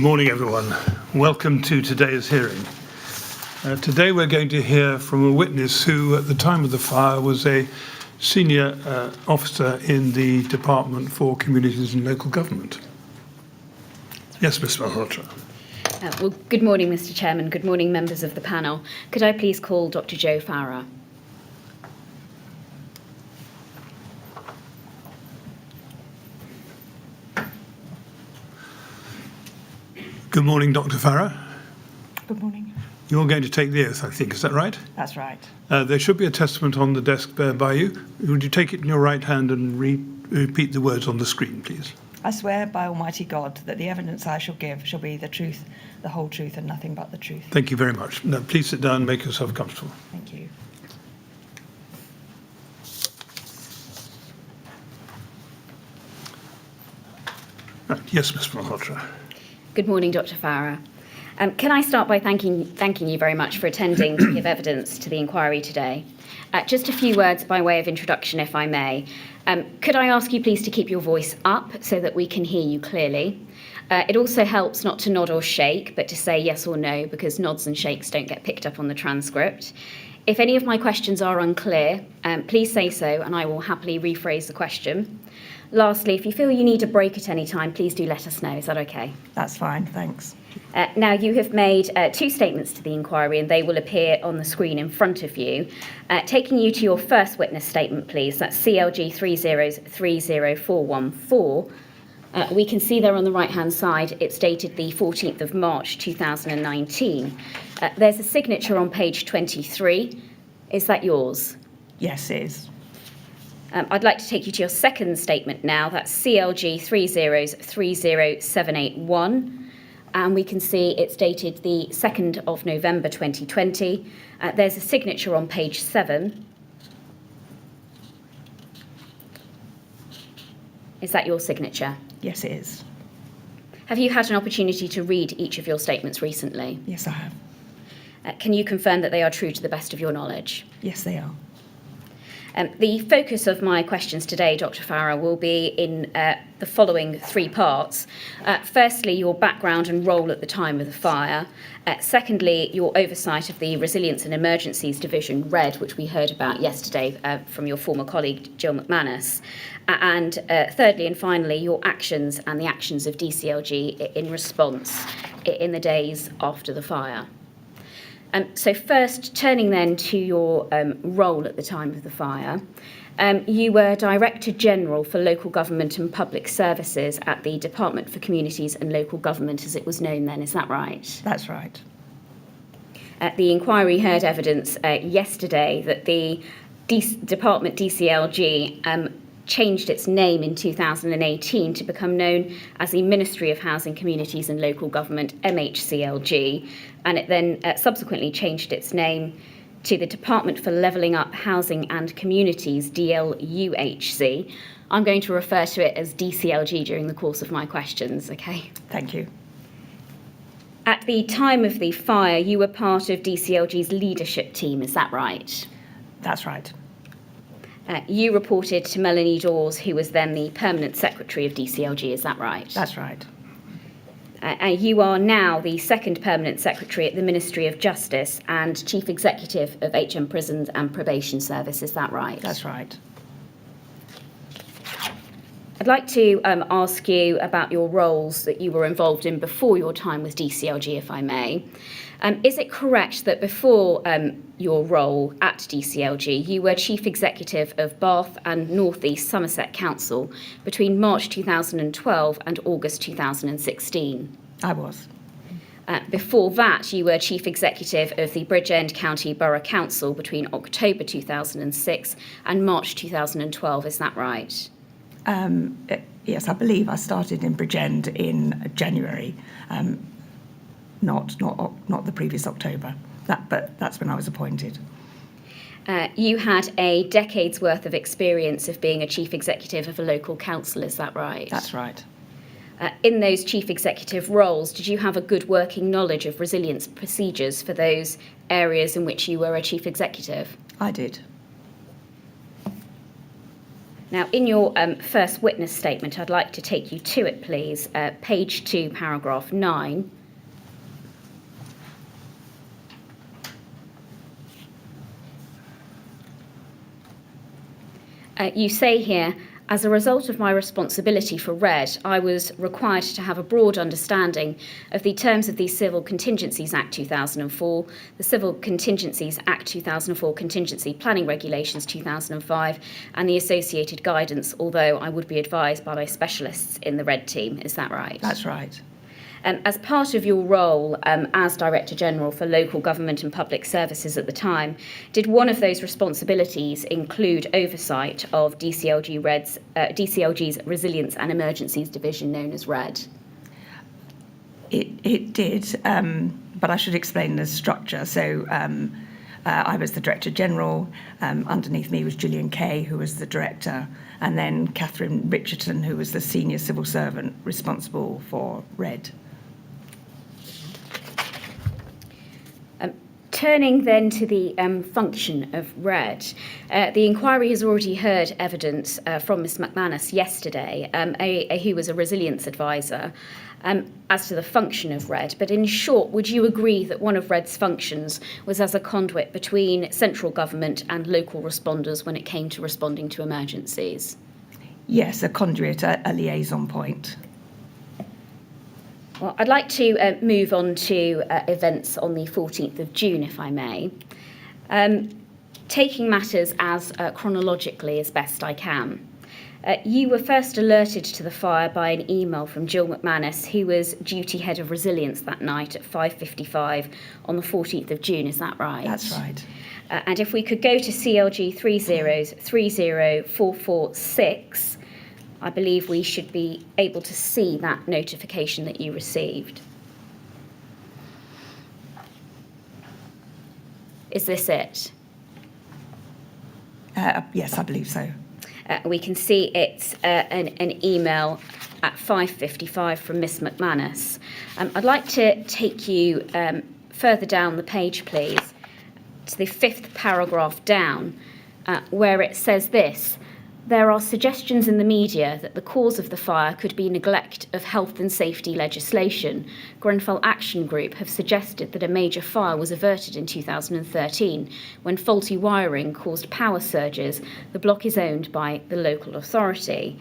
Good morning, everyone. Welcome to today's hearing. Today we're going to hear from a witness who, at the time of the fire, was a senior officer in the Department for Communities and Local Government. Yes, Ms. Malhotra. Well, good morning, Mr. Chairman. Good morning, members of the panel. Could I please call Dr. Jo Farrar? Good morning, Dr. Farrar. Good morning. You're going to take the oath, I think. Is that right? That's right. There should be a testament on the desk there by you. Would you take it in your right hand and repeat the words on the screen, please? I swear by Almighty God that the evidence I shall give shall be the truth, the whole truth, and nothing but the truth. Thank you very much. Now, please sit down and make yourself comfortable. Thank you. Right. Yes, Ms. Malhotra. Good morning, Dr. Farrar. Can I start by thanking you very much for attending to give evidence to the inquiry today? Just a few words by way of introduction, if I may. Could I ask you please to keep your voice up so that we can hear you clearly? It also helps not to nod or shake, but to say yes or no, because nods and shakes don't get picked up on the transcript. If any of my questions are unclear, please say so, and I will happily rephrase the question. Lastly, if you feel you need a break at any time, please do let us know. Is that okay? That's fine, thanks. Now, you have made two statements to the inquiry, and they will appear on the screen in front of you. Taking you to your first witness statement, please, that's CLG 3030414. We can see there on the right-hand side, it's dated the 14th of March 2019. There's a signature on page 23. Is that yours? Yes, it is. I'd like to take you to your second statement now. That's CLG 3030781. And we can see it's dated the 2nd of November 2020. There's a signature on page 7. Is that your signature? Yes, it is. Have you had an opportunity to read each of your statements recently? Yes, I have. Can you confirm that they are true to the best of your knowledge? Yes, they are. The focus of my questions today, Dr. Farrar, will be in the following three parts. Firstly, your background and role at the time of the fire. Secondly, your oversight of the Resilience and Emergencies Division, RED, which we heard about yesterday from your former colleague, Jill McManus. And thirdly and finally, your actions and the actions of DCLG in response in the days after the fire. So first, turning then to your role at the time of the fire, you were Director General for Local Government and Public Services at the Department for Communities and Local Government, as it was known then, is that right? That's right. The inquiry heard evidence yesterday that the Department DCLG changed its name in 2018 to become known as the Ministry of Housing, Communities and Local Government, MHCLG, and it then subsequently changed its name to the Department for Levelling Up Housing and Communities, DLUHC. I'm going to refer to it as DCLG during the course of my questions, okay? Thank you. At the time of the fire, you were part of DCLG's leadership team, is that right? That's right. You reported to Melanie Dawes, who was then the Permanent Secretary of DCLG, is that right? That's right. You are now the second Permanent Secretary at the Ministry of Justice and Chief Executive of HM Prisons and Probation Service, is that right? That's right. I'd like to ask you about your roles that you were involved in before your time with DCLG, if I may. Is it correct that before your role at DCLG, you were Chief Executive of Bath and North East Somerset Council between March 2012 and August 2016? I was. Before that, you were Chief Executive of the Bridgend County Borough Council between October 2006 and March 2012, is that right? Yes, I believe I started in Bridgend in January. Not the previous October, but that's when I was appointed. You had a decade's worth of experience of being a chief executive of a local council, is that right? That's right. In those chief executive roles, did you have a good working knowledge of resilience procedures for those areas in which you were a chief executive? I did. Now, in your first witness statement, I'd like to take you to it, please. Page 2, paragraph 9. You say here, as a result of my responsibility for RED, I was required to have a broad understanding of the terms of the Civil Contingencies Act 2004, the Civil Contingencies Act 2004 Contingency Planning Regulations 2005, and the associated guidance, although I would be advised by my specialists in the RED team. Is that right? That's right. As part of your role as Director General for Local Government and Public Services at the time, did one of those responsibilities include oversight of DCLG's Resilience and Emergencies Division, known as RED? It did, but I should explain the structure. So I was the Director General. Underneath me was Gillian Kay, who was the Director, and then Catherine Richardson, who was the Senior Civil Servant responsible for RED. Turning then to the function of RED, the inquiry has already heard evidence from Ms McManus yesterday, who was a resilience advisor, as to the function of RED. But in short, would you agree that one of RED's functions was as a conduit between central government and local responders when it came to responding to emergencies? Yes, a conduit, a liaison point. Well, I'd like to move on to events on the 14th of June, if I may. Taking matters as chronologically as best I can. You were first alerted to the fire by an email from Jill McManus, who was duty head of resilience that night at 5:55 on the 14th of June. Is that right? That's right. And if we could go to CLG 3030446, I believe we should be able to see that notification that you received. Is this it? Yes, I believe so. We can see it's an email at 5:55 from Miss McManus. I'd like to take you further down the page, please, to the 5th paragraph down, where it says this: there are suggestions in the media that the cause of the fire could be neglect of health and safety legislation. Grenfell Action Group have suggested that a major fire was averted in 2013 when faulty wiring caused power surges. The block is owned by the local authority.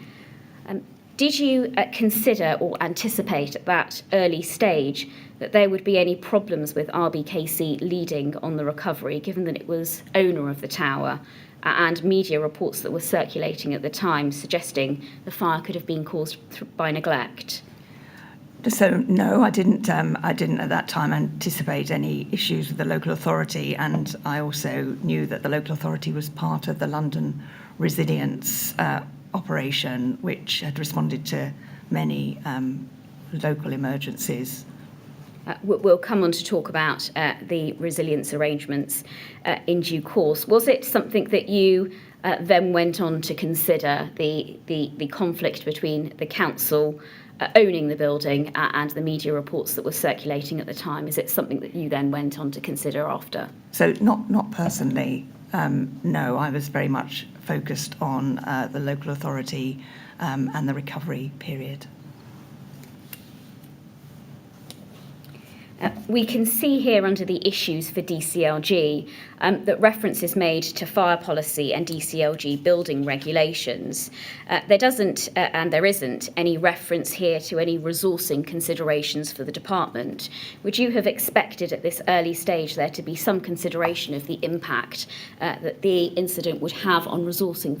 Did you consider or anticipate at that early stage that there would be any problems with RBKC leading on the recovery, given that it was owner of the tower, and media reports that were circulating at the time suggesting the fire could have been caused by neglect? So no, I didn't at that time anticipate any issues with the local authority, and I also knew that the local authority was part of the London resilience operation, which had responded to many local emergencies. We'll come on to talk about the resilience arrangements in due course. Was it something that you then went on to consider, the conflict between the council owning the building and the media reports that were circulating at the time? Is it something that you then went on to consider after? So not personally, no. I was very much focused on the local authority and the recovery period. We can see here under the issues for DCLG that reference is made to fire policy and DCLG building regulations. There doesn't and there isn't any reference here to any resourcing considerations for the department. Would you have expected at this early stage there to be some consideration of the impact that the incident would have on resourcing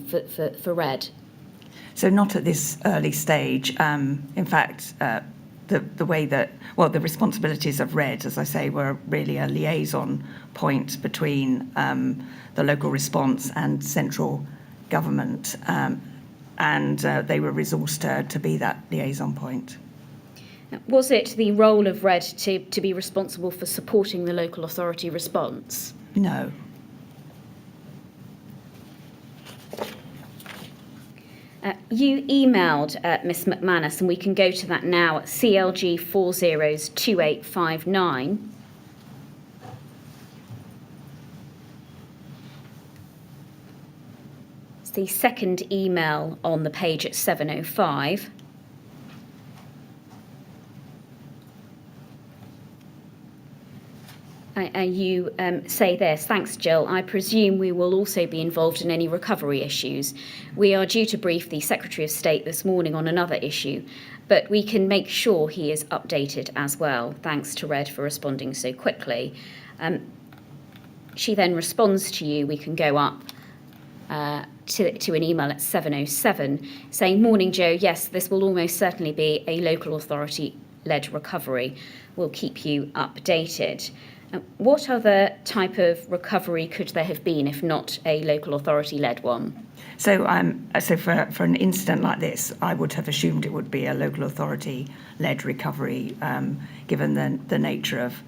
for RED? So not at this early stage. In fact, the way that, the responsibilities of RED, as I say, were really a liaison point between the local response and central government, and they were resourced to be that liaison point. Was it the role of RED to be responsible for supporting the local authority response? No. You emailed Miss McManus, and we can go to that now at CLG 402859. It's the second email on the page at 7:05. And you say this: thanks, Jill. I presume we will also be involved in any recovery issues. We are due to brief the Secretary of State this morning on another issue, but we can make sure he is updated as well. Thanks to Red for responding so quickly. She then responds to you. We can go up to an email at 7:07 saying, morning, Jo. Yes, this will almost certainly be a local authority-led recovery. We'll keep you updated. What other type of recovery could there have been if not a local authority-led one? So, for an incident like this, I would have assumed it would be a local authority-led recovery, given the nature of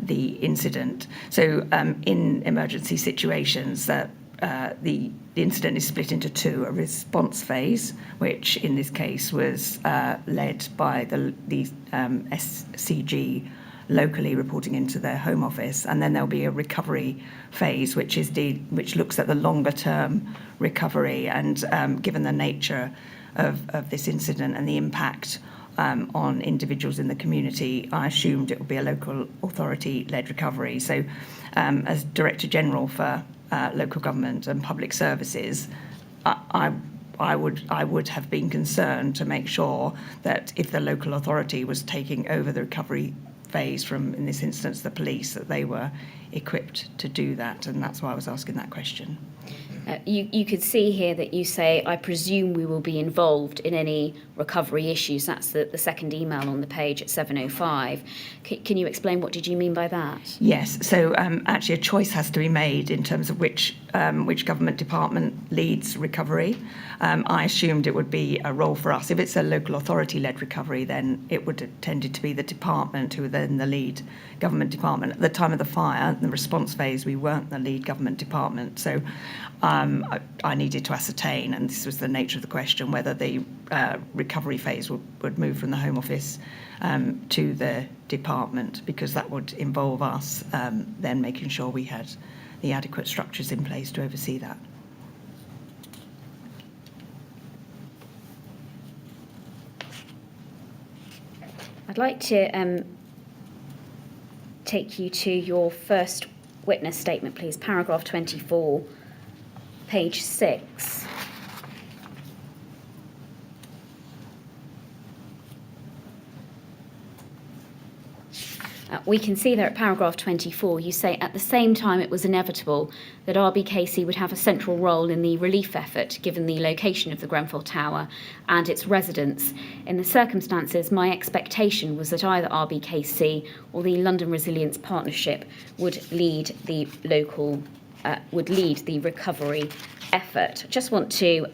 the incident. So, in emergency situations, the incident is split into two: a response phase, which in this case was led by the SCG locally reporting into their Home Office, and then there'll be a recovery phase, which looks at the longer term recovery. And given the nature of this incident and the impact on individuals in the community, I assumed it would be a local authority-led recovery. So, as Director General for Local Government and Public Services, I would have been concerned to make sure that if the local authority was taking over the recovery phase from, in this instance, the police, that they were equipped to do that, and that's why I was asking that question. You could see here that you say, I presume we will be involved in any recovery issues. That's the second email on the page at 7:05. Can you explain what did you mean by that? Yes, so actually a choice has to be made in terms of which government department leads recovery. I assumed it would be a role for us. If it's a local authority-led recovery, then it would have tended to be the department who were then the lead government department. At the time of the fire, the response phase, we weren't the lead government department. So I needed to ascertain, and this was the nature of the question, whether the recovery phase would move from the Home Office to the department, because that would involve us then making sure we had the adequate structures in place to oversee that. I'd like to take you to your first witness statement, please. Paragraph 24, page 6. We can see there at paragraph 24, you say, at the same time it was inevitable that RBKC would have a central role in the relief effort, given the location of the Grenfell Tower and its residents. In the circumstances, my expectation was that either RBKC or the London Resilience Partnership would lead the recovery effort. I just want to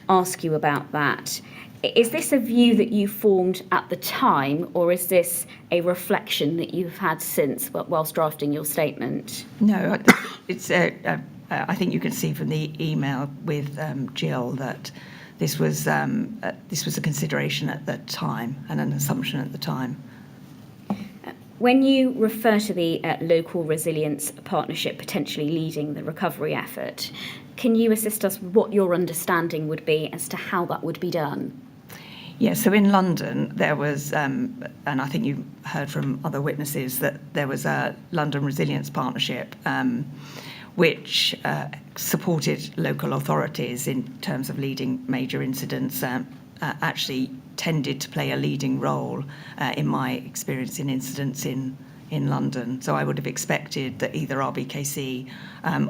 ask you about that. Is this a view that you formed at the time, or is this a reflection that you've had since, whilst drafting your statement? No, it's. I think you can see from the email with Jill that this was a consideration at the time and an assumption at the time. When you refer to the local resilience partnership potentially leading the recovery effort, can you assist us with what your understanding would be as to how that would be done? Yeah, so in London there was, and I think you heard from other witnesses, that there was a London Resilience Partnership which supported local authorities in terms of leading major incidents, actually tended to play a leading role in my experience in incidents in London. So I would have expected that either RBKC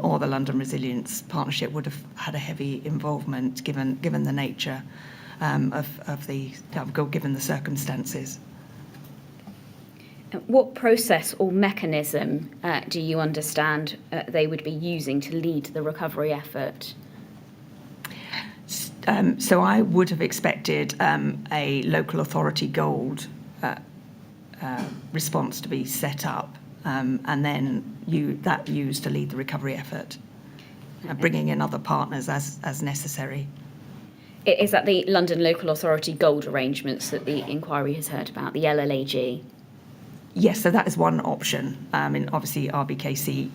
or the London Resilience Partnership would have had a heavy involvement given the nature given the circumstances. What process or mechanism do you understand they would be using to lead the recovery effort? So I would have expected a local authority gold response to be set up, and then that used to lead the recovery effort, bringing in other partners as necessary. Is that the London Local Authority Gold arrangements that the inquiry has heard about, the LLAG? Yes, so that is one option. Obviously RBKC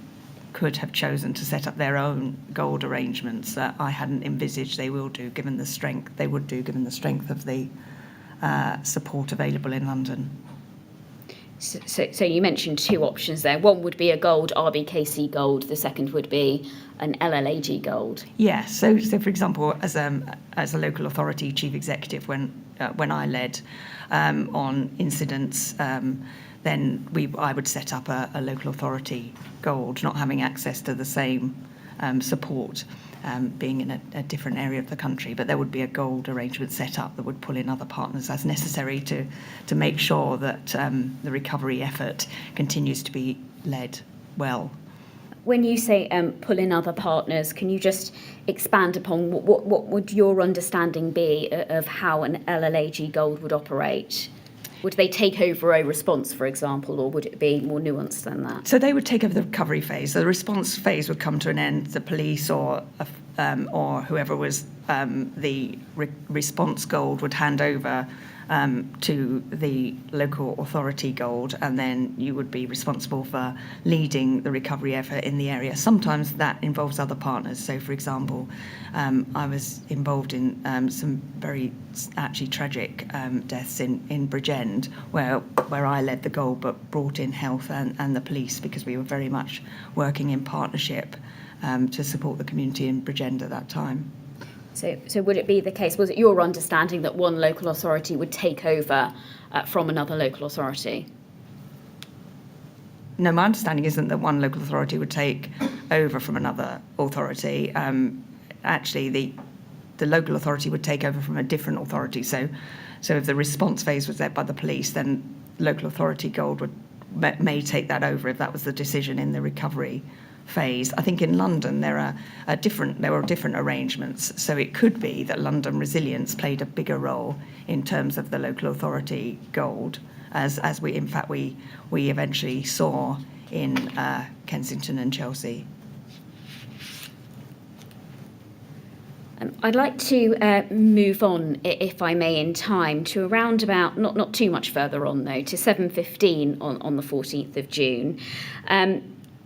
could have chosen to set up their own gold arrangements that I hadn't envisaged they would do, given the strength of the support available in London. So you mentioned two options there. One would be a gold RBKC gold. The second would be an LLAG gold. Yeah. So for example, as a local authority chief executive, when I led on incidents, then I would set up a local authority gold, not having access to the same support, being in a different area of the country. But there would be a gold arrangement set up that would pull in other partners as necessary to make sure that the recovery effort continues to be led well. When you say pull in other partners, can you just expand upon what would your understanding be of how an LLAG gold would operate? Would they take over a response, for example, or would it be more nuanced than that? So they would take over the recovery phase. So the response phase would come to an end. The police or whoever was the response gold would hand over to the local authority gold, and then you would be responsible for leading the recovery effort in the area. Sometimes that involves other partners. So, for example, I was involved in some very actually tragic deaths in Bridgend, where I led the gold but brought in health and the police, because we were very much working in partnership to support the community in Bridgend at that time. So would it be the case, was it your understanding that one local authority would take over from another local authority? No, my understanding isn't that one local authority would take over from another authority. Actually, the local authority would take over from a different authority. So if the response phase was led by the police, then local authority gold may take that over if that was the decision in the recovery phase. I think in London there were different arrangements, so it could be that London Resilience played a bigger role in terms of the local authority gold, as we eventually saw in Kensington and Chelsea. I'd like to move on, if I may, in time to around about, not too much further on though, to 7:15 on the 14th of June.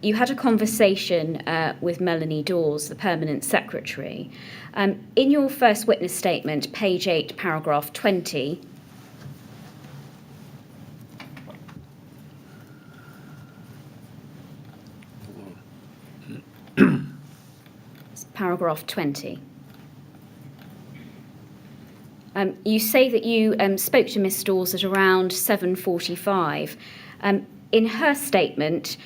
You had a conversation with Melanie Dawes, the Permanent Secretary. In your first witness statement, page 8, paragraph 20, paragraph 20. You say that you spoke to Miss Dawes at around 7:45. In her statement,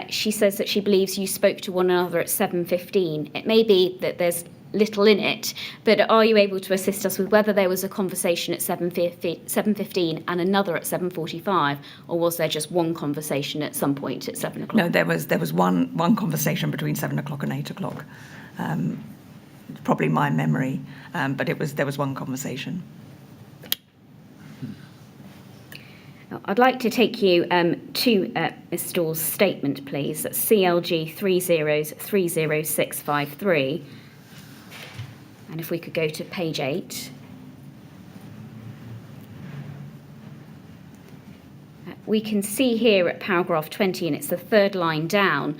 she says that she believes you spoke to one another at 7:15. It may be that there's little in it, but are you able to assist us with whether there was a conversation at 7:15 and another at 7:45, or was there just one conversation at some point at 7 o'clock? No, there was one conversation between 7 o'clock and 8 o'clock. Probably my memory, but there was one conversation. I'd like to take you to Ms. Dawes' statement, please. That's CLG 3030653. And if we could go to page 8. We can see here at paragraph 20, and it's the third line down,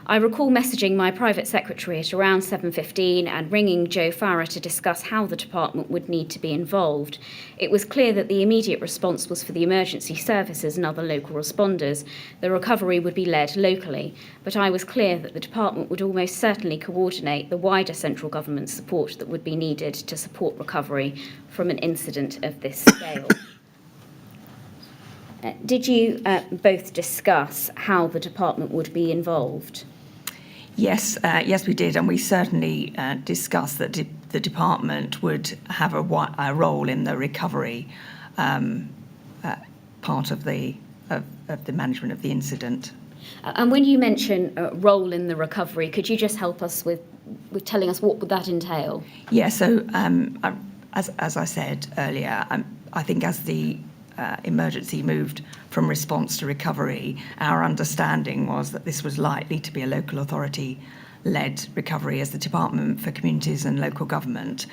I recall messaging my private secretary at around 7:15 and ringing Jo Farrar to discuss how the department would need to be involved. It was clear that the immediate response was for the emergency services and other local responders. The recovery would be led locally, but I was clear that the department would almost certainly coordinate the wider central government support that would be needed to support recovery from an incident of this scale. Did you both discuss how the department would be involved? Yes, we did, and we certainly discussed that the department would have a role in the recovery part of the management of the incident. And when you mention a role in the recovery, could you just help us with telling us what would that entail? Yeah, so as I said earlier, I think as the emergency moved from response to recovery, our understanding was that this was likely to be a local authority-led recovery. As the Department for Communities and Local Government,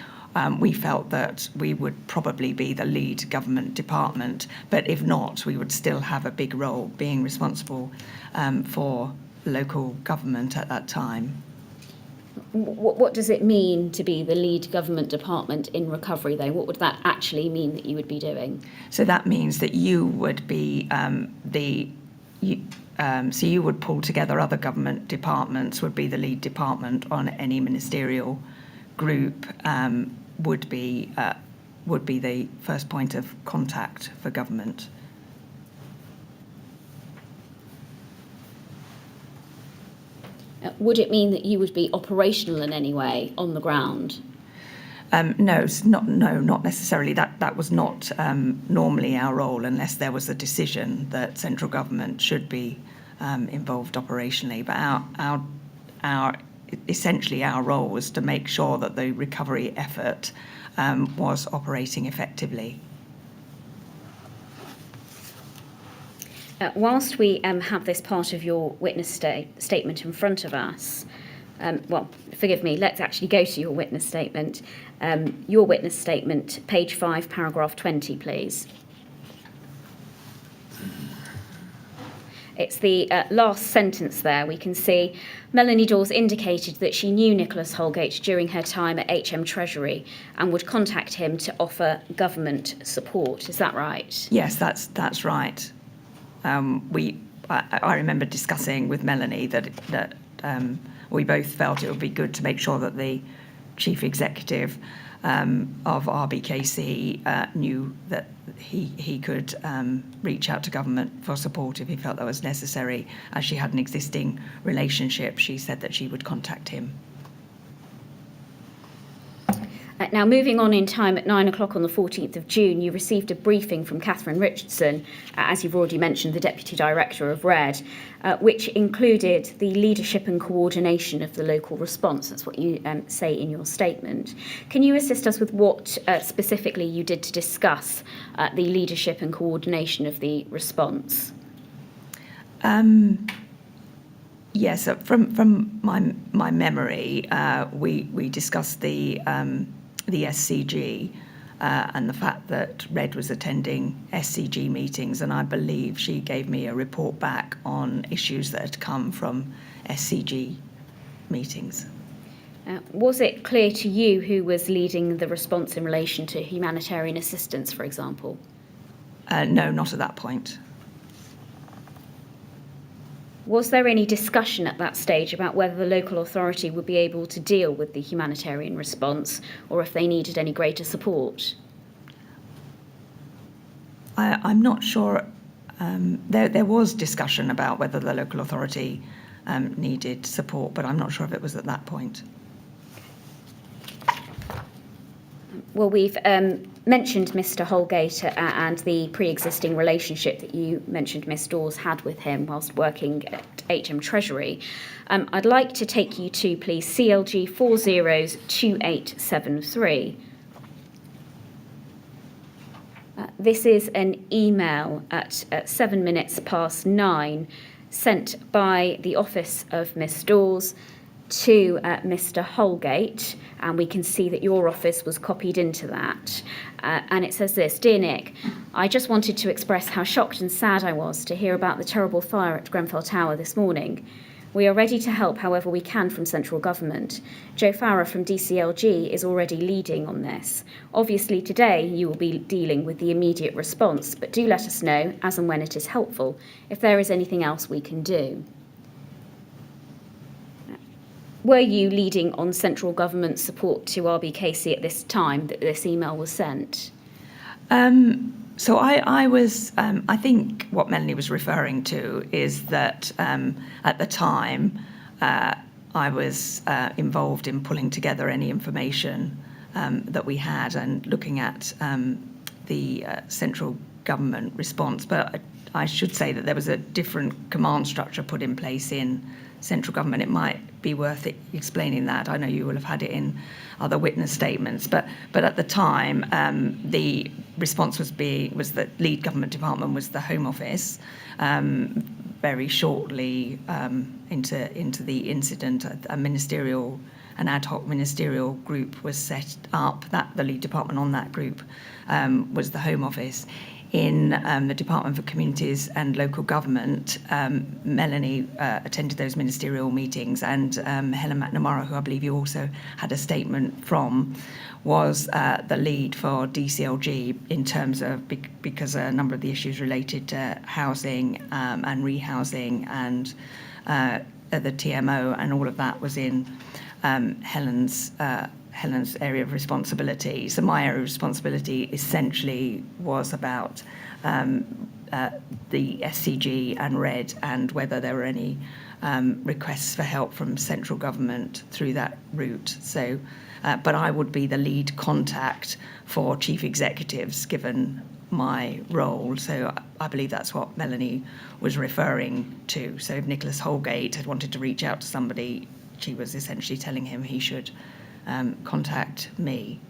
we felt that we would probably be the lead government department, but if not, we would still have a big role being responsible for local government at that time. What does it mean to be the lead government department in recovery, though? What would that actually mean that you would be doing? So that means that you would be so you would pull together other government departments, would be the lead department on any ministerial group, would be the first point of contact for government. Would it mean that you would be operational in any way on the ground? No, not necessarily. That was not normally our role, unless there was a decision that central government should be involved operationally. But our essentially our role was to make sure that the recovery effort was operating effectively. Whilst we have this part of your witness statement in front of us, well, forgive me, let's actually go to your witness statement. Your witness statement, page 5, paragraph 20, please. It's the last sentence there. We can see Melanie Dawes indicated that she knew Nicholas Holgate during her time at HM Treasury and would contact him to offer government support. Is that right? Yes, that's right. I remember discussing with Melanie that we both felt it would be good to make sure that the chief executive of RBKC knew that he could reach out to government for support if he felt that was necessary. As she had an existing relationship, she said that she would contact him. Now, moving on in time, at 9 o'clock on the 14th of June, you received a briefing from Catherine Richardson, as you've already mentioned, the Deputy Director of RED, which included the leadership and coordination of the local response. That's what you say in your statement. Can you assist us with what specifically you did to discuss the leadership and coordination of the response? Yes, from my memory, we discussed the SCG and the fact that RED was attending SCG meetings, and I believe she gave me a report back on issues that had come from SCG meetings. Was it clear to you who was leading the response in relation to humanitarian assistance, for example? No, not at that point. Was there any discussion at that stage about whether the local authority would be able to deal with the humanitarian response, or if they needed any greater support? I'm not sure. There was discussion about whether the local authority needed support, but I'm not sure if it was at that point. Well, we've mentioned Mr. Holgate and the pre-existing relationship that you mentioned Miss Dawes had with him whilst working at HM Treasury. I'd like to take you to, please, CLG 402873. This is an email at 7 minutes past 9 sent by the office of Miss Dawes to Mr. Holgate, and we can see that your office was copied into that. And it says this: Dear Nick, I just wanted to express how shocked and sad I was to hear about the terrible fire at Grenfell Tower this morning. We are ready to help however we can from central government. Jo Farrar from DCLG is already leading on this. Obviously today you will be dealing with the immediate response, but do let us know, as and when it is helpful, if there is anything else we can do. Were you leading on central government support to RBKC at this time that this email was sent? So I was, I think what Melanie was referring to is that at the time I was involved in pulling together any information that we had and looking at the central government response. But I should say that there was a different command structure put in place in central government. It might be worth explaining that. I know you will have had it in other witness statements, but at the time the response was that lead government department was the Home Office. Very shortly into the incident, an ad hoc ministerial group was set up. That the lead department on that group was the Home Office. in the Department for Communities and Local Government, Melanie attended those ministerial meetings, and Helen McNamara, who I believe you also had a statement from, was the lead for DCLG in terms of, because a number of the issues related to housing and rehousing and the TMO, and all of that was in Helen's area of responsibility. So my area of responsibility essentially was about the SCG and RED, and whether there were any requests for help from central government through that route. So, but I would be the lead contact for chief executives given my role. So I believe that's what Melanie was referring to. So if Nicholas Holgate had wanted to reach out to somebody, she was essentially telling him he should contact me.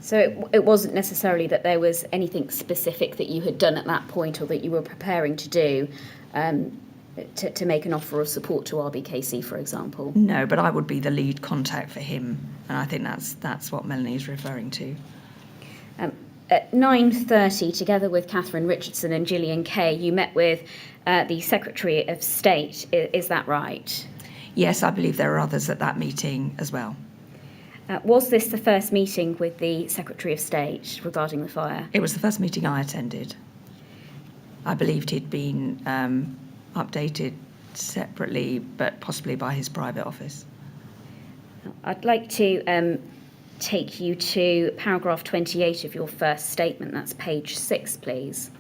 So it wasn't necessarily that there was anything specific that you had done at that point or that you were preparing to do to make an offer of support to RBKC, for example? No, but I would be the lead contact for him, and I think that's what Melanie is referring to. At 9:30, together with Catherine Richardson and Gillian Kay, you met with the Secretary of State. Is that right? Yes, I believe there are others at that meeting as well. Was this the first meeting with the Secretary of State regarding the fire? It was the first meeting I attended. I believed he'd been updated separately, but possibly by his private office. I'd like to take you to paragraph 28 of your first statement. That's page 6, please.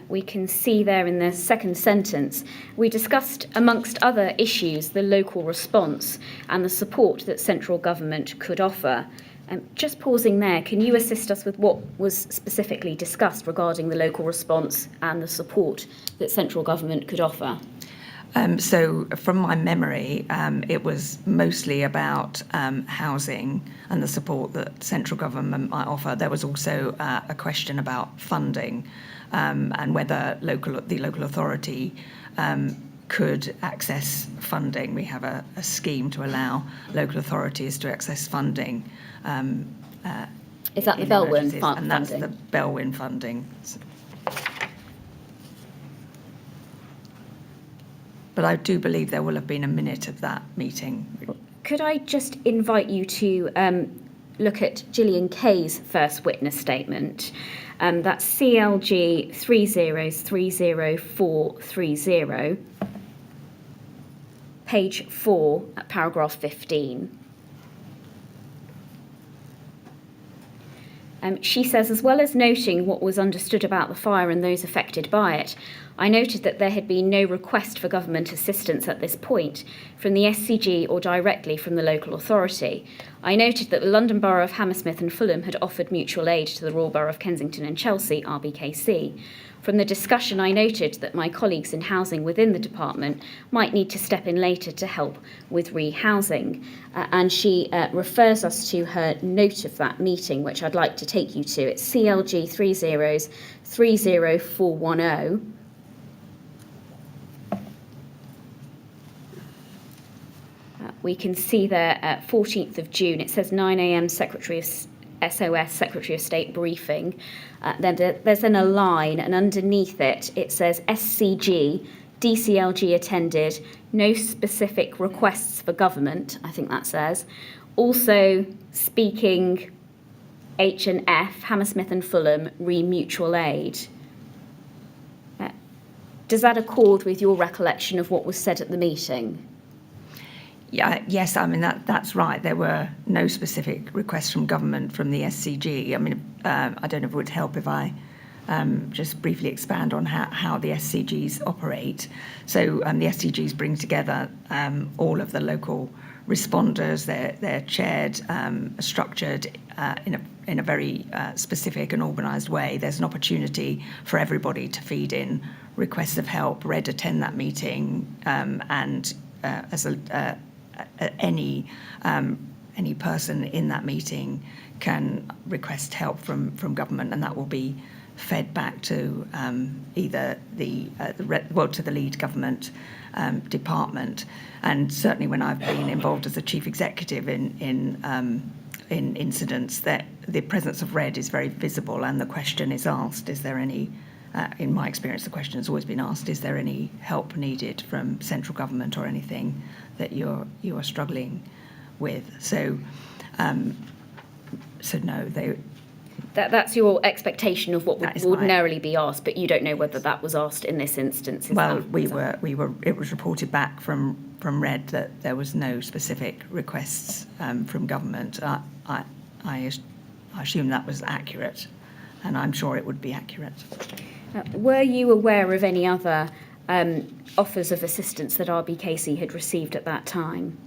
We can see there in the second sentence, we discussed, amongst other issues, the local response and the support that central government could offer. Just pausing there, can you assist us with what was specifically discussed regarding the local response and the support that central government could offer? So from my memory, it was mostly about housing and the support that central government might offer. There was also a question about funding and whether the local authority could access funding. We have a scheme to allow local authorities to access funding. Is that the Bellwyn funding? And that's the Bellwyn funding. But I do believe there will have been a minute of that meeting. Could I just invite you to look at Gillian Kay's first witness statement? That's CLG 3030430, page 4, at paragraph 15. She says, as well as noting what was understood about the fire and those affected by it, I noted that there had been no request for government assistance at this point from the SCG or directly from the local authority. I noted that the London Borough of Hammersmith and Fulham had offered mutual aid to the Royal Borough of Kensington and Chelsea, RBKC. From the discussion, I noted that my colleagues in housing within the department might need to step in later to help with rehousing. And she refers us to her note of that meeting, which I'd like to take you to. It's CLG 3030410. We can see there at 14th of June, it says 9 a.m. Secretary of State briefing. Then there's then a line, and underneath it, it says SCG, DCLG attended, no specific requests for government, I think that says. Also speaking H&F, Hammersmith and Fulham, mutual aid. Does that accord with your recollection of what was said at the meeting? Yeah, yes, I mean, that's right. There were no specific requests from government from the SCG. I mean, I don't know if it would help if I just briefly expand on how the SCGs operate. So the SCGs bring together all of the local responders. They're chaired, structured in a very specific and organised way. There's an opportunity for everybody to feed in requests of help. RED attend that meeting, and as any person in that meeting can request help from government, and that will be fed back to either to the lead government department, and certainly when I've been involved as a chief executive in incidents, that the presence of red is very visible, and the question is asked: is there any? In my experience, the question has always been asked: is there any help needed from central government or anything that you are struggling with? So, no, they. That's your expectation of what would ordinarily be asked, but you don't know whether that was asked in this instance. We were. It was reported back from Red that there was no specific requests from government. I assume that was accurate, and I'm sure it would be accurate. Were you aware of any other offers of assistance that RBKC had received at that time?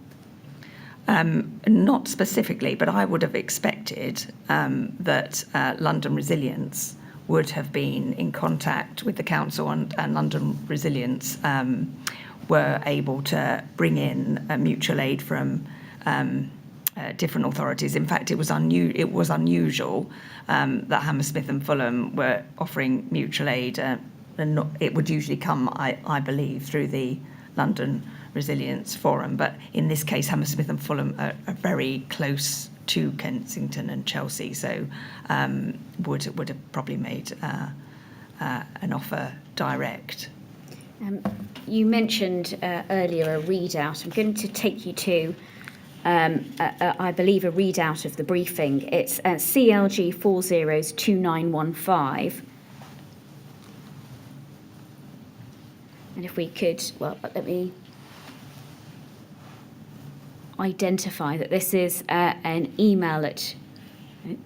Not specifically, but I would have expected that London Resilience would have been in contact with the council, and London Resilience were able to bring in mutual aid from different authorities. In fact, it was unusual that Hammersmith and Fulham were offering mutual aid, and it would usually come, I believe, through the London Resilience Forum. But in this case, Hammersmith and Fulham are very close to Kensington and Chelsea, so would have probably made an offer direct. You mentioned earlier a readout. I'm going to take you to, I believe, a readout of the briefing. It's CLG 402915. And if we could, let me identify that this is an email at, if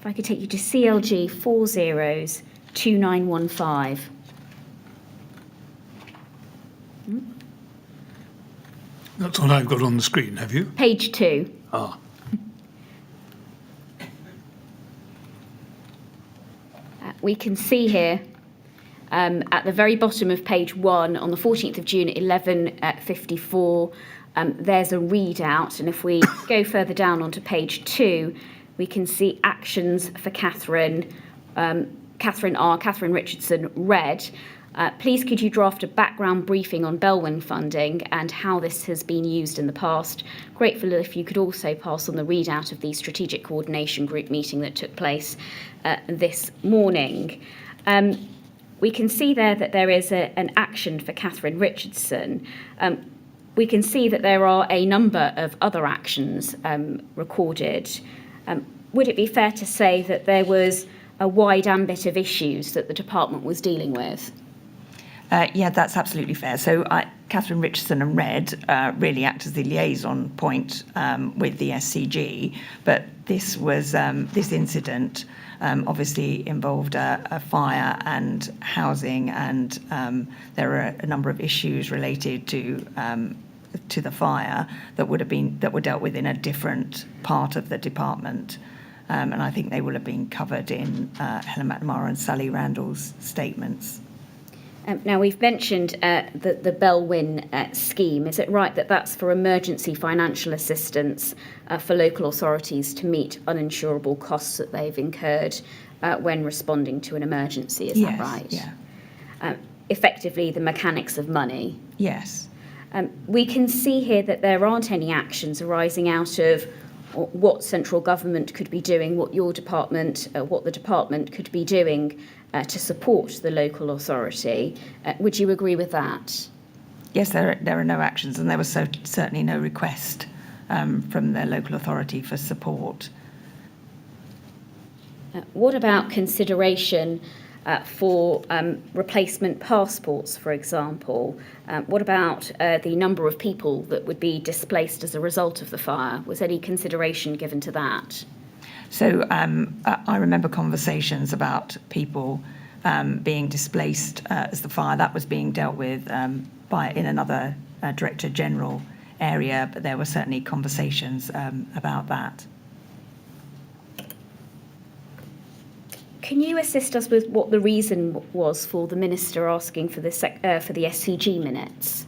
I could take you to CLG 402915. That's what I've got on the screen, have you? Page 2. Ah. We can see here at the very bottom of page 1 on the 14th of June at 11:54, there's a readout, and if we go further down onto page 2, we can see actions for Catherine Richardson, red. Please could you draft a background briefing on Belwyn funding and how this has been used in the past? Grateful if you could also pass on the readout of the strategic coordination group meeting that took place this morning. We can see there that there is an action for Catherine Richardson. We can see that there are a number of other actions recorded. Would it be fair to say that there was a wide ambit of issues that the department was dealing with? Yeah, that's absolutely fair. So Catherine Richardson and Red really act as the liaison point with the SCG, but this incident obviously involved a fire and housing, and there are a number of issues related to the fire that were dealt with in a different part of the department. And I think they will have been covered in Helen McNamara and Sally Randall's statements. Now, we've mentioned the Belwyn scheme. Is it right that that's for emergency financial assistance for local authorities to meet uninsurable costs that they've incurred when responding to an emergency? Is that right? Yeah. Effectively, the mechanics of money. Yes. We can see here that there aren't any actions arising out of what central government could be doing, what the department could be doing to support the local authority. Would you agree with that? Yes, there are no actions, and there was certainly no request from the local authority for support. What about consideration for replacement passports, for example? What about the number of people that would be displaced as a result of the fire? Was any consideration given to that? So I remember conversations about people being displaced as the fire. That was being dealt with in another Director General area, but there were certainly conversations about that. Can you assist us with what the reason was for the Minister asking for the SCG minutes?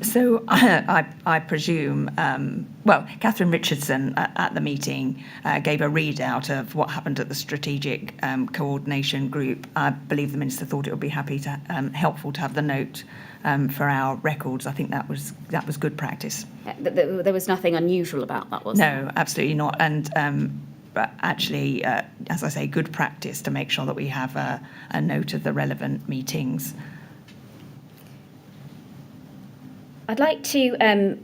So I presume, Catherine Richardson at the meeting gave a readout of what happened at the Strategic Coordination Group. I believe the Minister thought it would be helpful to have the note for our records. I think that was good practice. There was nothing unusual about that, was there? No, absolutely not. And but actually, as I say, good practice to make sure that we have a note of the relevant meetings. I'd like to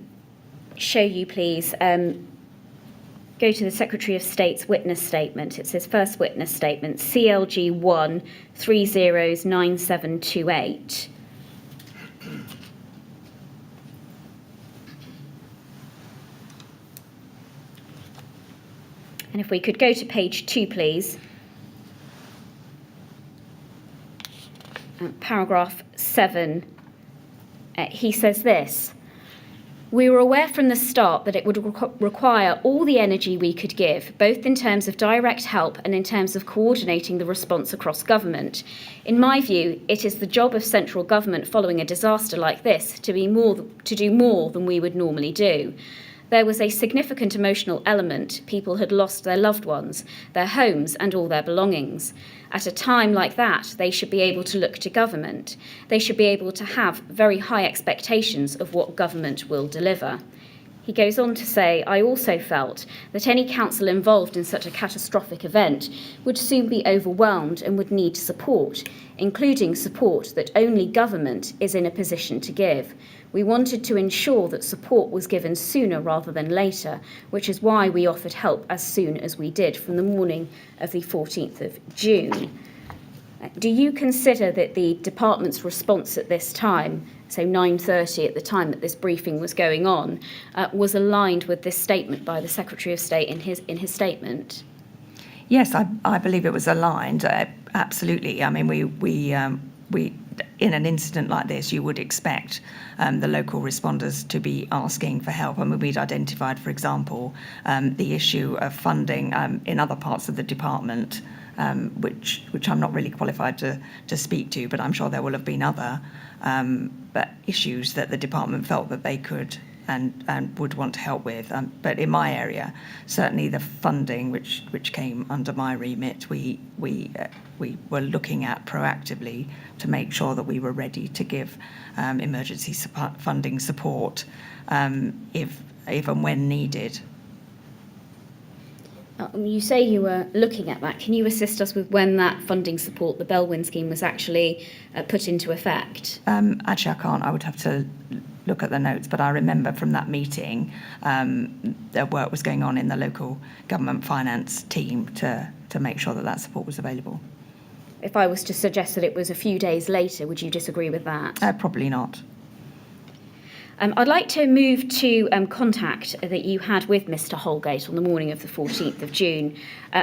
show you, please, go to the Secretary of State's witness statement. It says first witness statement, CLG 1 309728. And if we could go to page 2, please. Paragraph 7. He says this: "We were aware from the start that it would require all the energy we could give, both in terms of direct help and in terms of coordinating the response across government. In my view, it is the job of central government following a disaster like this to do more than we would normally do. There was a significant emotional element. People had lost their loved ones, their homes and all their belongings. At a time like that, they should be able to look to government. They should be able to have very high expectations of what government will deliver." He goes on to say, "I also felt that any council involved in such a catastrophic event would soon be overwhelmed and would need support, including support that only government is in a position to give. We wanted to ensure that support was given sooner rather than later, which is why we offered help as soon as we did from the morning of the 14th of June. Do you consider that the department's response at this time, so 9:30 at the time that this briefing was going on, was aligned with this statement by the Secretary of State in his statement?" Yes, I believe it was aligned. Absolutely. I mean, we in an incident like this, you would expect the local responders to be asking for help. I mean, we'd identified, for example, the issue of funding in other parts of the department, which I'm not really qualified to speak to, but I'm sure there will have been other issues that the department felt that they could and would want to help with. But in my area, certainly the funding, which came under my remit, we were looking at proactively to make sure that we were ready to give emergency funding support if and when needed. You say you were looking at that. Can you assist us with when that funding support, the Bellwyn scheme, was actually put into effect? Actually, I can't. I would have to look at the notes, but I remember from that meeting the work was going on in the local government finance team to make sure that support was available. If I was to suggest that it was a few days later, would you disagree with that? Probably not. I'd like to move to contact that you had with Mr. Holgate on the morning of the 14th of June.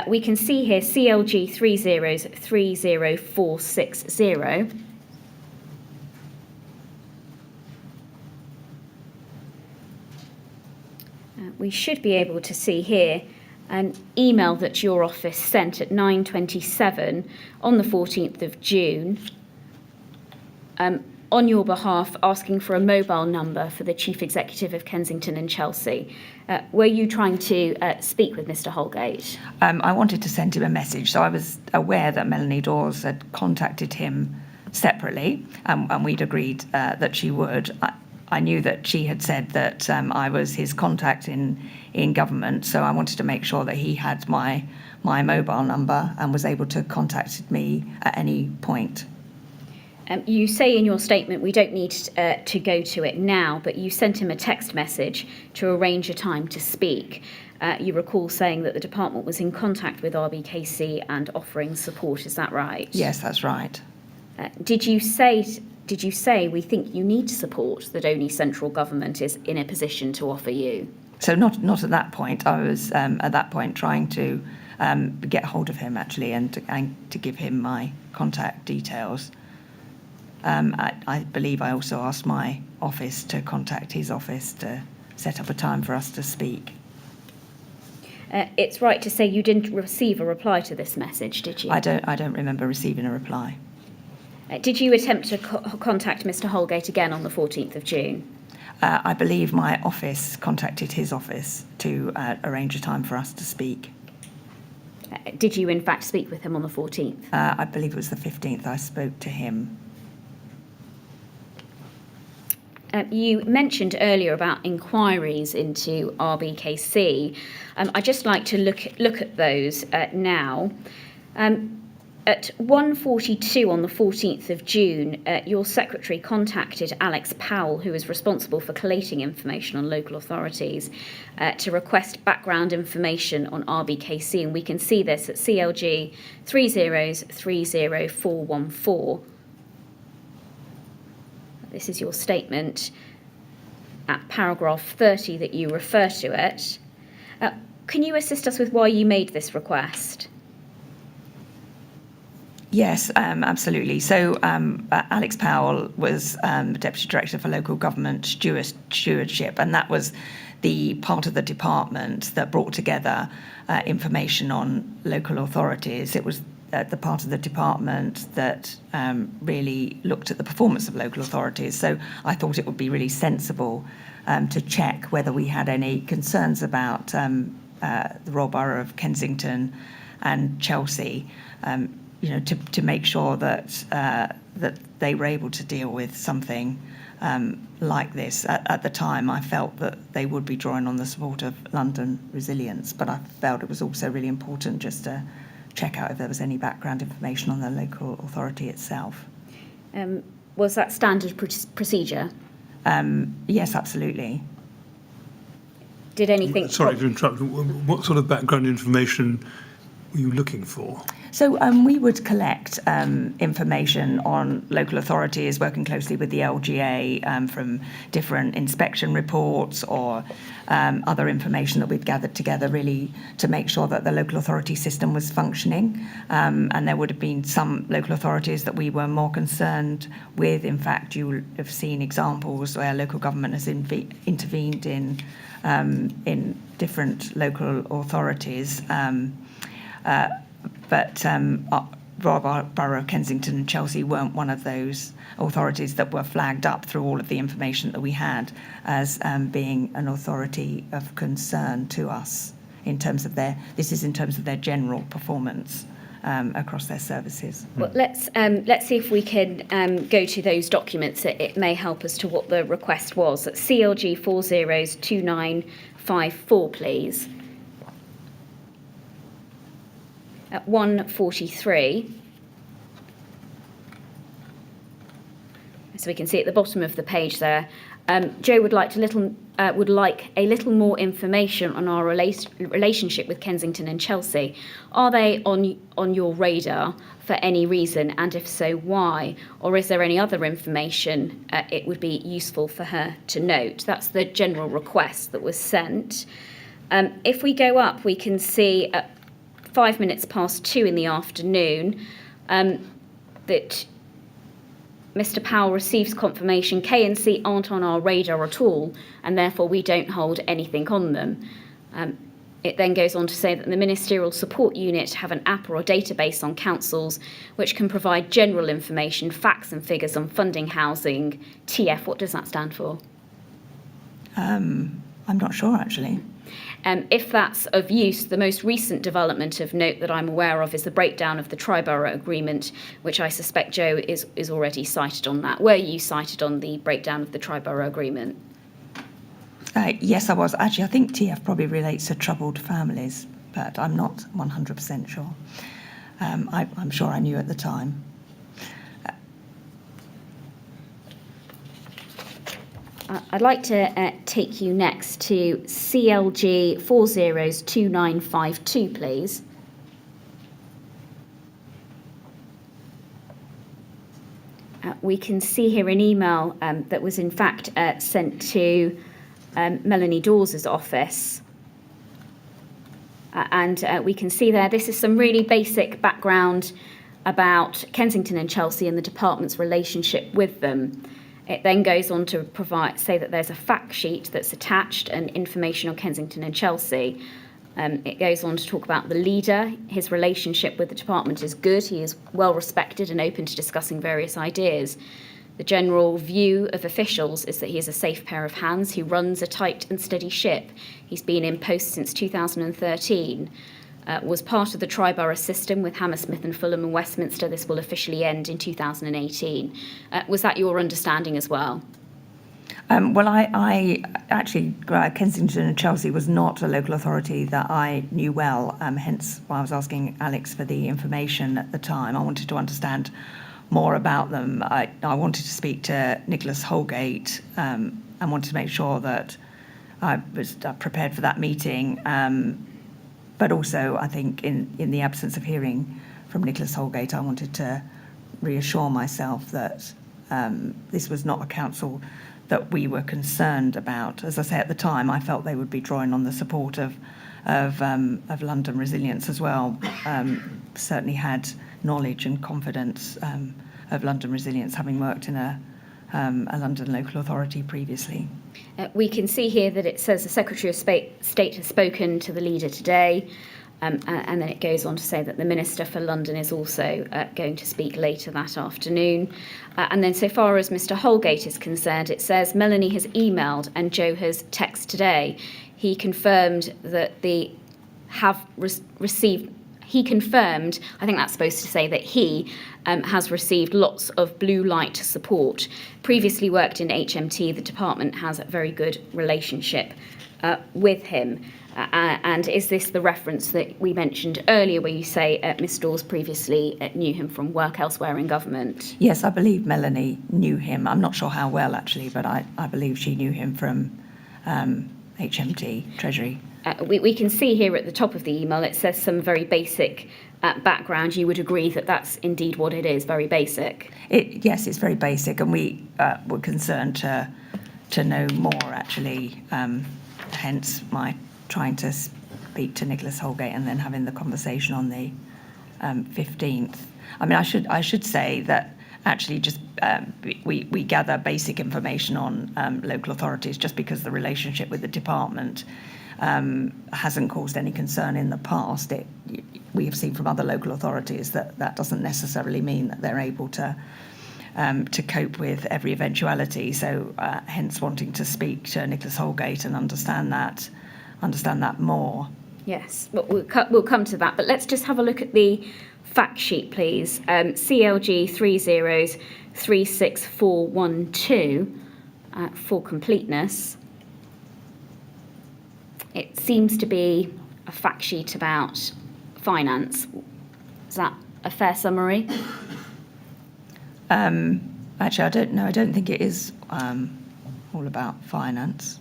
We can see here CLG 3030460. We should be able to see here an email that your office sent at 9:27 on the 14th of June on your behalf, asking for a mobile number for the Chief Executive of Kensington and Chelsea. Were you trying to speak with Mr. Holgate? I wanted to send him a message, so I was aware that Melanie Dawes had contacted him separately, and we'd agreed that she would. I knew that she had said that I was his contact in government, so I wanted to make sure that he had my mobile number and was able to contact me at any point. You say in your statement we don't need to go to it now, but you sent him a text message to arrange a time to speak. You recall saying that the department was in contact with RBKC and offering support. Is that right? Yes, that's right. Did you say we think you need support that only central government is in a position to offer you? So not at that point. I was at that point trying to get hold of him actually and to give him my contact details. I believe I also asked my office to contact his office to set up a time for us to speak. It's right to say you didn't receive a reply to this message, did you? I don't remember receiving a reply. Did you attempt to contact Mr Holgate again on the 14th of June? I believe my office contacted his office to arrange a time for us to speak. Did you in fact speak with him on the 14th? I believe it was the 15th I spoke to him. You mentioned earlier about inquiries into RBKC. I'd just like to look at those now. At 1:42 on the 14th of June, your secretary contacted Alex Powell, who is responsible for collating information on local authorities, to request background information on RBKC, and we can see this at CLG 3030414. This is your statement at paragraph 30 that you refer to it. Can you assist us with why you made this request? Yes, absolutely. So Alex Powell was Deputy Director for Local Government Stewardship, and that was the part of the department that brought together information on local authorities. It was the part of the department that really looked at the performance of local authorities. So I thought it would be really sensible to check whether we had any concerns about the Royal Borough of Kensington and Chelsea, to make sure that that they were able to deal with something like this. At the time, I felt that they would be drawing on the support of London Resilience, but I felt it was also really important just to check out if there was any background information on the local authority itself. Was that standard procedure? Yes, absolutely. Did anything... Sorry to interrupt. What sort of background information were you looking for? So we would collect information on local authorities, working closely with the LGA from different inspection reports or other information that we've gathered together, really to make sure that the local authority system was functioning. And there would have been some local authorities that we were more concerned with. In fact, you will have seen examples where local government has intervened in different local authorities. But Royal Borough of Kensington and Chelsea weren't one of those authorities that were flagged up through all of the information that we had as being an authority of concern to us in terms of their general performance across their services. Well, let's see if we can go to those documents. It may help us to what the request was. At CLG 402954, please. At 1:43, so we can see at the bottom of the page there, Jo would like a little more information on our relationship with Kensington and Chelsea. Are they on your radar for any reason, and if so, why? Or is there any other information it would be useful for her to note? That's the general request that was sent. If we go up, we can see at 2 in the afternoon that Mr Powell receives confirmation K&C aren't on our radar at all, and therefore we don't hold anything on them. It then goes on to say that the Ministerial Support Unit have an app or a database on councils which can provide general information, facts and figures on funding housing. TF, what does that stand for? I'm not sure, actually. If that's of use, the most recent development of note that I'm aware of is the breakdown of the Tri-Borough Agreement, which I suspect Jo is already cited on that. Were you cited on the breakdown of the Tri-Borough Agreement? Yes, I was. Actually, I think TF probably relates to troubled families, but I'm not 100% sure. I'm sure I knew at the time. I'd like to take you next to CLG 402952, please. We can see here an email that was in fact sent to Melanie Dawes' office. And we can see there, this is some really basic background about Kensington and Chelsea and the department's relationship with them. It then goes on to say that there's a fact sheet that's attached and information on Kensington and Chelsea. It goes on to talk about the leader. His relationship with the department is good. He is well respected and open to discussing various ideas. The general view of officials is that he is a safe pair of hands who runs a tight and steady ship. He's been in post since 2013, was part of the tri-borough system with Hammersmith and Fulham and Westminster. This will officially end in 2018. Was that your understanding as well? Well, I actually, Kensington and Chelsea was not a local authority that I knew well, hence why I was asking Alex for the information at the time. I wanted to understand more about them. I wanted to speak to Nicholas Holgate and wanted to make sure that I was prepared for that meeting. But also, I think in the absence of hearing from Nicholas Holgate, I wanted to reassure myself that this was not a council that we were concerned about. As I say, at the time, I felt they would be drawing on the support of London Resilience as well. Certainly had knowledge and confidence of London Resilience, having worked in a London local authority previously. We can see here that it says the Secretary of State has spoken to the leader today, and then it goes on to say that the Minister for London is also going to speak later that afternoon. And then so far as Mr Holgate is concerned, it says Melanie has emailed and Jo has texted today. He confirmed that they have received. He confirmed, I think that's supposed to say that he has received lots of blue light support. Previously worked in HMT, the department has a very good relationship with him. And is this the reference that we mentioned earlier where you say Miss Dawes previously knew him from work elsewhere in government? Yes, I believe Melanie knew him. I'm not sure how well, actually, but I believe she knew him from HMT, Treasury. We can see here at the top of the email, it says some very basic background. You would agree that that's indeed what it is, very basic? Yes, it's very basic, and we were concerned to know more, actually, hence my trying to speak to Nicholas Holgate and then having the conversation on the 15th. I mean, I should say that actually just we gather basic information on local authorities just because the relationship with the department hasn't caused any concern in the past. We have seen from other local authorities that doesn't necessarily mean that they're able to cope with every eventuality. So hence wanting to speak to Nicholas Holgate and understand that more. Yes, well, we'll come to that, but let's just have a look at the fact sheet, please. CLG 30366412 for completeness. It seems to be a fact sheet about finance. Is that a fair summary? Actually, I don't know. I don't think it is all about finance.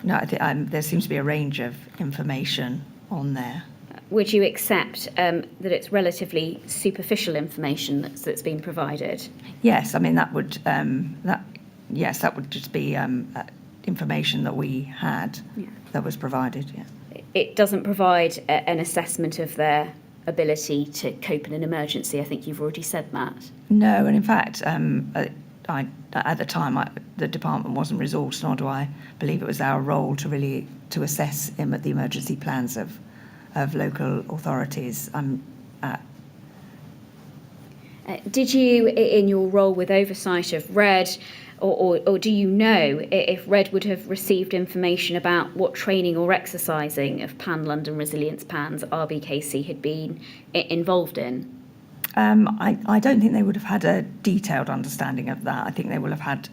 No, I think there seems to be a range of information on there. Would you accept that it's relatively superficial information that's been provided? Yes, I mean that would just be information that we had that was provided. Yeah. It doesn't provide an assessment of their ability to cope in an emergency. I think you've already said that. No, and in fact, at the time, the department wasn't resourced, nor do I believe it was our role to assess the emergency plans of local authorities. Did you, in your role with oversight of RED, or do you know if RED would have received information about what training or exercising of Pan-London Resilience PANs RBKC had been involved in? I don't think they would have had a detailed understanding of that. I think they will have had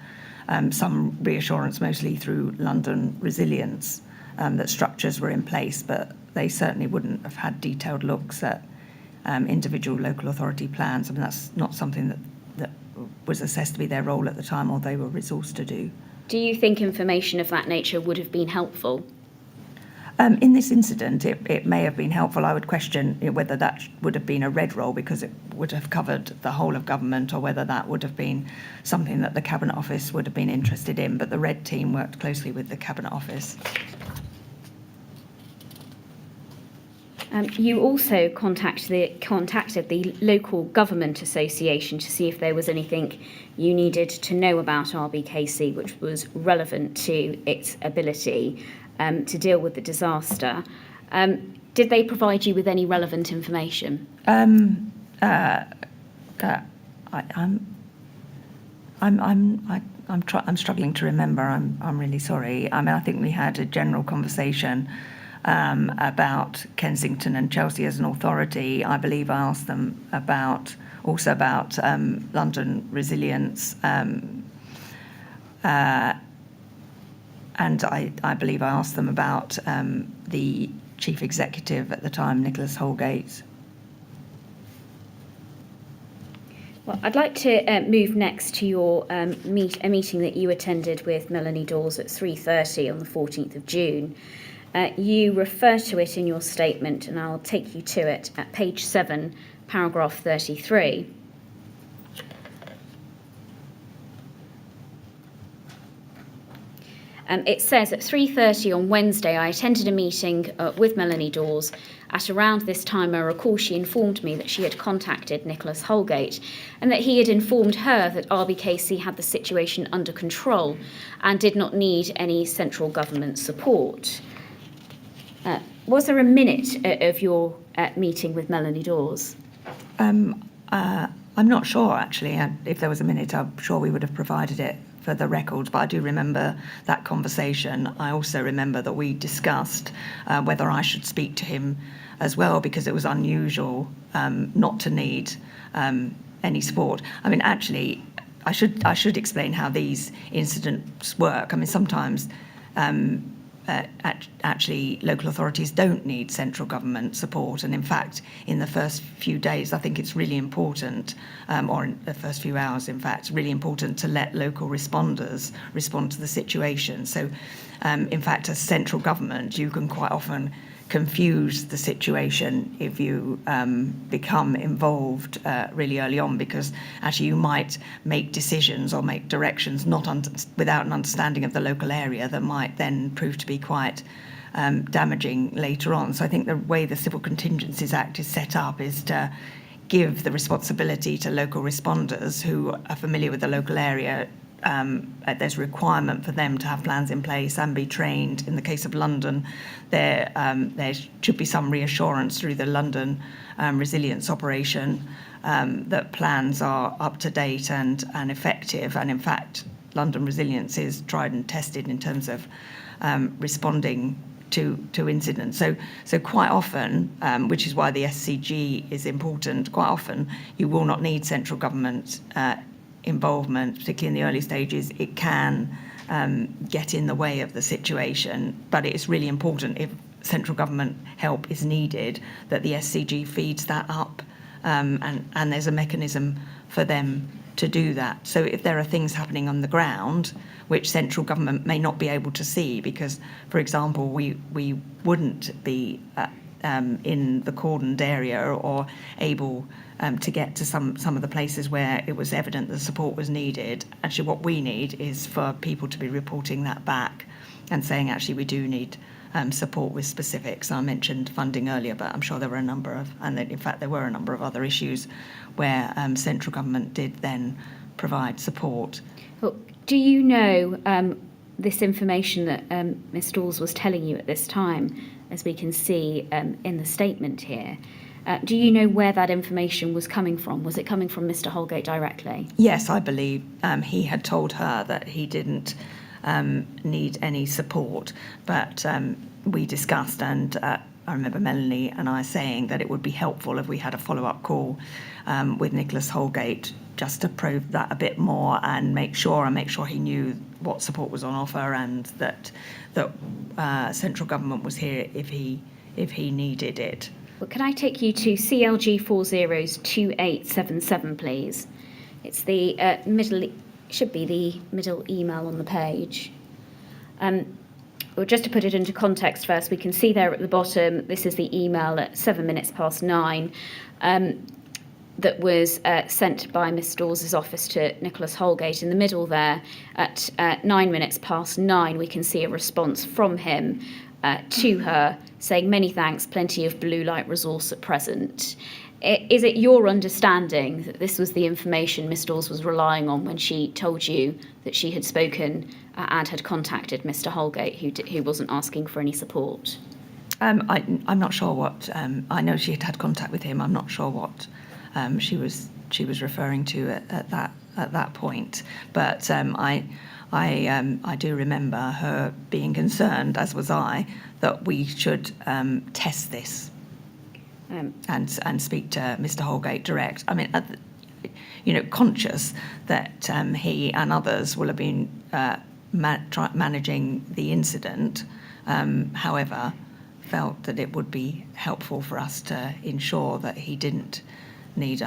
some reassurance, mostly through London Resilience, that structures were in place, but they certainly wouldn't have had detailed looks at individual local authority plans. I mean, that's not something that was assessed to be their role at the time or they were resourced to do. Do you think information of that nature would have been helpful? In this incident, it may have been helpful. I would question whether that would have been a RED role because it would have covered the whole of government, or whether that would have been something that the Cabinet Office would have been interested in. But the RED team worked closely with the Cabinet Office. You also contacted the local government association to see if there was anything you needed to know about RBKC which was relevant to its ability to deal with the disaster. Did they provide you with any relevant information? I'm struggling to remember. I'm really sorry. I mean, I think we had a general conversation about Kensington and Chelsea as an authority. I believe I asked them about London resilience, and I believe I asked them about the chief executive at the time, Nicholas Holgate. Well, I'd like to move next to your a meeting that you attended with Melanie Dawes at 3:30 on the 14th of June. You refer to it in your statement, and I'll take you to it at page 7, paragraph 33. It says, at 3:30 on Wednesday, I attended a meeting with Melanie Dawes. At around this time, I recall she informed me that she had contacted Nicholas Holgate and that he had informed her that RBKC had the situation under control and did not need any central government support. Was there a minute of your meeting with Melanie Dawes? I'm not sure, actually. If there was a minute, I'm sure we would have provided it for the records, but I do remember that conversation. I also remember that we discussed whether I should speak to him as well, because it was unusual not to need any support. I mean, actually, I should explain how these incidents work. I mean, sometimes actually local authorities don't need central government support, and in fact in the first few days I think it's really important, or in the first few hours in fact, really important to let local responders respond to the situation. So in fact, as central government, you can quite often confuse the situation if you become involved really early on, because actually you might make decisions or make directions without an understanding of the local area that might then prove to be quite damaging later on. So I think the way the Civil Contingencies Act is set up is to give the responsibility to local responders who are familiar with the local area. There's a requirement for them to have plans in place and be trained. In the case of London, there should be some reassurance through the London resilience operation that plans are up to date and effective. And in fact, London resilience is tried and tested in terms of responding to incidents. So quite often, which is why the SCG is important, quite often you will not need central government involvement, particularly in the early stages. It can get in the way of the situation, but it's really important, if central government help is needed, that the SCG feeds that up, and there's a mechanism for them to do that. So if there are things happening on the ground which central government may not be able to see, because, for example, we wouldn't be in the cordoned area or able to get to some of the places where it was evident the support was needed. Actually, what we need is for people to be reporting that back and saying, actually, we do need support with specifics. I mentioned funding earlier, but I'm sure there were a number of, and in fact there were a number of other issues where central government did then provide support. Well, do you know this information that Ms Dawes was telling you at this time, as we can see in the statement here? Do you know where that information was coming from? Was it coming from Mr Holgate directly? Yes, I believe he had told her that he didn't need any support, but we discussed, and I remember Melanie and I saying that it would be helpful if we had a follow-up call with Nicholas Holgate, just to probe that a bit more and make sure he knew what support was on offer, and that central government was here if he needed it. Well, can I take you to CLG 402877, please? It's the should be the middle email on the page. Well, just to put it into context first, we can see there at the bottom, this is the email at 9:07 that was sent by Miss Dawes' office to Nicholas Holgate. In the middle there, at 9:09, we can see a response from him to her saying, "Many thanks, plenty of blue light resource at present." Is it your understanding that this was the information Miss Dawes was relying on when she told you that she had spoken and had contacted Mr. Holgate, who wasn't asking for any support? I'm not sure what. I know she had had contact with him. I'm not sure what she was referring to at that point. But I do remember her being concerned, as was I, that we should test this and speak to Mr. Holgate direct. I mean, conscious that he and others will have been managing the incident. However, felt that it would be helpful for us to ensure that he didn't need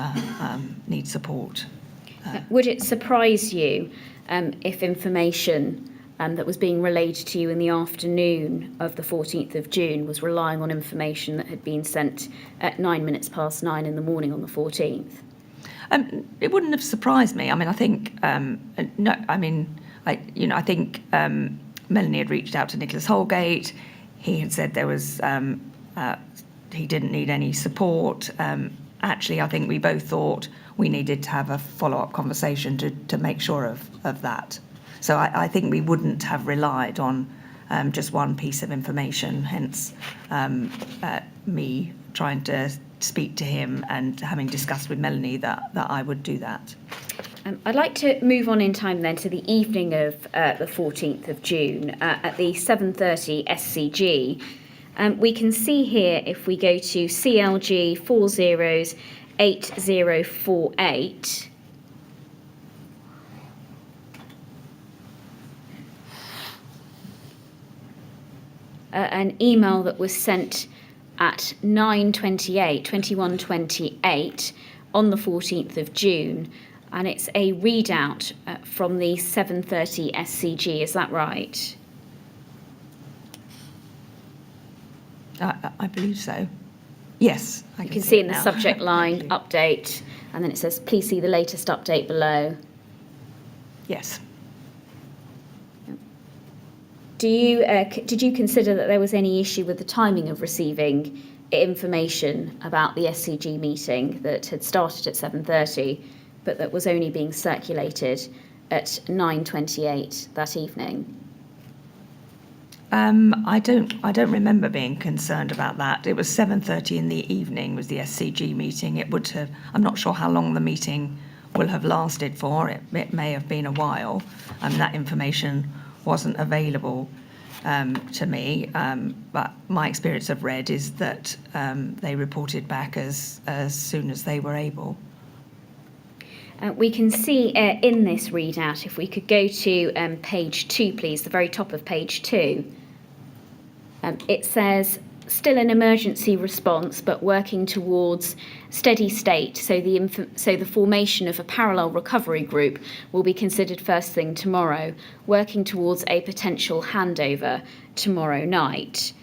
support. Would it surprise you if information that was being relayed to you in the afternoon of the 14th of June was relying on information that had been sent at 9:09 in the morning on the 14th? It wouldn't have surprised me. I mean, I think I think Melanie had reached out to Nicholas Holgate. He had said there was he didn't need any support. Actually, I think we both thought we needed to have a follow-up conversation to make sure of that. So I think we wouldn't have relied on just one piece of information, hence me trying to speak to him and having discussed with Melanie that I would do that. I'd like to move on in time then to the evening of the 14th of June at the 7:30 SCG. We can see here, if we go to CLG 408048, an email that was sent at 21:28 on the 14th of June, and it's a readout from the 7:30 SCG. Is that right? I believe so. Yes, You can see in the subject line update, and then it says, "Please see the latest update below." Yes. Did you consider that there was any issue with the timing of receiving information about the SCG meeting that had started at 7:30, but that was only being circulated at 9:28 that evening? I don't remember being concerned about that. It was 7:30 in the evening was the SCG meeting. It would have. I'm not sure how long the meeting will have lasted for. It may have been a while. That information wasn't available to me. But my experience of Red is that they reported back as soon as they were able. We can see in this readout, if we could go to page 2, please, the very top of page 2. It says, "Still an emergency response, but working towards steady state, so the formation of a parallel recovery group will be considered first thing tomorrow, working towards a potential handover tomorrow night."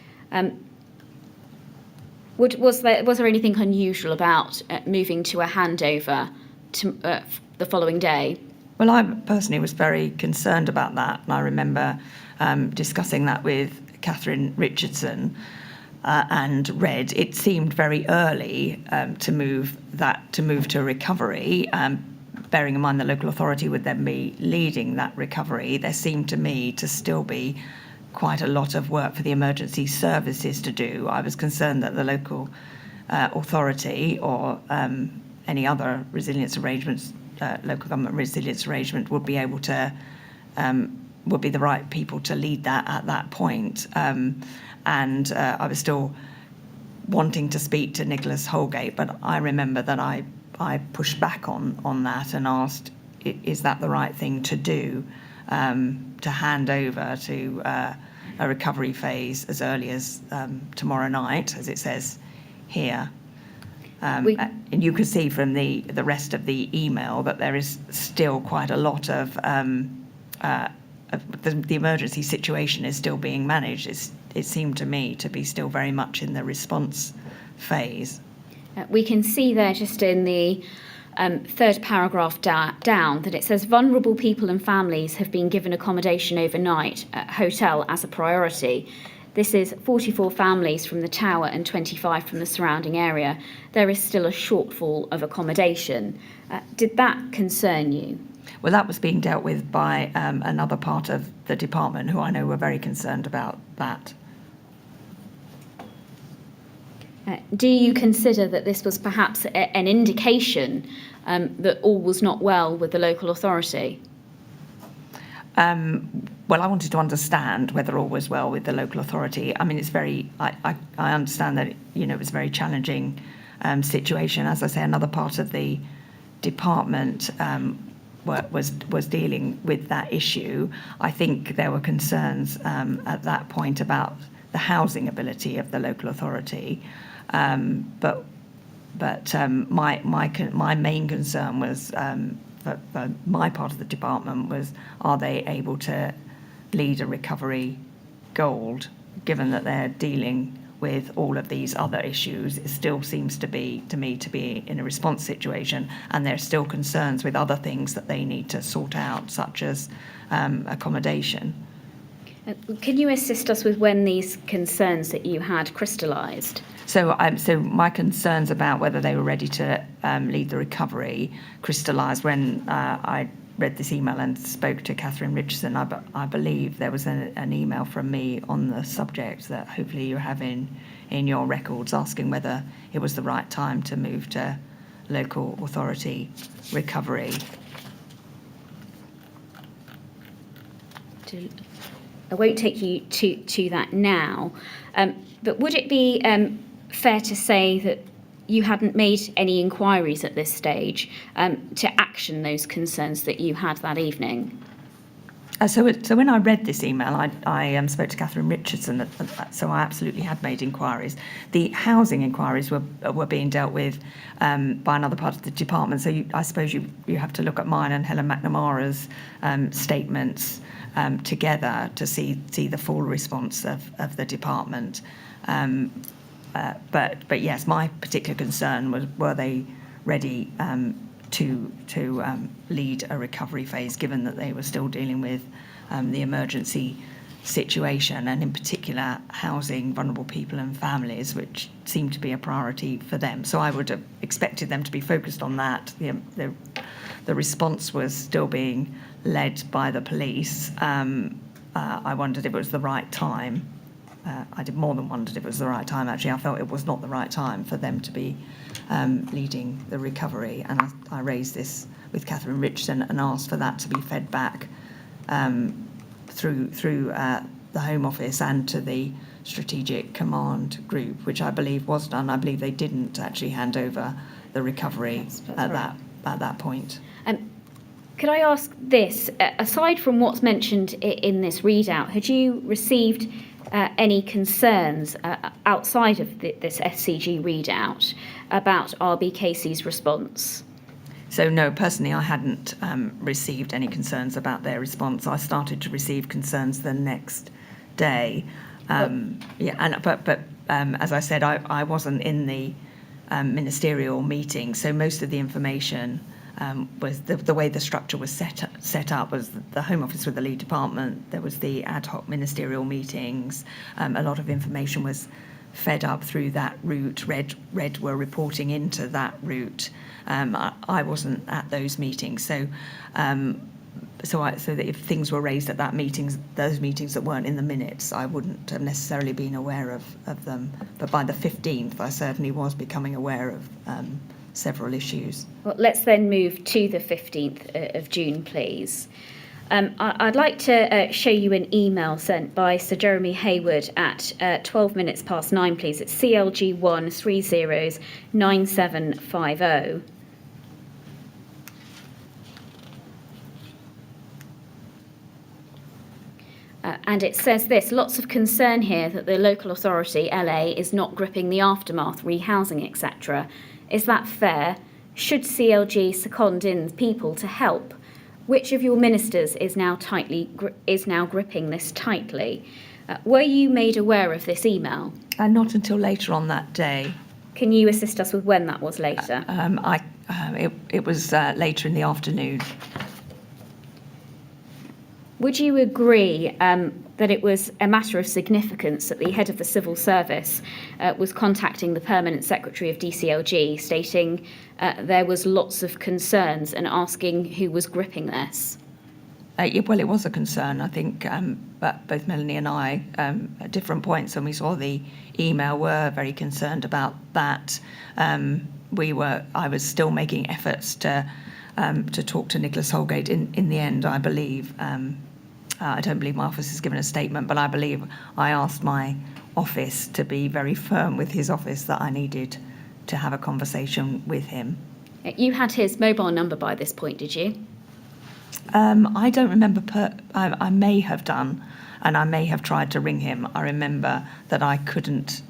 Was there anything unusual about moving to a handover the following day? Well, I personally was very concerned about that, and I remember discussing that with Catherine Richardson and Red. It seemed very early to move to recovery. Bearing in mind the local authority would then be leading that recovery, there seemed to me to still be quite a lot of work for the emergency services to do. I was concerned that the local authority or any other resilience arrangements, local government resilience arrangement, would be able to would be the right people to lead that at that point. And I was still wanting to speak to Nicholas Holgate, but I remember that I pushed back on that and asked, is that the right thing to do, to hand over to a recovery phase as early as tomorrow night, as it says here. And you could see from the rest of the email that there is still quite a lot of the emergency situation is still being managed. It seemed to me to be still very much in the response phase. We can see there, just in the third paragraph down, that it says vulnerable people and families have been given accommodation overnight at hotel as a priority. This is 44 families from the tower and 25 from the surrounding area. There is still a shortfall of accommodation. Did that concern you? Well, that was being dealt with by another part of the department who I know were very concerned about that. Do you consider that this was perhaps an indication that all was not well with the local authority? Well, I wanted to understand whether all was well with the local authority. I mean, it's very, I understand that, it was a very challenging situation. As I say, another part of the department was dealing with that issue. I think there were concerns at that point about the housing ability of the local authority. But my main concern was, for my part of the department, was, are they able to lead a recovery gold, given that they're dealing with all of these other issues? It still seems to me to be in a response situation, and there's still concerns with other things that they need to sort out, such as accommodation. Can you assist us with when these concerns that you had crystallised? So my concerns about whether they were ready to lead the recovery crystallised when I read this email and spoke to Catherine Richardson. I believe there was an email from me on the subject that hopefully you have in your records, asking whether it was the right time to move to local authority recovery. I won't take you to that now, but would it be fair to say that you hadn't made any inquiries at this stage to action those concerns that you had that evening? So when I read this email, I spoke to Catherine Richardson, so I absolutely had made inquiries. The housing inquiries were being dealt with by another part of the department, so I suppose you have to look at mine and Helen McNamara's statements together to see the full response of the department. But yes, my particular concern was, were they ready to lead a recovery phase, given that they were still dealing with the emergency situation, and in particular housing vulnerable people and families, which seemed to be a priority for them. So I would have expected them to be focused on that. The response was still being led by the police. I wondered if it was the right time. I did more than wondered if it was the right time. Actually, I felt it was not the right time for them to be leading the recovery, and I raised this with Catherine Richardson and asked for that to be fed back through the Home Office and to the Strategic Command Group, which I believe was done. I believe they didn't actually hand over the recovery at that point. Could I ask this, aside from what's mentioned in this readout, had you received any concerns outside of this SCG readout about RBKC's response? So no, personally I hadn't received any concerns about their response. I started to receive concerns the next day. But as I said, I wasn't in the ministerial meeting, so most of the information was the way the structure was set up was the Home Office with the lead department. There was the ad hoc ministerial meetings. A lot of information was fed up through that route. Red were reporting into that route. I wasn't at those meetings, so that if things were raised at those meetings that weren't in the minutes, I wouldn't have necessarily been aware of them. But by the 15th, I certainly was becoming aware of several issues. Well, let's then move to the 15th of June, please. I'd like to show you an email sent by Sir Jeremy Hayward at 12 minutes past 9, please. It's CLG 1309750. And it says this: lots of concern here that the local authority, LA, is not gripping the aftermath, rehousing, etc. Is that fair? Should CLG second in people to help? Which of your ministers is now gripping this tightly? Were you made aware of this email? Not until later on that day. Can you assist us with when that was later? It was later in the afternoon. Would you agree that it was a matter of significance that the head of the civil service was contacting the permanent secretary of DCLG, stating there was lots of concerns and asking who was gripping this? Well, it was a concern. I think but both Melanie and I, at different points when we saw the email, were very concerned about that. I was still making efforts to talk to Nicholas Holgate. In the end, I believe, I don't believe my office has given a statement, but I believe I asked my office to be very firm with his office that I needed to have a conversation with him. You had his mobile number by this point, did you? I don't remember. I may have done, and I may have tried to ring him. I remember that I couldn't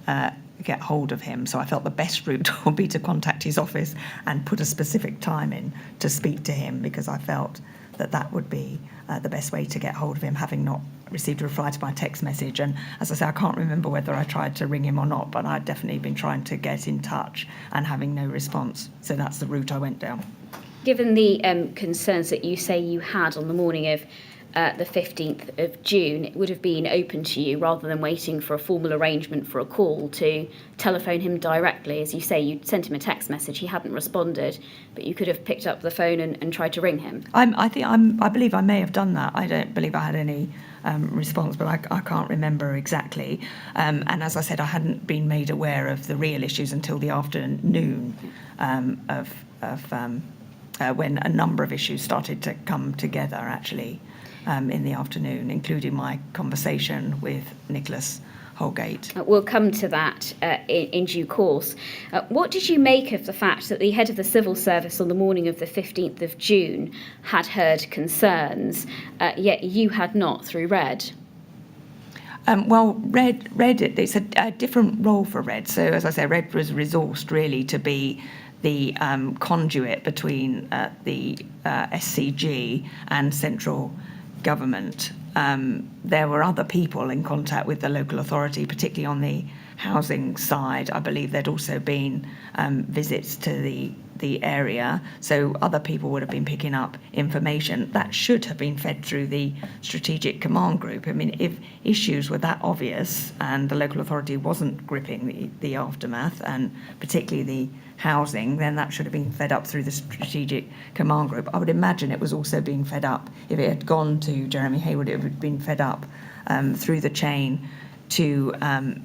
get hold of him, so I felt the best route would be to contact his office and put a specific time in to speak to him, because I felt that that would be the best way to get hold of him, having not received a reply to my text message. And as I say, I can't remember whether I tried to ring him or not, but I'd definitely been trying to get in touch and having no response. So that's the route I went down. Given the concerns that you say you had on the morning of the 15th of June, it would have been open to you, rather than waiting for a formal arrangement for a call, to telephone him directly. As you say, you sent him a text message, he hadn't responded, but you could have picked up the phone and tried to ring him. I believe I may have done that. I don't believe I had any response, but I can't remember exactly. And as I said, I hadn't been made aware of the real issues until the afternoon when a number of issues started to come together, actually, in the afternoon, including my conversation with Nicholas Holgate. We'll come to that in due course. What did you make of the fact that the head of the civil service on the morning of the 15th of June had heard concerns, yet you had not, through RED? RED, it's a different role for RED. So, as I say, RED was resourced really to be the conduit between the SCG and central government. There were other people in contact with the local authority, particularly on the housing side. I believe there'd also been visits to the area, so other people would have been picking up information that should have been fed through the strategic command group. I mean, if issues were that obvious and the local authority wasn't gripping the aftermath, and particularly the housing, then that should have been fed up through the strategic command group. I would imagine it was also being fed up, if it had gone to Jeremy Hayward, it would have been fed up through the chain to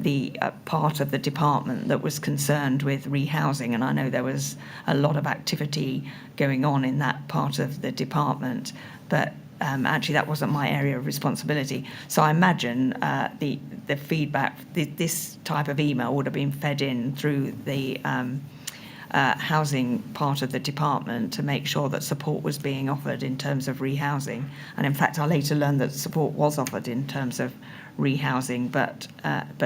the part of the department that was concerned with rehousing. And I know there was a lot of activity going on in that part of the department, but actually that wasn't my area of responsibility. So I imagine the feedback, this type of email would have been fed in through the housing part of the department to make sure that support was being offered in terms of rehousing. And in fact, I later learned that support was offered in terms of rehousing, but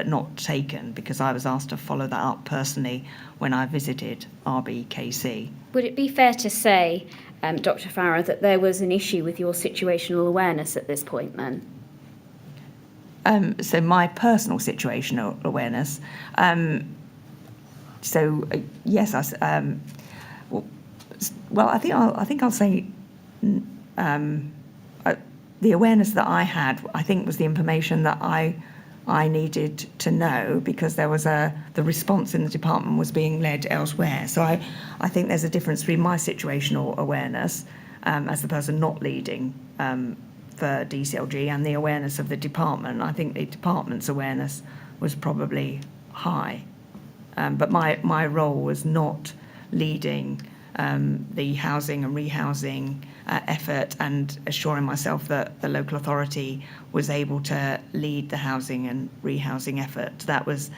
not taken, because I was asked to follow that up personally when I visited RBKC. Would it be fair to say, Dr. Farrar, that there was an issue with your situational awareness at this point then? So my personal situational awareness. Yes, I think I'll say the awareness that I had, I think, was the information that I needed to know, because there was the response in the department was being led elsewhere. So I think there's a difference between my situational awareness as the person not leading for DCLG and the awareness of the department. I think the department's awareness was probably high. But my role was not leading the housing and rehousing effort and assuring myself that the local authority was able to lead the housing and rehousing effort. That was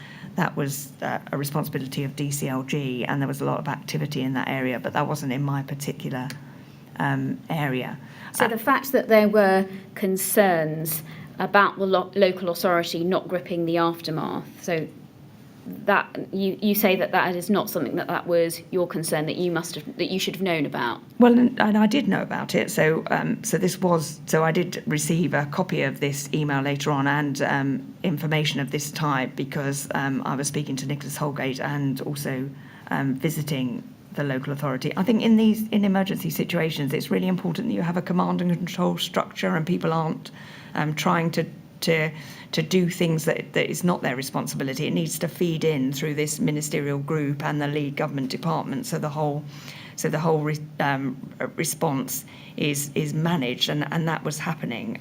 a responsibility of DCLG, and there was a lot of activity in that area, but that wasn't in my particular area. So the fact that there were concerns about the local authority not gripping the aftermath, so that you say that is not something that was your concern, that you should have known about. Well, and I did know about it. So I did receive a copy of this email later on, and information of this type, because I was speaking to Nicholas Holgate and also visiting the local authority. I think in emergency situations, it's really important that you have a command and control structure, and people aren't trying to do things that is not their responsibility. It needs to feed in through this ministerial group and the lead government department, so the whole response is managed, and that was happening.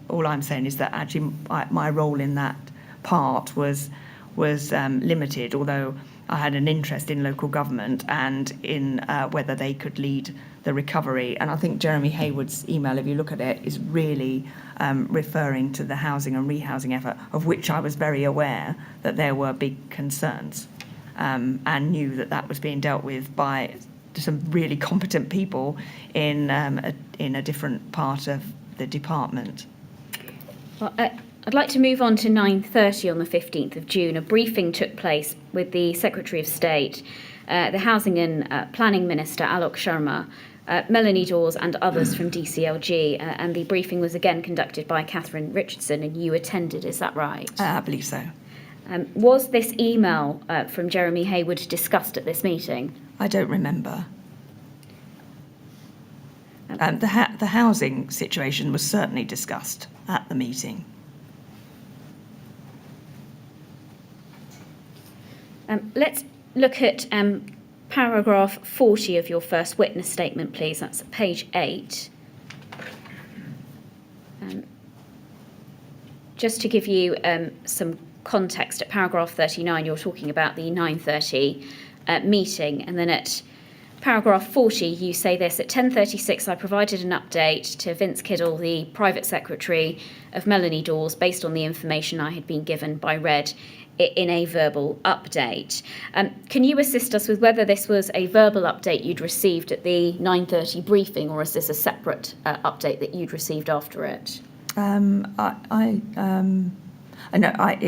All I'm saying is that actually my role in that part was limited, although I had an interest in local government and in whether they could lead the recovery. And I think Jeremy Hayward's email, if you look at it, is really referring to the housing and rehousing effort, of which I was very aware that there were big concerns, and knew that was being dealt with by some really competent people in a different part of the department. Well, I'd like to move on to 9:30 on the 15th of June. A briefing took place with the Secretary of State, the Housing and Planning Minister, Alok Sharma, Melanie Dawes and others from DCLG, and the briefing was again conducted by Catherine Richardson, and you attended, is that right? I believe so. Was this email from Jeremy Hayward discussed at this meeting? I don't remember. The housing situation was certainly discussed at the meeting. Let's look at paragraph 40 of your first witness statement, please. That's page 8. Just to give you some context, at paragraph 39, you're talking about the 9:30 meeting, and then at paragraph 40, you say this: at 10:36, I provided an update to Vince Kiddle, the private secretary of Melanie Dawes, based on the information I had been given by Red in a verbal update. Can you assist us with whether this was a verbal update you'd received at the 9:30 briefing, or is this a separate update that you'd received after it? It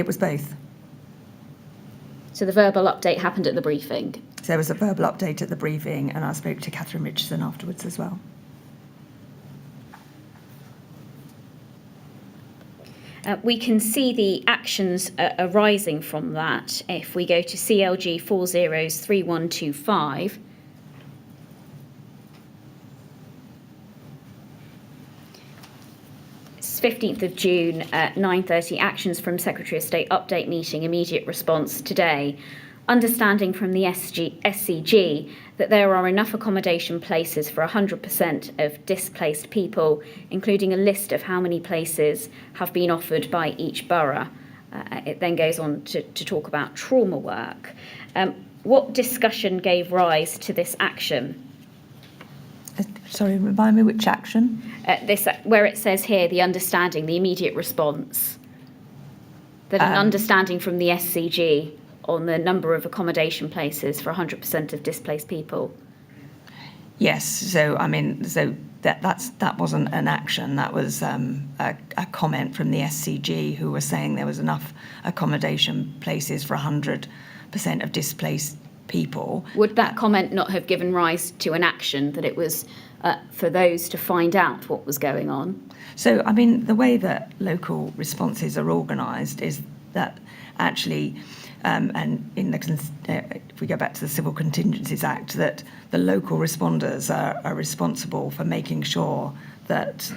was both. So the verbal update happened at the briefing? So there was a verbal update at the briefing, and I spoke to Catherine Richardson afterwards as well. We can see the actions arising from that. If we go to CLG 403125, it's 15th of June, 9:30, actions from Secretary of State, update meeting, immediate response today. Understanding from the SCG that there are enough accommodation places for 100% of displaced people, including a list of how many places have been offered by each borough. It then goes on to talk about trauma work. What discussion gave rise to this action? Sorry, remind me which action? This, where it says here, the understanding, the immediate response, that an understanding from the SCG on the number of accommodation places for 100% of displaced people. Yes, so that wasn't an action. That was a comment from the SCG, who were saying there was enough accommodation places for 100% of displaced people. Would that comment not have given rise to an action, that it was for those to find out what was going on? So, the way that local responses are organised is that actually, and if we go back to the Civil Contingencies Act, that the local responders are responsible for making sure that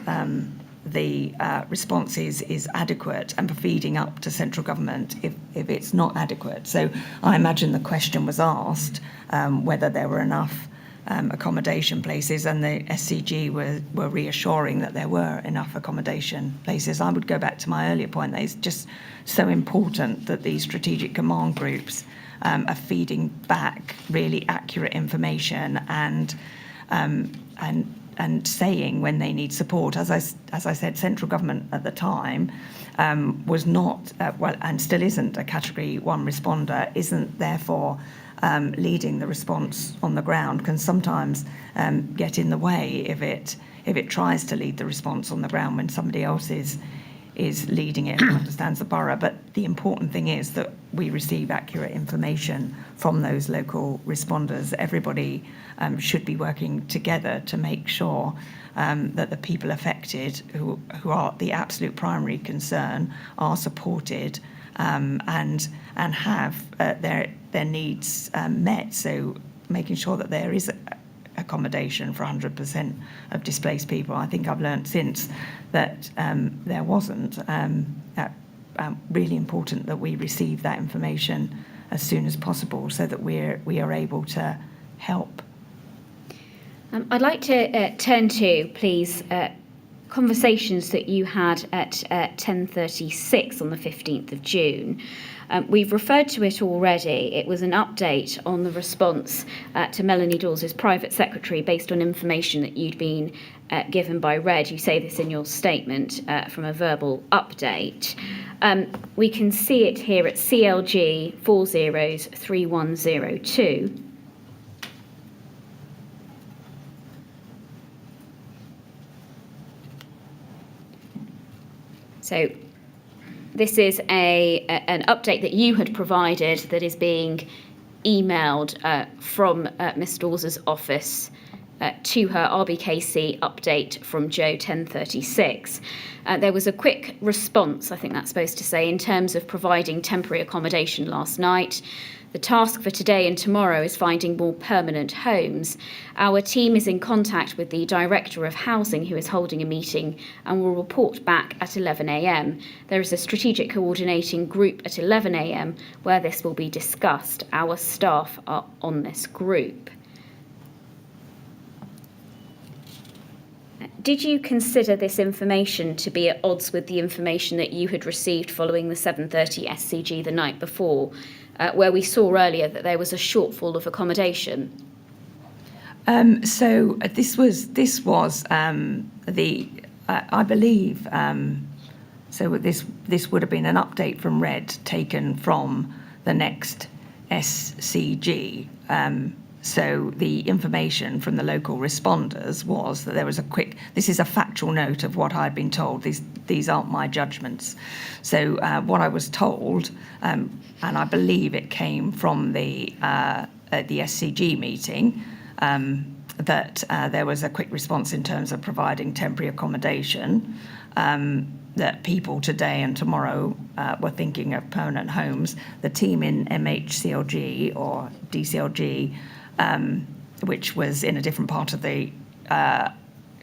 the response is adequate, and for feeding up to central government if it's not adequate. So I imagine the question was asked whether there were enough accommodation places, and the SCG were reassuring that there were enough accommodation places. I would go back to my earlier point that it's just so important that these strategic command groups are feeding back really accurate information and saying when they need support. As I said, central government at the time was not, and still isn't, a Category 1 responder, isn't therefore leading the response on the ground, can sometimes get in the way if it tries to lead the response on the ground when somebody else is leading it and understands the borough. But the important thing is that we receive accurate information from those local responders. Everybody should be working together to make sure that the people affected, who are the absolute primary concern, are supported and have their needs met. So making sure that there is accommodation for 100% of displaced people. I think I've learnt since that there wasn't. Really important that we receive that information as soon as possible so that we are able to help. I'd like to turn to, please, conversations that you had at 10:36 on the 15th of June. We've referred to it already. It was an update on the response to Melanie Dawes' private secretary based on information that you'd been given by Red. You say this in your statement from a verbal update. We can see it here at CLG 403102. So this is an update that you had provided that is being emailed from Ms Dawes' office to her RBKC update from Jo 1036. There was a quick response, I think that's supposed to say, in terms of providing temporary accommodation last night. The task for today and tomorrow is finding more permanent homes. Our team is in contact with the Director of Housing, who is holding a meeting, and will report back at 11 a.m. There is a strategic coordinating group at 11 a.m. where this will be discussed. Our staff are on this group. Did you consider this information to be at odds with the information that you had received following the 7:30 SCG the night before, where we saw earlier that there was a shortfall of accommodation? So this was I believe. So this would have been an update from Red taken from the next SCG. So the information from the local responders was that there was this is a factual note of what I'd been told. These aren't my judgments. So what I was told, and I believe it came from the SCG meeting, that there was a quick response in terms of providing temporary accommodation, that people today and tomorrow were thinking of permanent homes. The team in MHCLG or DCLG, which was in a different part of the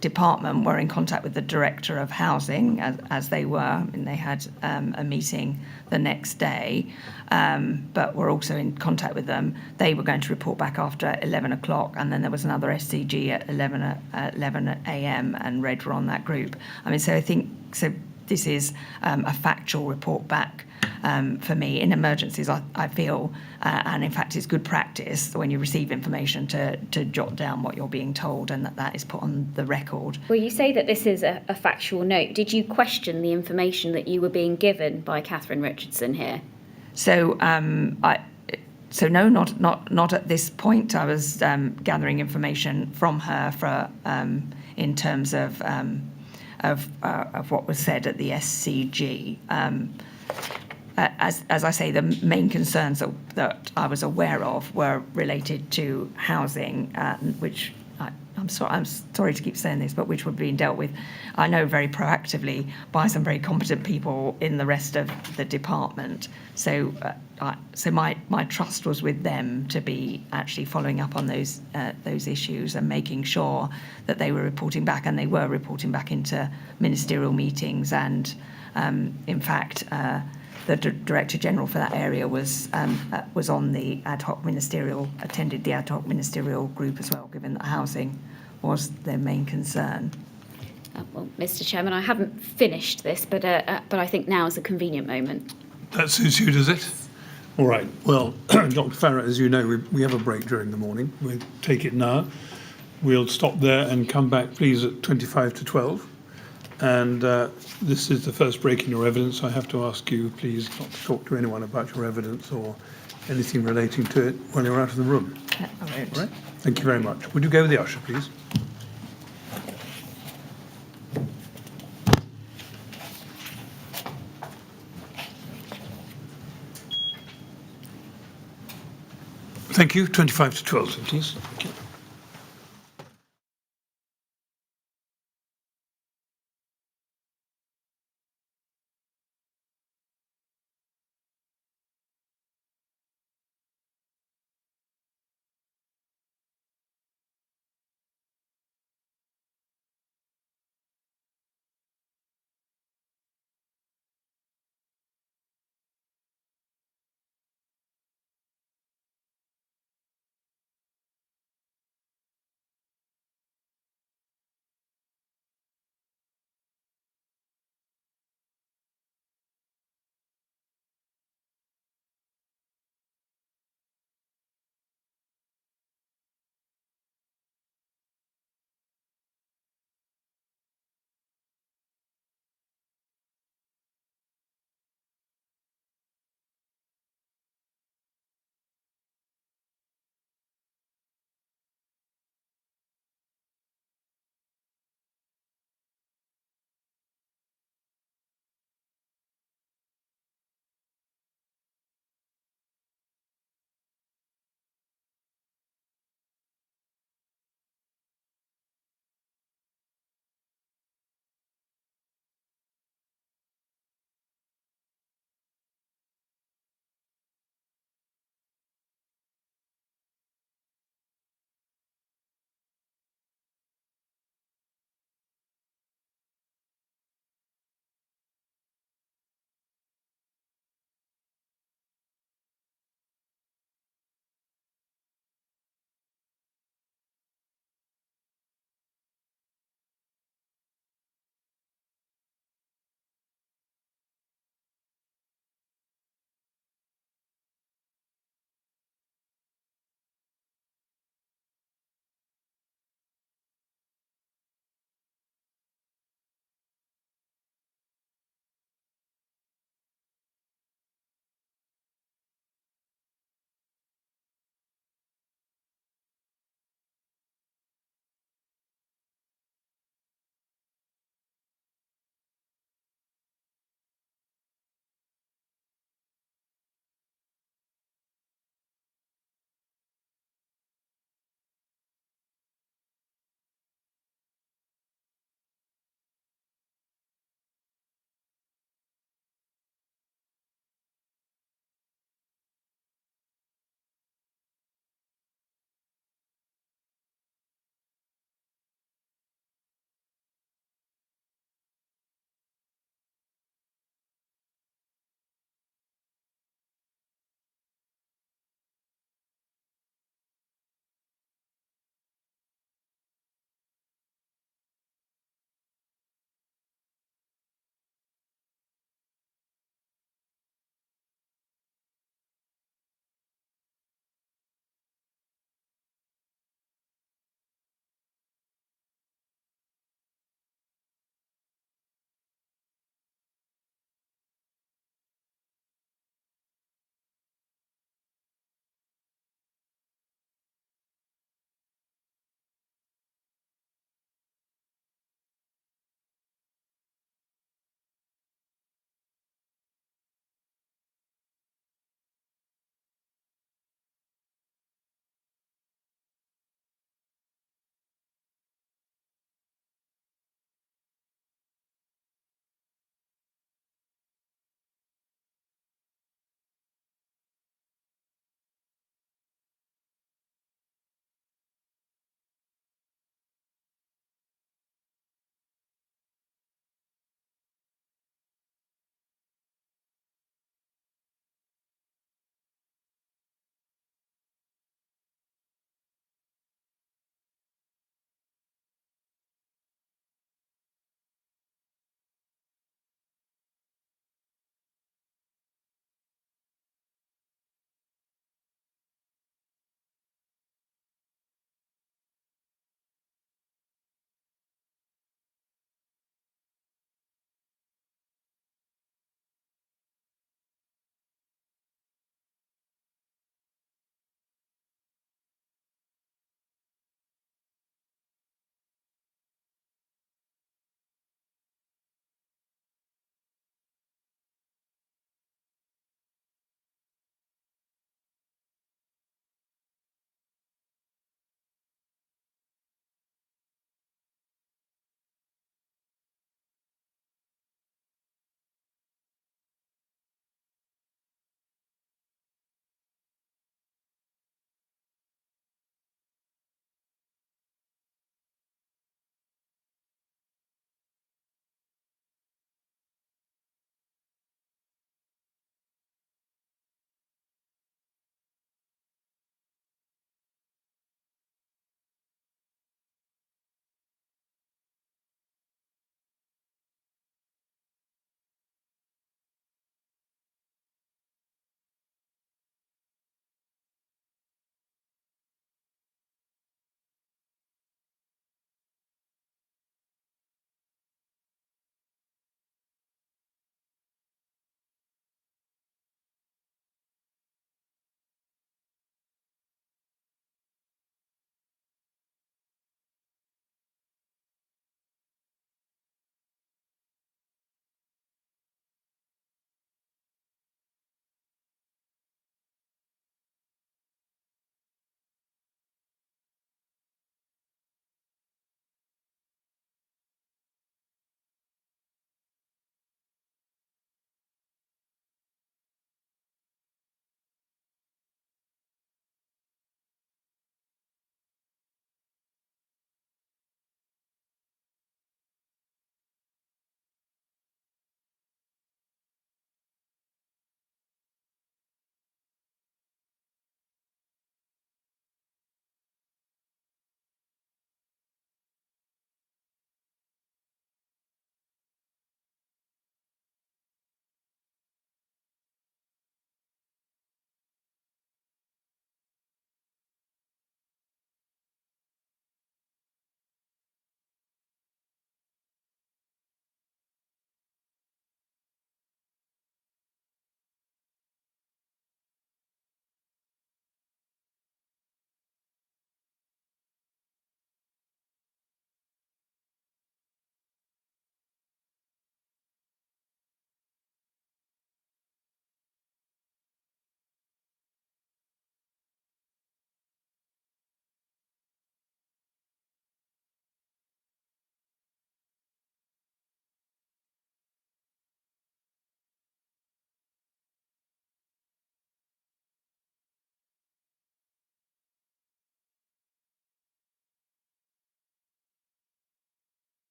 department, were in contact with the Director of Housing, as they were, and they had a meeting the next day, but were also in contact with them. They were going to report back after 11 o'clock, and then there was another SCG at 11 a.m. and Red were on that group. I mean, so I think this is a factual report back. For me, in emergencies, I feel, and in fact it's good practice when you receive information to jot down what you're being told and that is put on the record. Well, you say that this is a factual note. Did you question the information that you were being given by Catherine Richardson here? So, no, not at this point. I was gathering information from her for in terms of what was said at the SCG. As I say, the main concerns that I was aware of were related to housing, which I'm sorry to keep saying this, but which were being dealt with, I know, very proactively by some very competent people in the rest of the department. So my trust was with them to be actually following up on those issues and making sure that they were reporting back, and they were reporting back into ministerial meetings, and in fact. The Director General for that area was on the ad hoc ministerial, attended the ad hoc ministerial group as well, given that housing was their main concern. Well, Mr. Chairman, I haven't finished this, but I think now is a convenient moment. That suits you, does it? All right. Well, Dr. Farrar, as you know, we have a break during the morning. We'll take it now. We'll stop there and come back, please, at 25 to 12. And this is the first break in your evidence. I have to ask you, please, not to talk to anyone about your evidence or anything relating to it when you're out of the room. I won't. All right? Thank you very much. Would you go with the usher, please? Thank you. 25 to 12, please. Thank you.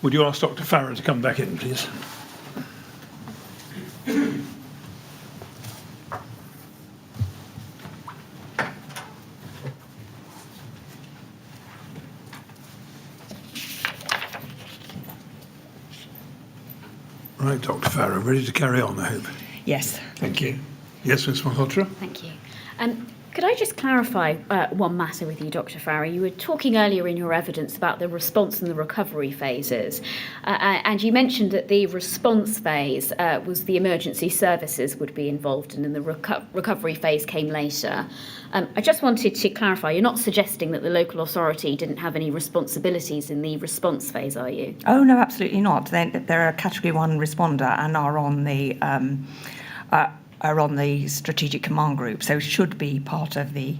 Would you ask Dr. Farrar to come back in, please? Right, Dr. Farrar, ready to carry on, I hope. Yes. Thank you. Yes, Ms. Malhotra? Thank you. Could I just clarify one matter with you, Dr. Farrar? You were talking earlier in your evidence about the response and the recovery phases, and you mentioned that the response phase was the emergency services would be involved in, and the recovery phase came later. I just wanted to clarify, you're not suggesting that the local authority didn't have any responsibilities in the response phase, are you? Oh, no, absolutely not. They're a Category 1 responder and are on the strategic command group, so should be part of the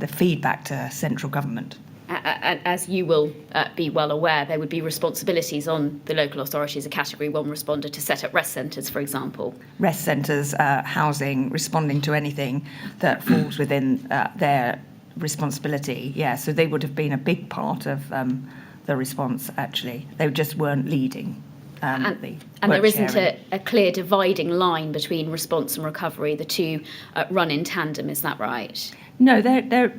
feedback to central government. As you will be well aware, there would be responsibilities on the local authority as a Category 1 responder to set up rest centres, for example. Rest centres, housing, responding to anything that falls within their responsibility. Yeah, so they would have been a big part of the response, actually. They just weren't leading. And there isn't a clear dividing line between response and recovery. The two run in tandem. Is that right? No, there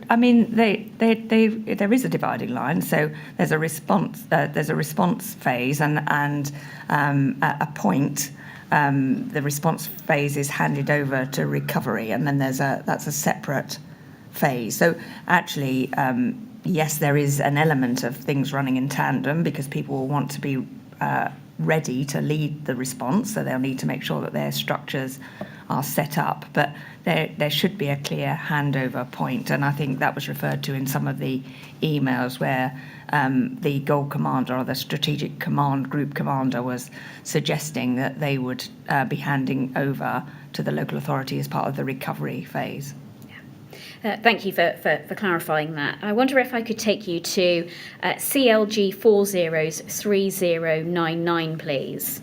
is a dividing line. So there's a response. There's a response phase, and at a point, the response phase is handed over to recovery, and then that's a separate phase. So actually, yes, there is an element of things running in tandem because people will want to be ready to lead the response, so they'll need to make sure that their structures are set up, but there should be a clear handover point, and I think that was referred to in some of the emails where the Gold Commander or the Strategic Command Group Commander was suggesting that they would be handing over to the local authority as part of the recovery phase. Thank you for clarifying that. I wonder if I could take you to CLG 403099, please.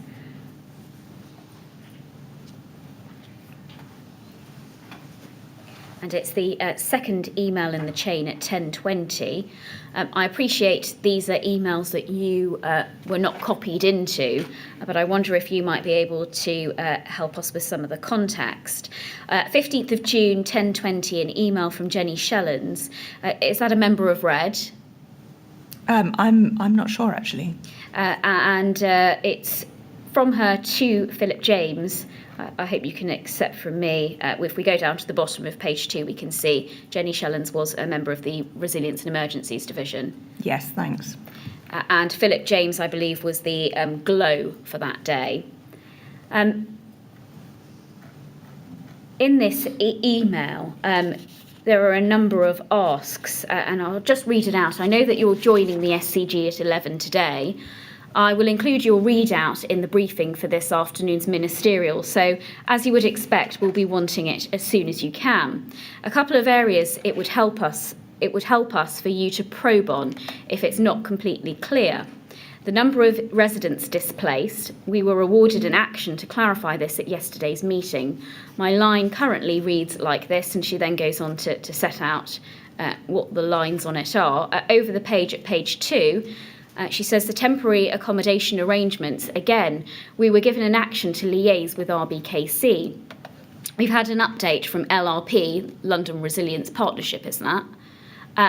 And it's the second email in the chain at 10:20. I appreciate these are emails that you were not copied into, but I wonder if you might be able to help us with some of the context. 15th of June, 10:20, an email from Jenny Shellens. Is that a member of RED? I'm not sure, actually. And it's from her to Philip James. I hope you can accept from me. If we go down to the bottom of page 2, we can see Jenny Shellens was a member of the Resilience and Emergencies Division. Yes, thanks. And Philip James, I believe, was the GLOW for that day. In this email, there are a number of asks, and I'll just read it out. I know that you're joining the SCG at 11 today. I will include your readout in the briefing for this afternoon's Ministerial, so as you would expect, we'll be wanting it as soon as you can. A couple of areas it would help us for you to probe on if it's not completely clear. The number of residents displaced. We were awarded an action to clarify this at yesterday's meeting. My line currently reads like this, and she then goes on to set out what the lines on it are. Over the page at page 2, she says the temporary accommodation arrangements, again, we were given an action to liaise with RBKC. We've had an update from LRP, London Resilience Partnership, isn't that?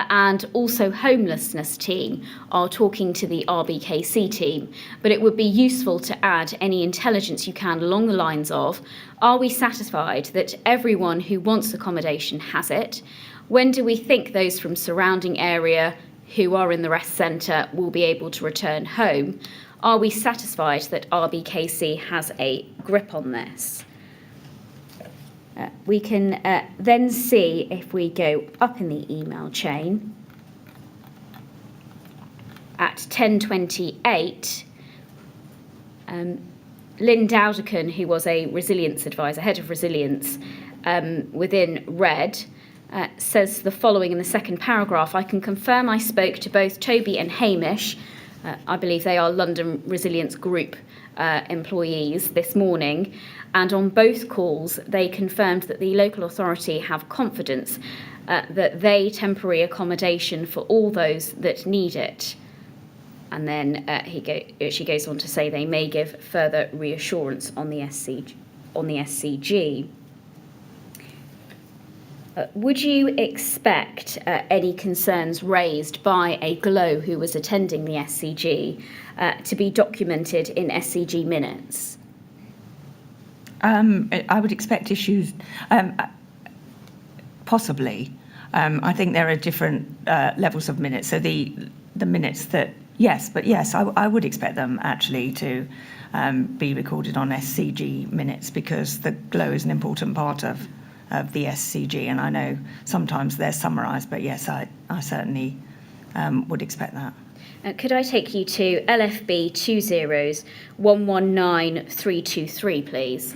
And also homelessness team are talking to the RBKC team, but it would be useful to add any intelligence you can along the lines of, are we satisfied that everyone who wants accommodation has it? When do we think those from surrounding area who are in the rest centre will be able to return home? Are we satisfied that RBKC has a grip on this? We can then see, if we go up in the email chain, at 10:28, Lynn Dowdercan, who was a resilience advisor, head of resilience within RED, says the following in the second paragraph: I can confirm I spoke to both Toby and Hamish, I believe they are London Resilience Group employees, this morning, and on both calls they confirmed that the local authority have confidence that they temporary accommodation for all those that need it. and then she goes on to say they may give further reassurance on the SCG. Would you expect any concerns raised by a GLO who was attending the SCG to be documented in SCG minutes? I would expect issues, possibly. I think there are different levels of minutes. So the minutes that, yes, I would expect them actually to be recorded on SCG minutes, because the GLO is an important part of the SCG, and I know sometimes they're summarised, but yes, I certainly would expect that. Could I take you to LFB 20119-323, please?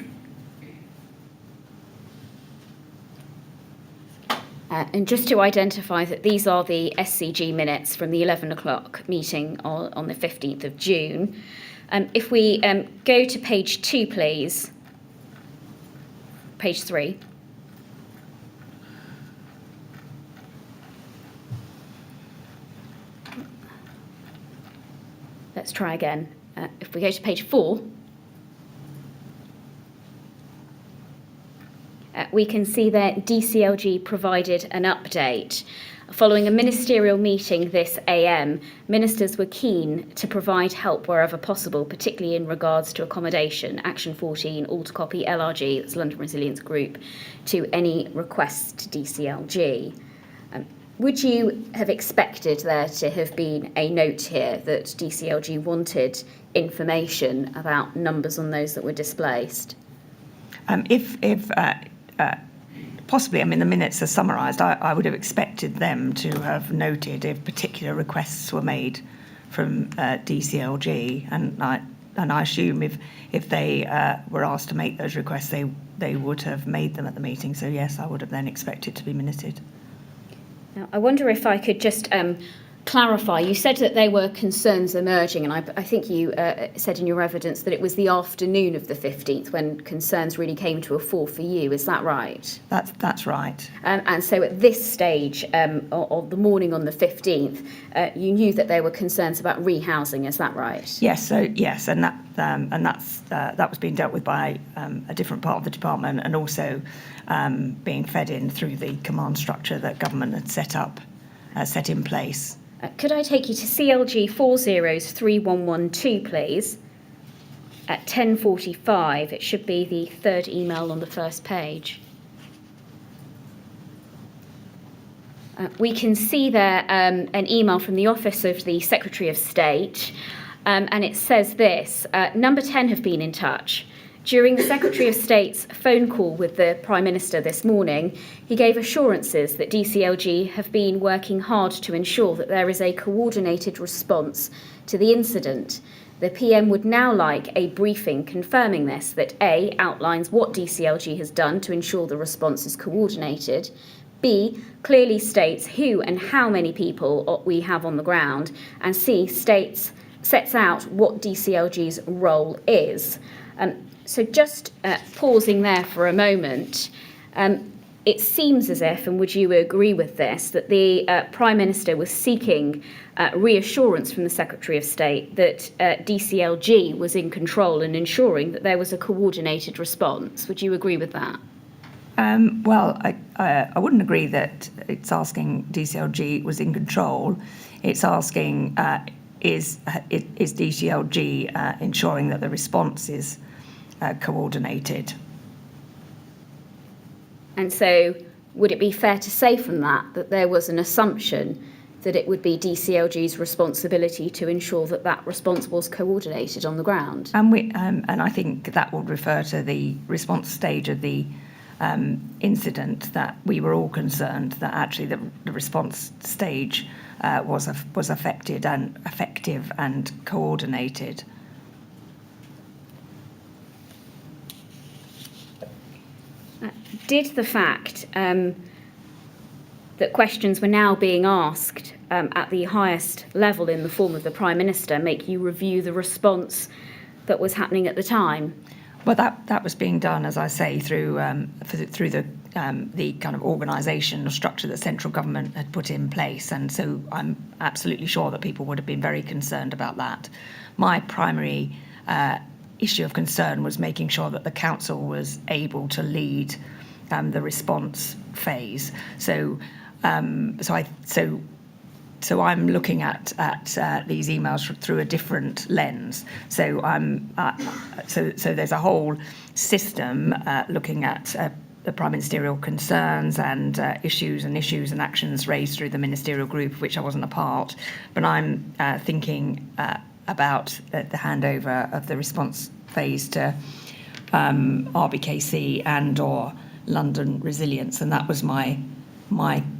And just to identify that these are the SCG minutes from the 11 o'clock meeting on the 15th of June. If we go to page 2, please. Page 3. Let's try again. If we go to page 4, we can see that DCLG provided an update. Following a ministerial meeting this AM, ministers were keen to provide help wherever possible, particularly in regards to accommodation. Action 14, all to copy LRG, that's London Resilience Group, to any requests to DCLG. Would you have expected there to have been a note here that DCLG wanted information about numbers on those that were displaced? Possibly, I mean, the minutes are summarised. I would have expected them to have noted if particular requests were made from DCLG, and I assume if they were asked to make those requests, they would have made them at the meeting. So yes, I would have then expected to be minuted. Now, I wonder if I could just clarify. You said that there were concerns emerging, and I think you said in your evidence that it was the afternoon of the 15th when concerns really came to a fore for you. Is that right? That's right. And so at this stage of the morning on the 15th, you knew that there were concerns about rehousing. Is that right? Yes. So yes, and that was being dealt with by a different part of the department, and also being fed in through the command structure that government had set in place. Could I take you to CLG 403112, please? At 10:45, it should be the third email on the first page. We can see there an email from the Office of the Secretary of State, and it says this: Number 10 have been in touch. During the Secretary of State's phone call with the Prime Minister this morning, he gave assurances that DCLG have been working hard to ensure that there is a coordinated response to the incident. The PM would now like a briefing confirming this, that A, outlines what DCLG has done to ensure the response is coordinated, B, clearly states who and how many people we have on the ground, and C, sets out what DCLG's role is. So just pausing there for a moment, it seems as if, and would you agree with this, that the Prime Minister was seeking reassurance from the Secretary of State that DCLG was in control and ensuring that there was a coordinated response. Would you agree with that? Well, I wouldn't agree that it's asking DCLG was in control. It's asking is DCLG ensuring that the response is coordinated. And so would it be fair to say from that there was an assumption that it would be DCLG's responsibility to ensure that that response was coordinated on the ground? And I think that would refer to the response stage of the incident, that we were all concerned that actually the response stage was effective and coordinated. Did the fact that questions were now being asked at the highest level in the form of the Prime Minister make you review the response that was happening at the time? Well, that was being done, as I say, through the the kind of organisation or structure that central government had put in place. And so I'm absolutely sure that people would have been very concerned about that. My primary issue of concern was making sure that the council was able to lead the response phase. So I'm looking at these emails through a different lens. So so there's a whole system looking at the prime ministerial concerns and issues and actions raised through the ministerial group, of which I wasn't a part. But I'm thinking about the handover of the response phase to RBKC and/or London Resilience, and that was my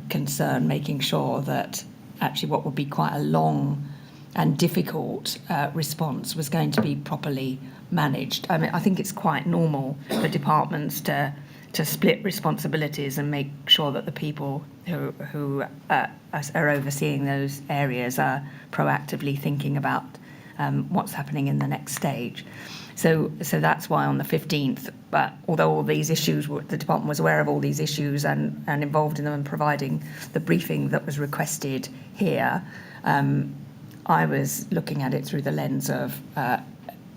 concern, making sure that actually what would be quite a long and difficult response was going to be properly managed. I mean, I think it's quite normal for departments to split responsibilities and make sure that the people who are overseeing those areas are proactively thinking about what's happening in the next stage. So that's why on the 15th, although all these issues, the department was aware of all these issues and involved in them and providing the briefing that was requested here, I was looking at it through the lens of,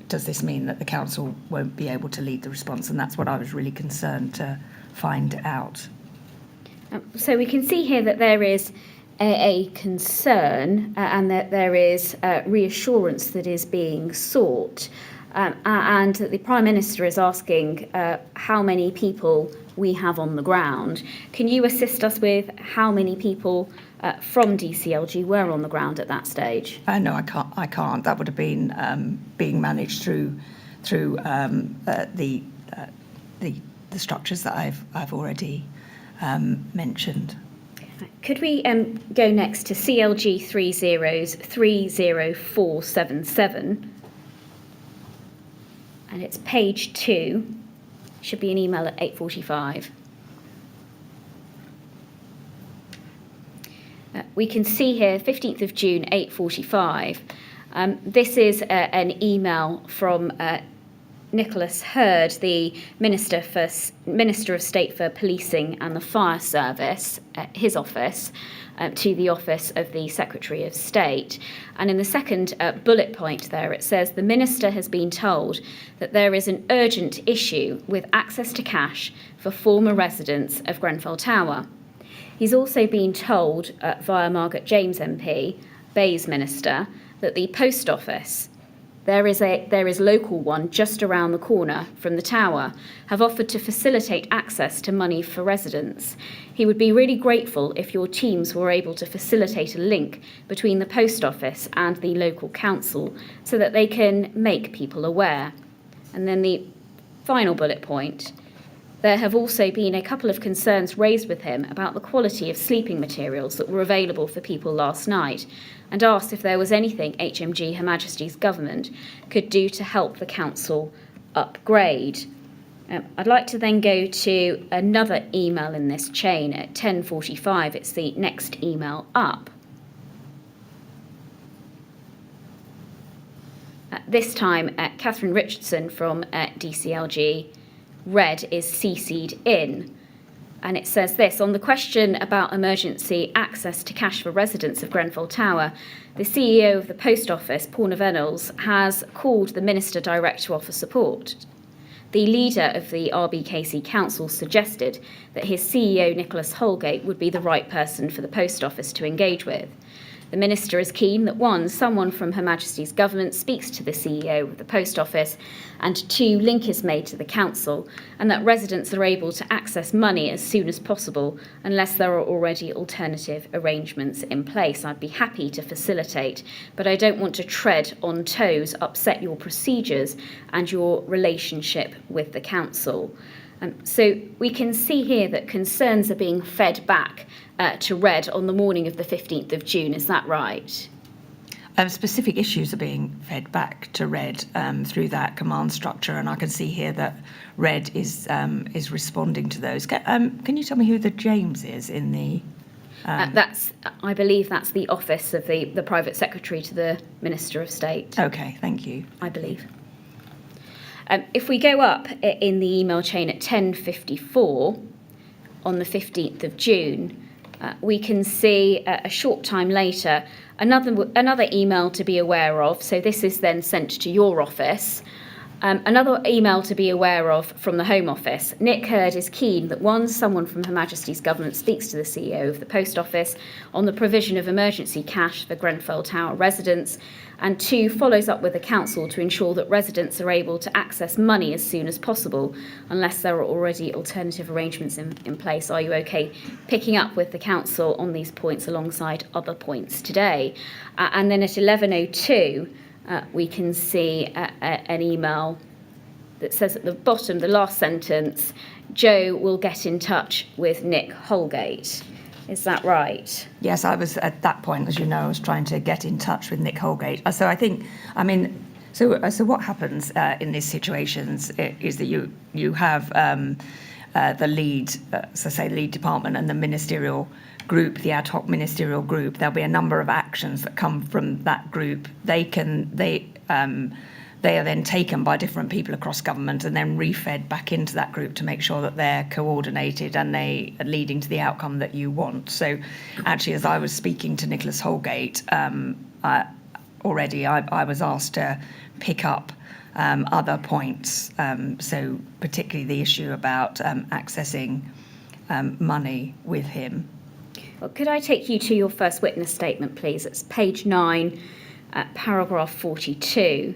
does this mean that the council won't be able to lead the response? And that's what I was really concerned to find out. So we can see here that there is a concern and that there is reassurance that is being sought. And that the Prime Minister is asking how many people we have on the ground. Can you assist us with how many people from DCLG were on the ground at that stage? No, I can't. That would have been being managed through the structures that I've already mentioned. Could we go next to CLG 30's 30477? And it's page 2. Should be an email at 8:45. We can see here 15th of June 8:45. This is an email from Nicholas Hurd, the Minister of State for Policing and the Fire Service, his office, to the office of the Secretary of State. And in the second bullet point there, it says the Minister has been told that there is an urgent issue with access to cash for former residents of Grenfell Tower. He's also been told via Margaret James MP, Bay's Minister, that the post office, there is local one just around the corner from the tower, have offered to facilitate access to money for residents. He would be really grateful if your teams were able to facilitate a link between the post office and the local council so that they can make people aware. And then the final bullet point, there have also been a couple of concerns raised with him about the quality of sleeping materials that were available for people last night, and asked if there was anything HMG Her Majesty's Government could do to help the council upgrade. I'd like to then go to another email in this chain at 10:45. It's the next email up. This time, Catherine Richardson from DCLG Red is CC'd in. And it says this, on the question about emergency access to cash for residents of Grenfell Tower, the CEO of the Post Office, Paul Reynolds, has called the Minister direct to offer support. The leader of the RBKC Council suggested that his CEO, Nicholas Holgate, would be the right person for the Post Office to engage with. The Minister is keen that someone from Her Majesty's Government speaks to the CEO of the Post Office, and 2, link is made to the Council, and that residents are able to access money as soon as possible unless there are already alternative arrangements in place. I'd be happy to facilitate, but I don't want to tread on toes, upset your procedures and your relationship with the Council. So we can see here that concerns are being fed back to Red on the morning of the 15th of June. Is that right? Specific issues are being fed back to Red through that command structure, and I can see here that Red is responding to those. Can you tell me who the James is in the? I believe that's the office of the private secretary to the Minister of State. Okay, thank you. I believe. If we go up in the email chain at 10:54, on the 15th of June. We can see a short time later another email to be aware of. So this is then sent to your office. Another email to be aware of from the Home Office. Nick Hurd is keen that one, someone from Her Majesty's Government speaks to the CEO of the Post Office on the provision of emergency cash for Grenfell Tower residents, and two, follows up with the Council to ensure that residents are able to access money as soon as possible, unless there are already alternative arrangements in place. Are you okay picking up with the Council on these points alongside other points today? And then at 11:02, we can see an email that says at the bottom, the last sentence, Jo will get in touch with Nick Holgate. Is that right? Yes, I was at that point, as you know, I was trying to get in touch with Nick Holgate. So I think, so what happens in these situations is that you have the lead, the lead department and the ministerial group, the ad hoc ministerial group. There'll be a number of actions that come from that group. They are then taken by different people across government and then refed back into that group to make sure that they're coordinated and they are leading to the outcome that you want. So actually, as I was speaking to Nicholas Holgate, I was asked to pick up other points, so particularly the issue about accessing money with him. Well, could I take you to your first witness statement, please? It's page 9, paragraph 42.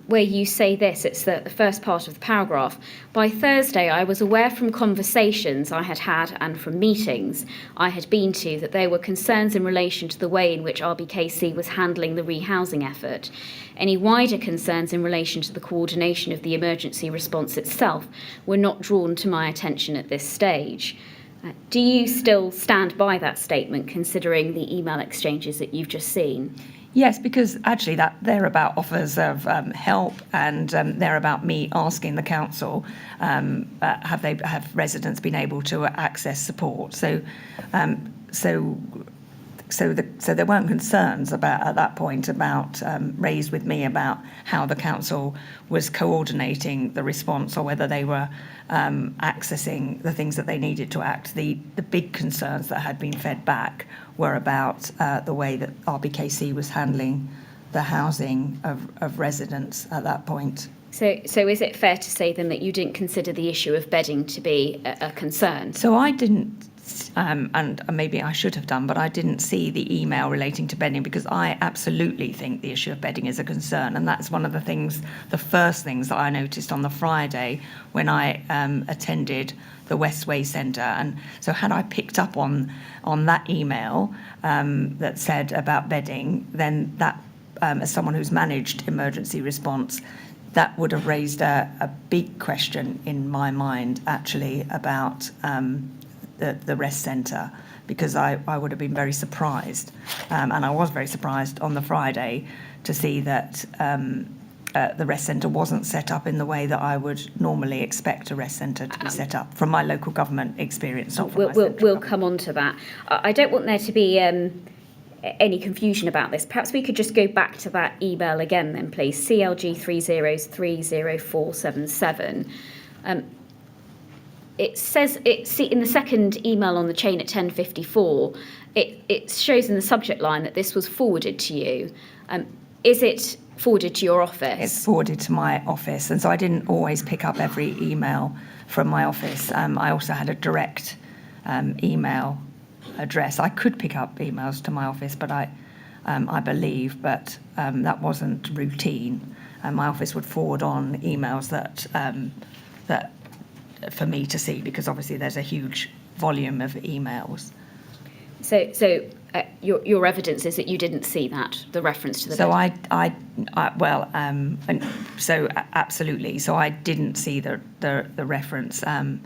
Where you say this, it's the first part of the paragraph. By Thursday, I was aware from conversations I had had and from meetings I had been to that there were concerns in relation to the way in which RBKC was handling the rehousing effort. Any wider concerns in relation to the coordination of the emergency response itself were not drawn to my attention at this stage. Do you still stand by that statement, considering the email exchanges that you've just seen? Yes, because actually they're about offers of help, and they're about me asking the council, have residents been able to access support? So there weren't concerns about at that point about raised with me about how the council was coordinating the response or whether they were accessing the things that they needed to act. The big concerns that had been fed back were about the way that RBKC was handling the housing of residents at that point. So is it fair to say then that you didn't consider the issue of bedding to be a concern? So I didn't, and maybe I should have done, but I didn't see the email relating to bedding, because I absolutely think the issue of bedding is a concern, and that's one of the first things that I noticed on the Friday when I attended the Westway Centre. And so had I picked up on that email that said about bedding, then that, as someone who's managed emergency response, that would have raised a big question in my mind, actually, about the rest centre, because I would have been very surprised, and I was very surprised on the Friday to see that the rest centre wasn't set up in the way that I would normally expect a rest centre to be set up from my local government experience. Not from we'll come on to that. I don't want there to be any confusion about this. Perhaps we could just go back to that email again then, please. CLG 3030477. It says, in the second email on the chain at 10:54, it shows in the subject line that this was forwarded to you. Is it forwarded to your office? It's forwarded to my office, and so I didn't always pick up every email from my office. I also had a direct email address. I could pick up emails to my office, but I believe, but that wasn't routine. My office would forward on emails that for me to see, because obviously there's a huge volume of emails. So your evidence is that you didn't see that, the reference to the. So absolutely. So I didn't see the reference, and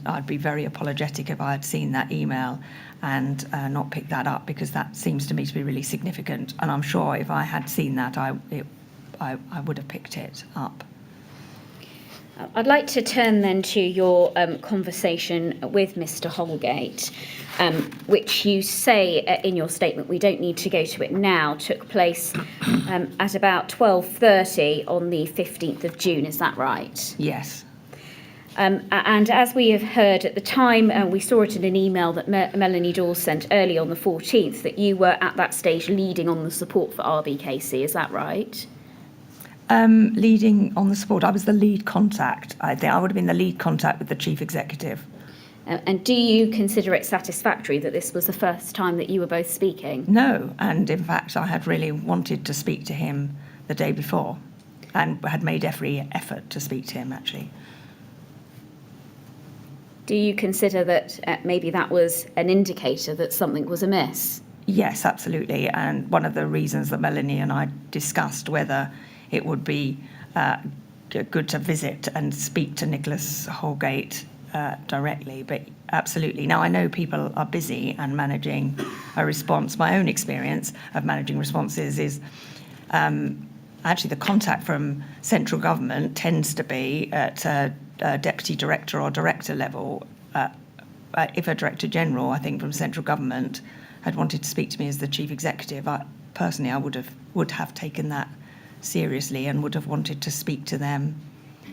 I'd be very apologetic if I had seen that email and not picked that up, because that seems to me to be really significant. And I'm sure if I had seen that, I would have picked it up. I'd like to turn then to your conversation with Mr. Holgate, which you say in your statement, we don't need to go to it now, took place at about 12:30 on the 15th of June, is that right? Yes. And as we have heard at the time, we saw it in an email that Melanie Dawes sent early on the 14th, that you were at that stage leading on the support for RBKC, is that right? Leading on the support, I was the lead contact. I think I would have been the lead contact with the chief executive. And do you consider it satisfactory that this was the first time that you were both speaking? No, and in fact, I had really wanted to speak to him the day before and had made every effort to speak to him, actually. Do you consider that maybe that was an indicator that something was amiss? Yes, absolutely. And one of the reasons that Melanie and I discussed whether it would be good to visit and speak to Nicholas Holgate directly, but absolutely. Now, I know people are busy and managing a response. My own experience of managing responses is actually the contact from central government tends to be at a deputy director or director level. If a director general, I think, from central government had wanted to speak to me as the chief executive, personally I would have taken that seriously and would have wanted to speak to them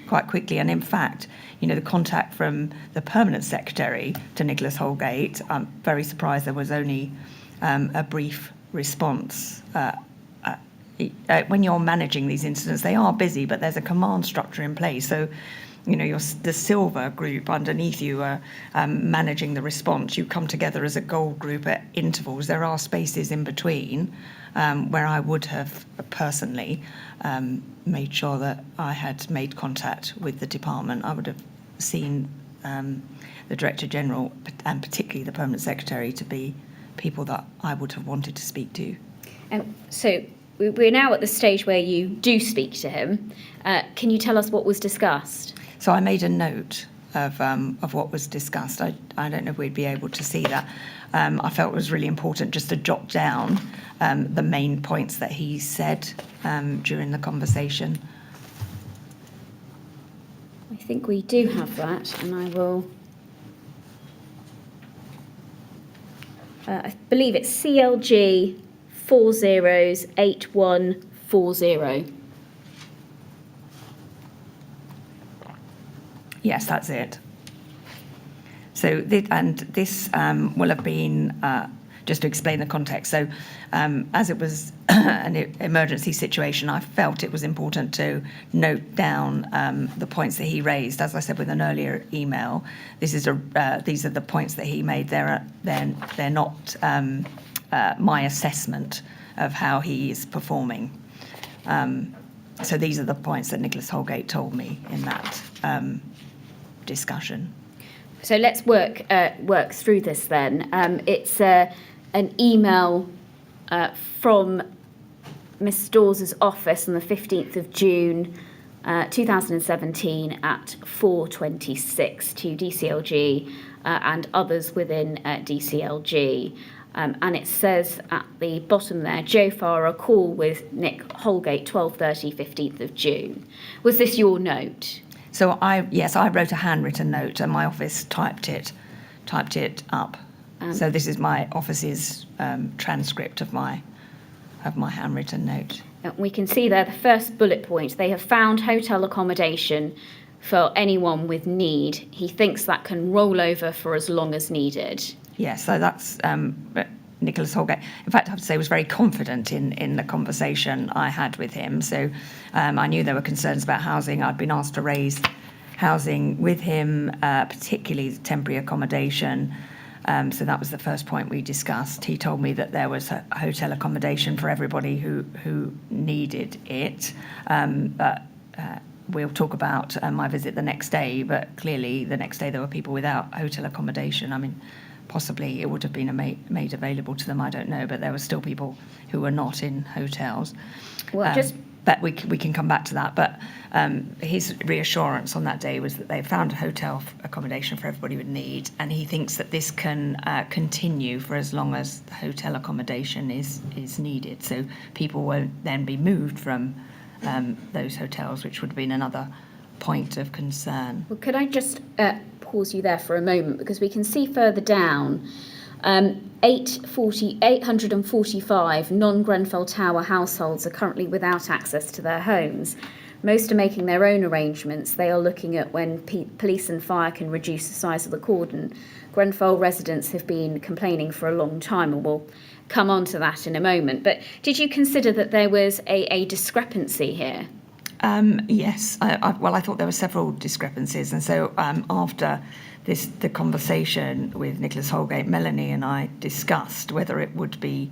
quite quickly. And in fact, the contact from the permanent secretary to Nicholas Holgate, I'm very surprised there was only a brief response. When you're managing these incidents, they are busy, but there's a command structure in place. So, the silver group underneath you are managing the response. You come together as a gold group at intervals. There are spaces in between where I would have personally made sure that I had made contact with the department. I would have seen the Director General and particularly the Permanent Secretary to be people that I would have wanted to speak to. So we're now at the stage where you do speak to him. Can you tell us what was discussed? So I made a note of what was discussed. I don't know if we'd be able to see that. I felt it was really important just to jot down the main points that he said during the conversation. I think we do have that, and I will... I believe it's CLG 408140. Yes, that's it. So, this will have been, just to explain the context, so as it was an emergency situation, I felt it was important to note down the points that he raised. As I said with an earlier email, these are the points that he made. They're not my assessment of how he is performing. So these are the points that Nicholas Holgate told me in that discussion. So let's work through this then. It's an email from Ms. Dawes' office on the 15th of June 2017 at 4:26 to DCLG and others within DCLG. And it says at the bottom there, Jo Farrar call with Nick Holgate, 12:30, 15th of June. Was this your note? So I wrote a handwritten note and my office typed it up. So this is my office's transcript of my handwritten note. We can see there the first bullet point. They have found hotel accommodation for anyone with need. He thinks that can roll over for as long as needed. Yes, so that's Nicholas Holgate. In fact, I have to say, I was very confident in the conversation I had with him. So I knew there were concerns about housing. I'd been asked to raise housing with him, particularly temporary accommodation. So that was the first point we discussed. He told me that there was a hotel accommodation for everybody who needed it. We'll talk about my visit the next day, but clearly the next day there were people without hotel accommodation. I mean, possibly it would have been made available to them, I don't know, but there were still people who were not in hotels. Well, but we can come back to that. But his reassurance on that day was that they found a hotel accommodation for everybody would need, and he thinks that this can continue for as long as the hotel accommodation is needed. So people won't then be moved from those hotels, which would have been another point of concern. Well, could I just pause you there for a moment, because we can see further down 845 non-Grenfell Tower households are currently without access to their homes. Most are making their own arrangements. They are looking at when police and fire can reduce the size of the cordon. Grenfell residents have been complaining for a long time, and we'll come on to that in a moment. But did you consider that there was a discrepancy here? Yes. I thought there were several discrepancies. And so after the conversation with Nicholas Holgate, Melanie and I discussed whether it would be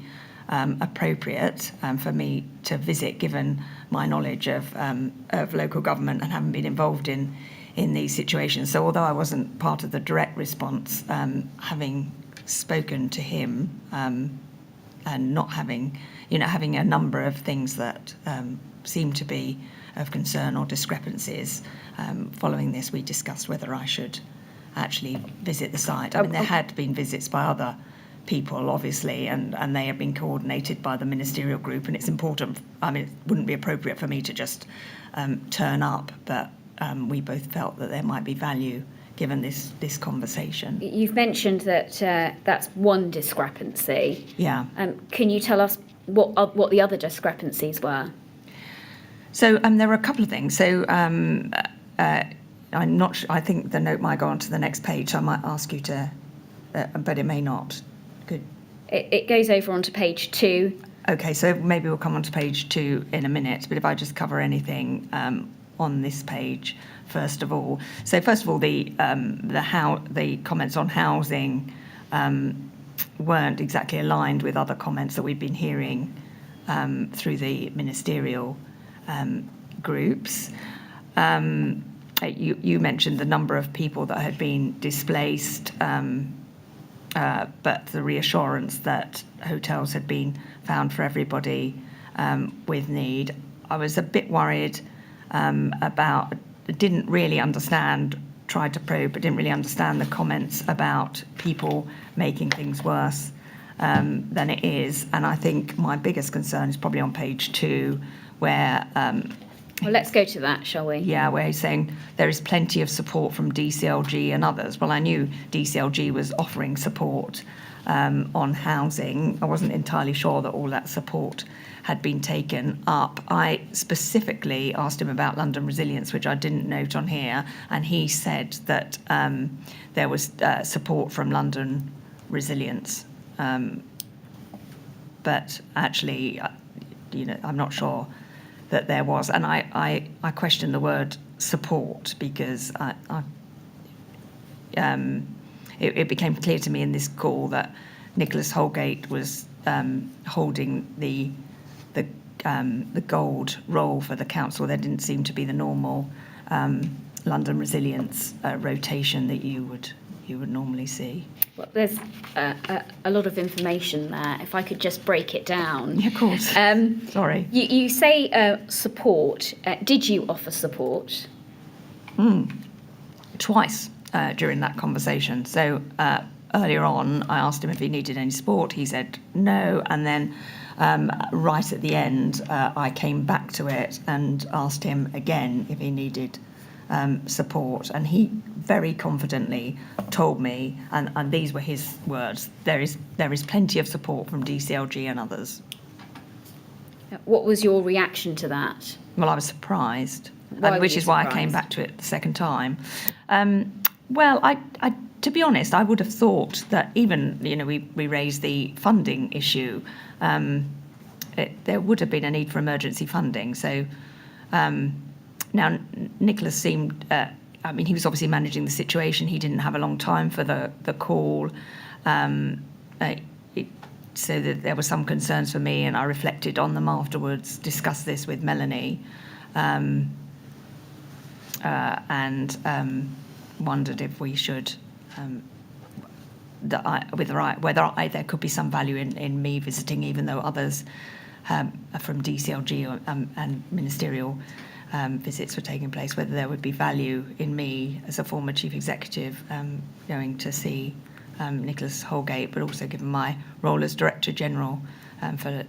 appropriate for me to visit, given my knowledge of local government and having been involved in these situations. So although I wasn't part of the direct response, having spoken to him and not having a number of things that seem to be of concern or discrepancies, following this we discussed whether I should actually visit the site. I mean, there had been visits by other people, obviously, and they have been coordinated by the Ministerial group, and it's important. I mean, it wouldn't be appropriate for me to just turn up, but we both felt that there might be value given this conversation. You've mentioned that that's one discrepancy. Yeah. Can you tell us what the other discrepancies were? So there were a couple of things. So I'm not sure. I think the note might go on to the next page. So I might ask you to, but it may not. Good. It goes over onto page 2. Okay, so maybe we'll come on to page 2 in a minute. But if I just cover anything on this page first of all. So first of all, the comments on housing weren't exactly aligned with other comments that we've been hearing through the Ministerial groups. You mentioned the number of people that had been displaced, but the reassurance that hotels had been found for everybody with need. I was a bit worried didn't really understand, tried to probe, but didn't really understand the comments about people making things worse than it is. And I think my biggest concern is probably on page 2, where well, let's go to that, shall we? Yeah, where he's saying there is plenty of support from DCLG and others. Well, I knew DCLG was offering support on housing. I wasn't entirely sure that all that support had been taken up. I specifically asked him about London Resilience, which I didn't note on here, and he said that there was support from London Resilience. But actually, I'm not sure that there was, and I question the word support, because it became clear to me in this call that Nicholas Holgate was holding the gold role for the council. There didn't seem to be the normal London Resilience rotation that you would normally see. Well, there's a lot of information there. If I could just break it down. Yeah, of course. Sorry. You say support. Did you offer support? Twice during that conversation. So earlier on, I asked him if he needed any support. He said no. And then right at the end, I came back to it and asked him again if he needed support, and he very confidently told me, and these were his words, there is plenty of support from DCLG and others. What was your reaction to that? Well, I was surprised, Which is why I came back to it the second time. Well, I to be honest, I would have thought that even we raised the funding issue, there would have been a need for emergency funding. So. Now, Nicholas seemed, he was obviously managing the situation. He didn't have a long time for the call. So that there were some concerns for me, and I reflected on them afterwards, discussed this with Melanie, and wondered if we should, whether there could be some value in me visiting, even though others from DCLG and Ministerial visits were taking place, whether there would be value in me as a former chief executive going to see Nicholas Holgate, but also given my role as Director General for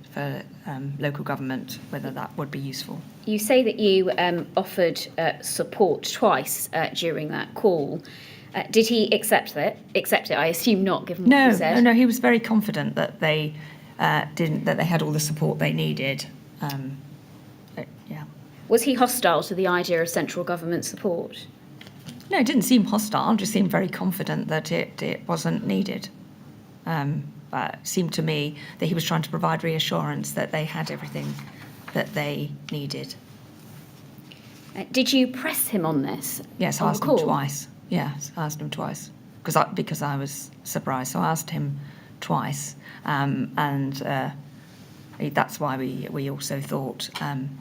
local government, whether that would be useful. You say that you offered support twice during that call. Did he accept it? I assume not, given what you said. No. He was very confident that they that they had all the support they needed. Yeah. Was he hostile to the idea of central government support? No, it didn't seem hostile. Just seemed very confident that it wasn't needed. It seemed to me that he was trying to provide reassurance that they had everything that they needed. Did you press him on this? Yes, I asked him twice. Yes, I asked him twice because I was surprised. So I asked him twice, and that's why we also thought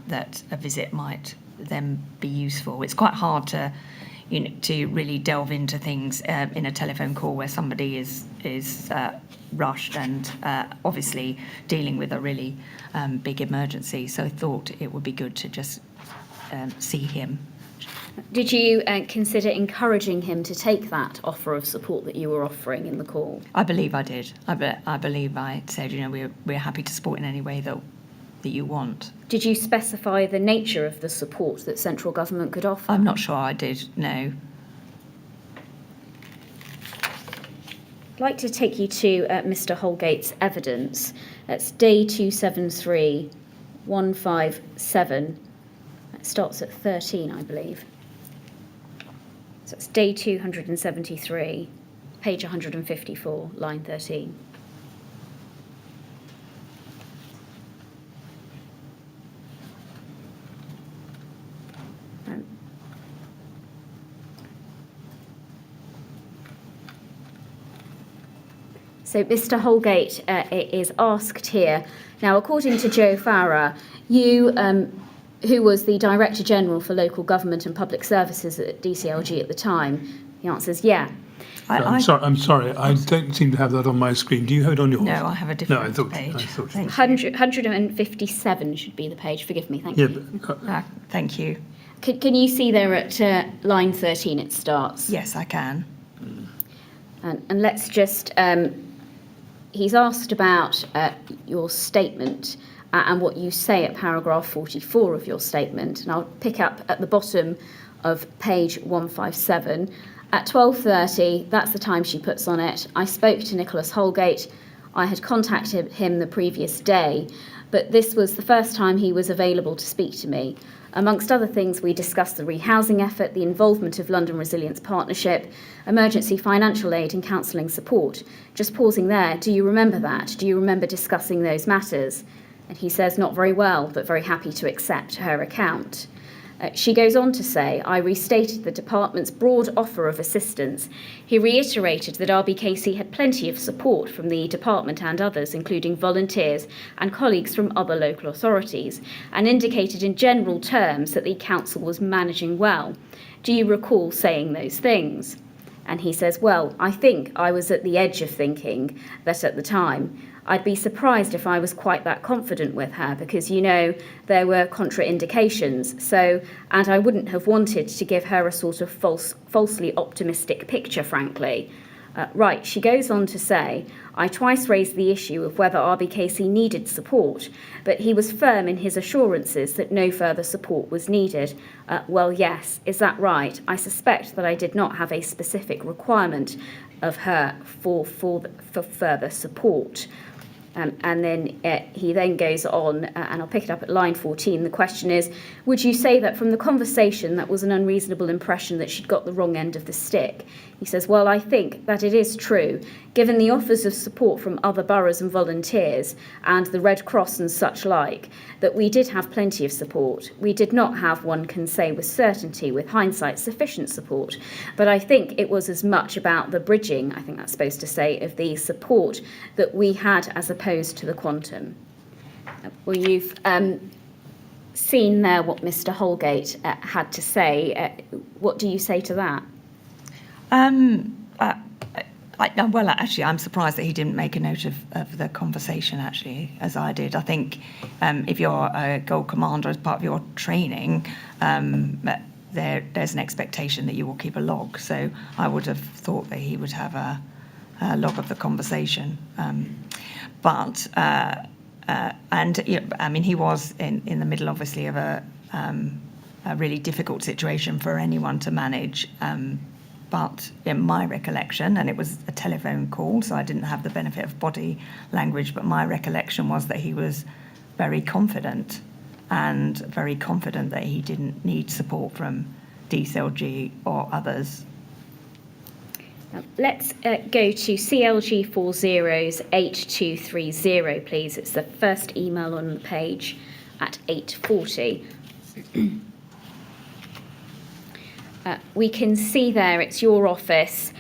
that a visit might then be useful. It's quite hard to really delve into things in a telephone call where somebody is rushed and obviously dealing with a really big emergency. So I thought it would be good to just see him. Did you consider encouraging him to take that offer of support that you were offering in the call? I believe I did. I believe I said, we're happy to support in any way that you want. Did you specify the nature of the support that central government could offer? I'm not sure I did, no. I'd like to take you to Mr. Holgate's evidence. That's day 273157. It starts at 13, I believe. So it's day 273, page 154, line 13. So Mr. Holgate is asked here. Now, according to Jo Farrar, you, who was the Director General for Local Government and Public Services at DCLG at the time, the answer is yeah. I'm sorry. I don't seem to have that on my screen. Do you have it on yours? No, I have a different page. I thought 157 should be the page. Forgive me. Thank you. But, thank you. Can you see there at line 13 it starts? Yes, I can. And let's just... he's asked about your statement and what you say at paragraph 44 of your statement. And I'll pick up at the bottom of page 157. At 12:30, that's the time she puts on it, I spoke to Nicholas Holgate. I had contacted him the previous day, but this was the first time he was available to speak to me. Amongst other things, we discussed the rehousing effort, the involvement of London Resilience Partnership, emergency financial aid and counselling support. Just pausing there, do you remember that? Do you remember discussing those matters? And he says, not very well, but very happy to accept her account. She goes on to say, I restated the department's broad offer of assistance. He reiterated that RBKC had plenty of support from the department and others, including volunteers and colleagues from other local authorities, and indicated in general terms that the council was managing well. Do you recall saying those things? And he says, well, I think I was at the edge of thinking that at the time. I'd be surprised if I was quite that confident with her because, there were contraindications. And I wouldn't have wanted to give her a sort of falsely optimistic picture, frankly. Right, she goes on to say, I twice raised the issue of whether RBKC needed support, but he was firm in his assurances that no further support was needed. Well, yes, is that right? I suspect that I did not have a specific requirement of her for further support. And then he then goes on, and I'll pick it up at line 14. The question is, would you say that from the conversation that was an unreasonable impression that she'd got the wrong end of the stick? He says, well, I think that it is true, given the offers of support from other boroughs and volunteers and the Red Cross and such like, that we did have plenty of support. We did not have, one can say with certainty, with hindsight, sufficient support. But I think it was as much about the bridging, I think that's supposed to say, of the support that we had as opposed to the quantum. Well, you've seen there what Mr. Holgate had to say. What do you say to that? Well, actually, I'm surprised that he didn't make a note of the conversation, actually, as I did. I think if you're a Gold Commander as part of your training, there's an expectation that you will keep a log. So I would have thought that he would have a log of the conversation. But And I mean, he was in the middle, obviously, of a really difficult situation for anyone to manage. But in my recollection, and it was a telephone call, so I didn't have the benefit of body language, but my recollection was that he was very confident that he didn't need support from DCLG or others. Let's go to CLG 40's 8230, please. It's the first email on the page at 8:40. We can see there it's your office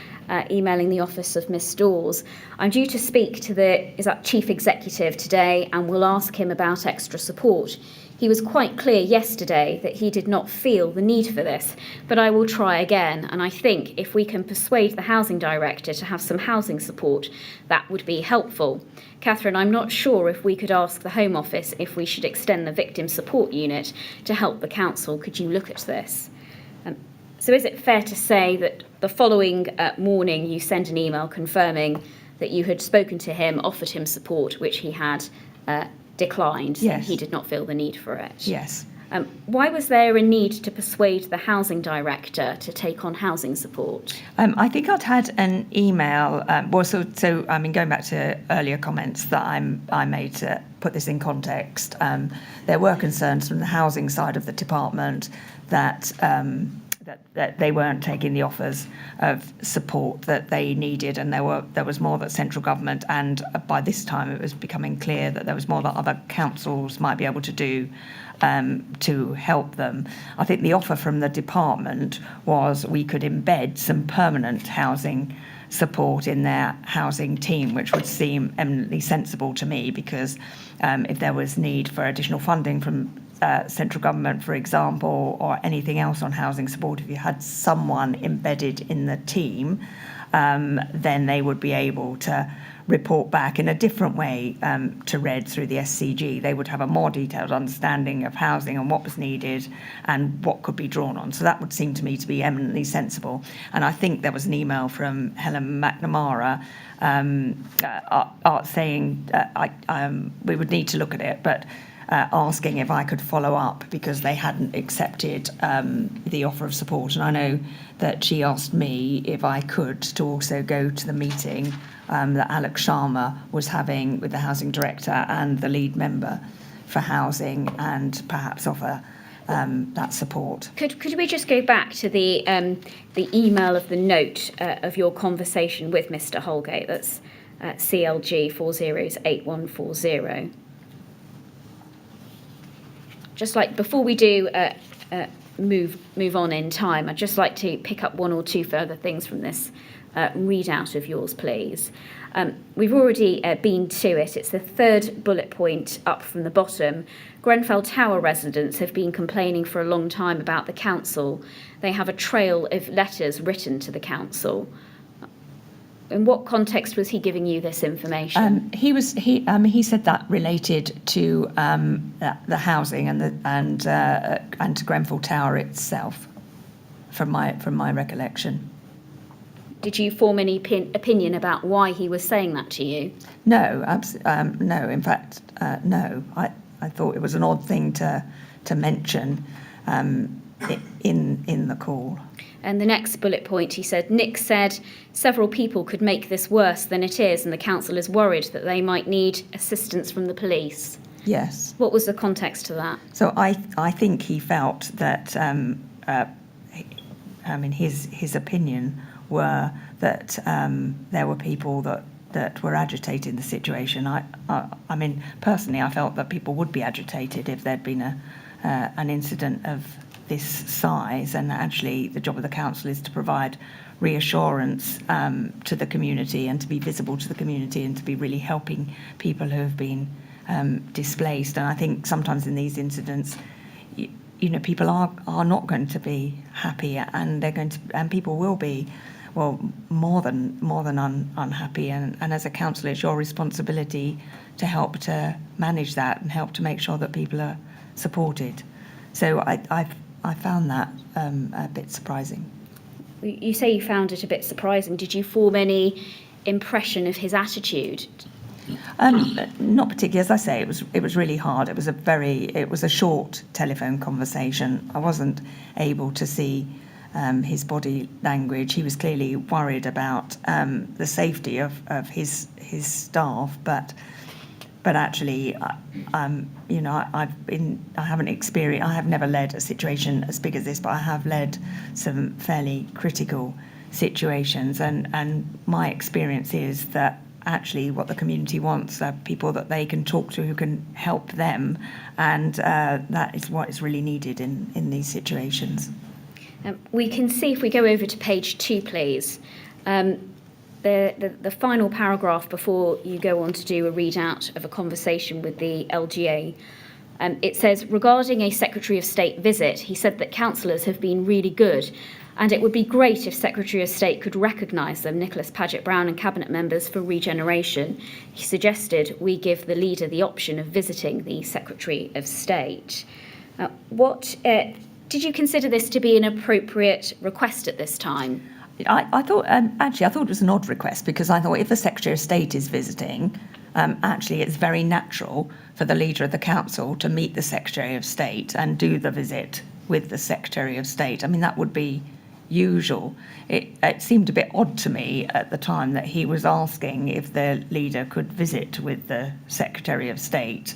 emailing the office of Miss Dawes. I'm due to speak to the Chief Executive today, and we'll ask him about extra support. He was quite clear yesterday that he did not feel the need for this, but I will try again, and I think if we can persuade the Housing Director to have some housing support, that would be helpful. Catherine, I'm not sure if we could ask the Home Office if we should extend the Victim Support Unit to help the Council. Could you look at this? So is it fair to say that the following morning you sent an email confirming that you had spoken to him, offered him support, which he had declined? Yes. He did not feel the need for it. Yes. Why was there a need to persuade the Housing Director to take on housing support? I think I'd had an email. So I mean, going back to earlier comments that I made to put this in context, there were concerns from the housing side of the department that they weren't taking the offers of support that they needed, and there was more that central government, and by this time it was becoming clear that there was more that other councils might be able to do to help them. I think the offer from the department was we could embed some permanent housing support in their housing team, which would seem eminently sensible to me, because if there was need for additional funding from central government, for example, or anything else on housing support, if you had someone embedded in the team, then they would be able to report back in a different way to RED through the SCG. They would have a more detailed understanding of housing and what was needed and what could be drawn on. So that would seem to me to be eminently sensible. And I think there was an email from Helen McNamara saying we would need to look at it, but asking if I could follow up because they hadn't accepted the offer of support. And I know that she asked me if I could to also go to the meeting that Alex Sharma was having with the Housing Director and the lead member for housing, and perhaps offer that support. Could we just go back to the email of the note of your conversation with Mr. Holgate? That's CLG 40's 8140. Just like before we do move on in time, I'd just like to pick up one or two further things from this readout of yours, please. We've already been to it. It's the third bullet point up from the bottom. Grenfell Tower residents have been complaining for a long time about the council. They have a trail of letters written to the council. In what context was he giving you this information? He said that related to the housing and to Grenfell Tower itself, from my recollection. Did you form any opinion about why he was saying that to you? No, no. In fact, no. I thought it was an odd thing to mention in the call. And the next bullet point, he said, Nick said several people could make this worse than it is, and the council is worried that they might need assistance from the police. Yes. What was the context to that? So I think he felt that, his opinion were that there were people that were agitating the situation. I mean, personally, I felt that people would be agitated if there'd been an incident of this size, and actually the job of the council is to provide reassurance to the community and to be visible to the community and to be really helping people who have been displaced. And I think sometimes in these incidents, people are not going to be happy, and people will be, well, more than unhappy. And as a council, it's your responsibility to help to manage that and help to make sure that people are supported. So I found that a bit surprising. You say you found it a bit surprising. Did you form any impression of his attitude? Not particularly. As I say, it was really hard. It was a short telephone conversation. I wasn't able to see his body language. He was clearly worried about the safety of his staff, but actually, I have never led a situation as big as this, but I have led some fairly critical situations, and my experience is that actually what the community wants are people that they can talk to who can help them, and that is what is really needed in these situations. We can see, if we go over to page 2, please, the final paragraph before you go on to do a readout of a conversation with the LGA. It says, regarding a Secretary of State visit, he said that councillors have been really good, and it would be great if Secretary of State could recognise them, Nicholas Paget-Brown and Cabinet members for Regeneration. He suggested we give the leader the option of visiting the Secretary of State. Did you consider this to be an appropriate request at this time? I thought it was an odd request, because I thought if the Secretary of State is visiting, actually it's very natural for the leader of the council to meet the Secretary of State and do the visit with the Secretary of State. I mean, that would be usual. It seemed a bit odd to me at the time that he was asking if the leader could visit with the Secretary of State,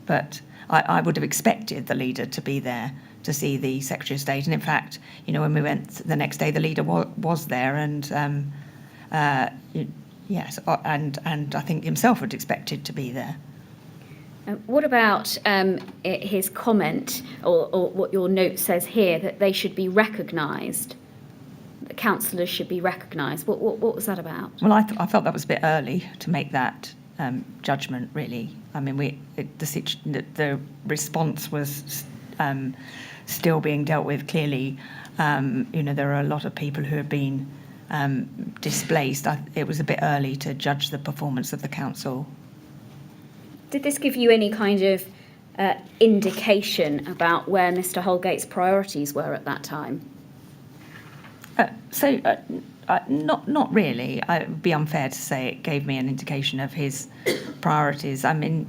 but I would have expected the leader to be there to see the Secretary of State. And in fact, when we went the next day, the leader was there, and yes, and I think himself had expected to be there. What about his comment, or what your note says here, that they should be recognised? The councillors should be recognised. What was that about? Well, I felt that was a bit early to make that judgment, really. I mean, the response was still being dealt with. Clearly, there are a lot of people who have been displaced. It was a bit early to judge the performance of the council. Did this give you any kind of indication about where Mr. Holgate's priorities were at that time? Not really. It would be unfair to say it gave me an indication of his priorities. I mean,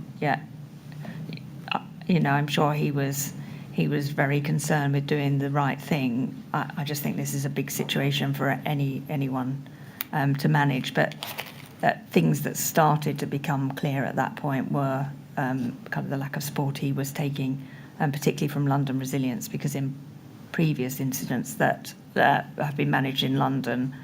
I'm sure he was very concerned with doing the right thing. I just think this is a big situation for anyone to manage. But things that started to become clear at that point were kind of the lack of support he was taking, particularly from London Resilience, because in previous incidents that have been managed in London,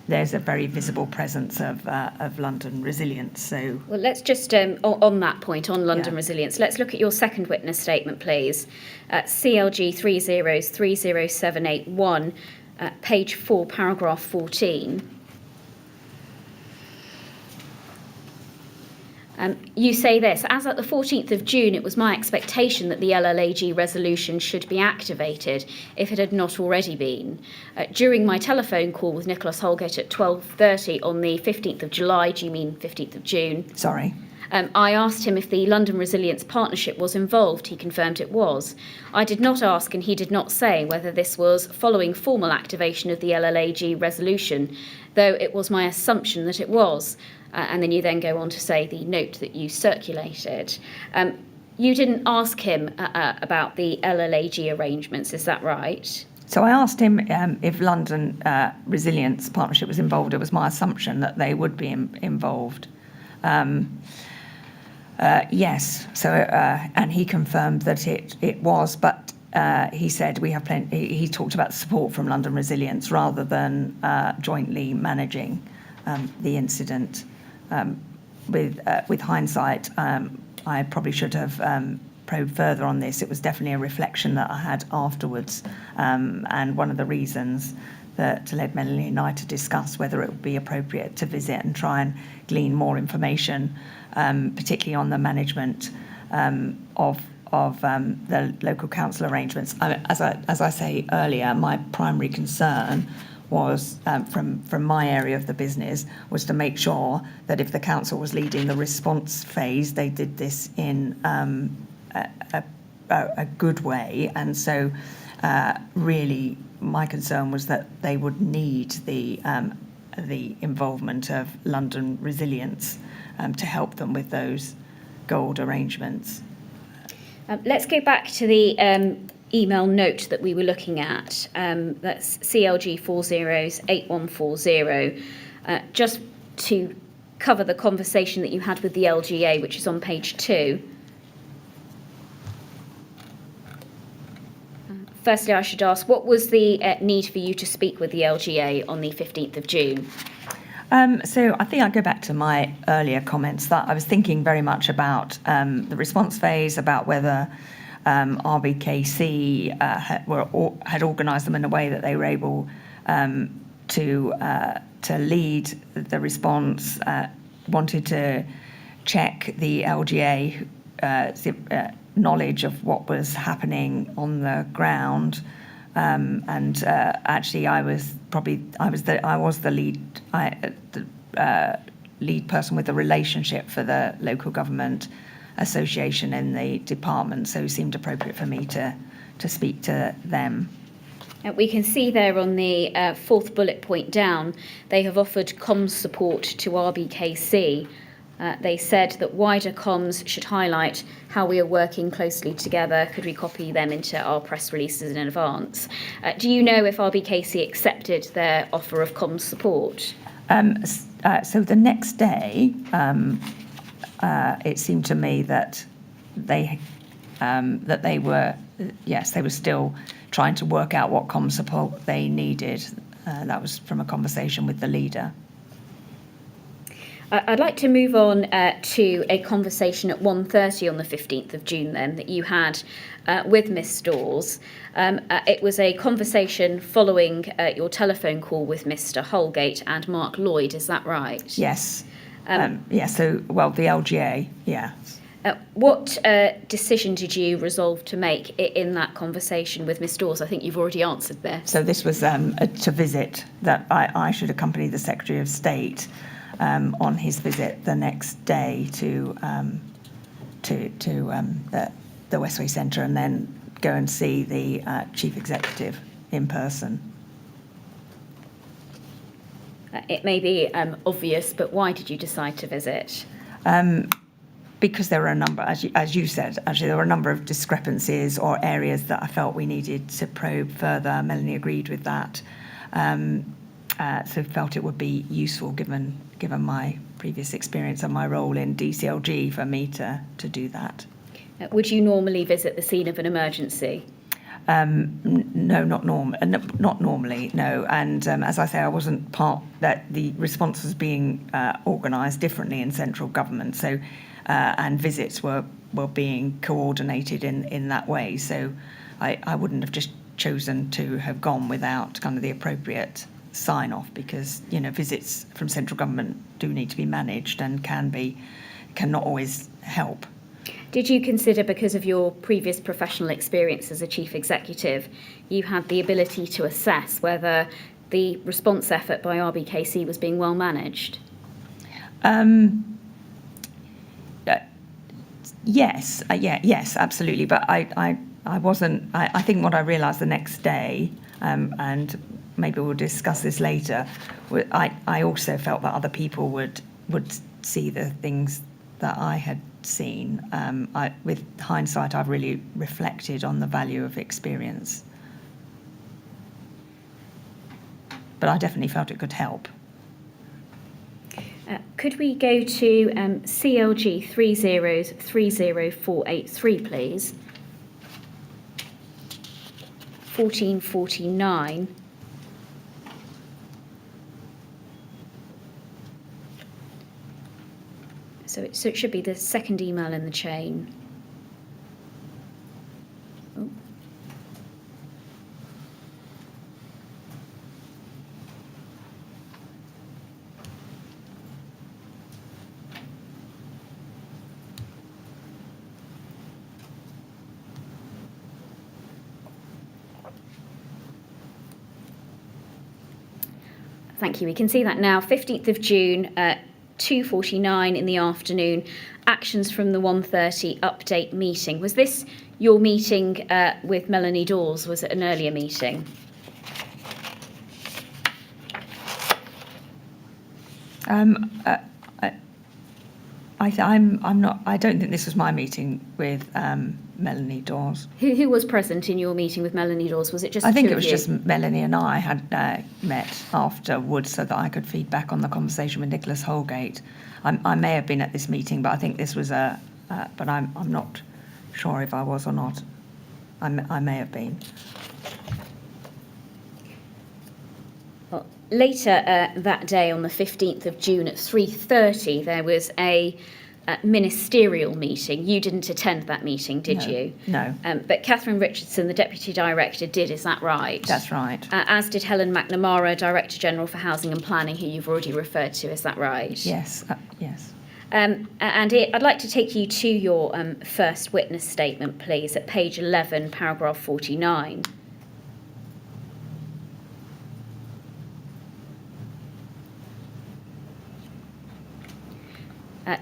there's a very visible presence of London Resilience. So, well, let's just on that point, on London Resilience, let's look at your second witness statement, please. CLG 3030781, page 4, paragraph 14. You say this: as at the 14th of June, it was my expectation that the LLAG resolution should be activated if it had not already been. During my telephone call with Nicholas Holgate at 12:30 on the 15th of July, do you mean 15th of June? Sorry. I asked him if the London Resilience Partnership was involved. He confirmed it was. I did not ask, and he did not say, whether this was following formal activation of the LLAG resolution, though it was my assumption that it was. And then you then go on to say the note that you circulated. You didn't ask him about the LLAG arrangements, is that right? So I asked him if London Resilience Partnership was involved. It was my assumption that they would be involved. Yes. So and he confirmed that it was, but he said we have plenty. He talked about support from London Resilience rather than jointly managing the incident. With hindsight, I probably should have probed further on this. It was definitely a reflection that I had afterwards, and one of the reasons that led Melanie and I to discuss whether it would be appropriate to visit and try and glean more information, particularly on the management of the local council arrangements. As I say earlier, my primary concern was from my area of the business was to make sure that if the council was leading the response phase, they did this in a good way. And so really my concern was that they would need the the involvement of London Resilience to help them with those gold arrangements. Let's go back to the email note that we were looking at. That's CLG 408140. Just to cover the conversation that you had with the LGA, which is on page 2. Firstly, I should ask, what was the need for you to speak with the LGA on the 15th of June? So I think I'll go back to my earlier comments that I was thinking very much about the response phase, about whether RBKC had organised them in a way that they were able to lead the response, wanted to check the LGA knowledge of what was happening on the ground, and actually I was the lead person with the relationship for the local government association in the department, so it seemed appropriate for me to speak to them. We can see there on the fourth bullet point down, they have offered comms support to RBKC. They said that wider comms should highlight how we are working closely together. Could we copy them into our press releases in advance? Do you know if RBKC accepted their offer of comms support? So the next day, it seemed to me that they were still trying to work out what comms support they needed. That was from a conversation with the leader. I'd like to move on to a conversation at 1:30 on the 15th of June then that you had with Miss Dawes. It was a conversation following your telephone call with Mr. Holgate and Mark Lloyd, is that right? Yes. The LGA, yeah. What decision did you resolve to make in that conversation with Miss Dawes? I think you've already answered this. So this was to visit, that I should accompany the Secretary of State on his visit the next day to the Westway Centre, and then go and see the Chief Executive in person. It may be obvious, but why did you decide to visit? Because there were a number, as you said, actually there were a number of discrepancies or areas that I felt we needed to probe further. Melanie agreed with that. So felt it would be useful, given my previous experience and my role in DCLG, for me to do that. Would you normally visit the scene of an emergency? No, not normally, no. And as I say, I wasn't part that the response was being organised differently in central government. So and visits were being coordinated in that way. So I wouldn't have just chosen to have gone without kind of the appropriate sign-off, because visits from central government do need to be managed and cannot always help. Did you consider, because of your previous professional experience as a chief executive, you had the ability to assess whether the response effort by RBKC was being well managed? Yes, yes, absolutely. But I wasn't. I think what I realised the next day, and maybe we'll discuss this later, I also felt that other people would see the things that I had seen. With hindsight, I've really reflected on the value of experience. But I definitely felt it could help. Could we go to CLG 3030483, please? 1449. So it should be the second email in the chain. Oh. Thank you. We can see that now. 15th of June, 2:49 in the afternoon. Actions from the 1:30 update meeting. Was this your meeting with Melanie Dawes? Was it an earlier meeting? I'm not. I don't think this was my meeting with Melanie Dawes. Who was present in your meeting with Melanie Dawes? Was it just I think the two it was of you? just Melanie and I had met afterwards so that I could feed back on the conversation with Nicholas Holgate. I may have been at this meeting, but I think this was but I'm not sure if I was or not. I may have been. Well, later that day, on the 15th of June at 3:30, there was a ministerial meeting. You didn't attend that meeting, did you? No. But Catherine Richardson, the Deputy Director, did, is that right? That's right. As did Helen McNamara, Director General for Housing and Planning, who you've already referred to, is that right? Yes, yes. I'd like to take you to your first witness statement, please, at page 11, paragraph 49.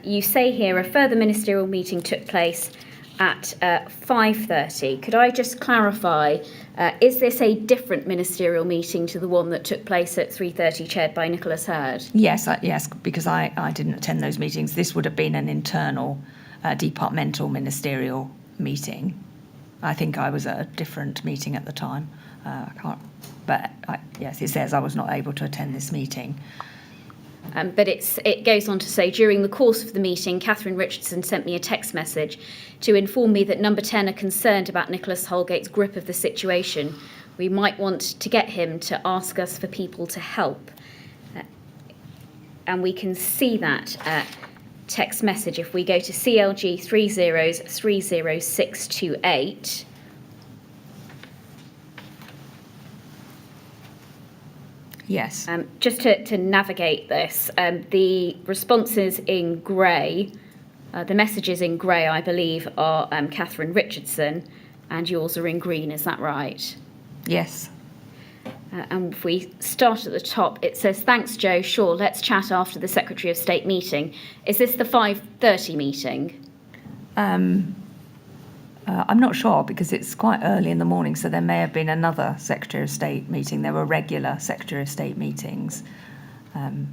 You say here a further ministerial meeting took place at 5:30. Could I just clarify, is this a different ministerial meeting to the one that took place at 3:30, chaired by Nicholas Hurd? Yes, yes, because I didn't attend those meetings. This would have been an internal departmental ministerial meeting. I think I was at a different meeting at the time. I can't, but yes, it says I was not able to attend this meeting. But it goes on to say, during the course of the meeting, Catherine Richardson sent me a text message to inform me that Number 10 are concerned about Nicholas Holgate's grip of the situation. We might want to get him to ask us for people to help. And we can see that text message if we go to CLG 3030628. Yes. Just to navigate this, the responses in grey, the messages in grey, I believe, are Catherine Richardson, and yours are in green, is that right? Yes. And if we start at the top, it says, thanks, Jo, sure, let's chat after the Secretary of State meeting. Is this the 5:30 meeting? I'm not sure because it's quite early in the morning, so there may have been another Secretary of State meeting. There were regular Secretary of State meetings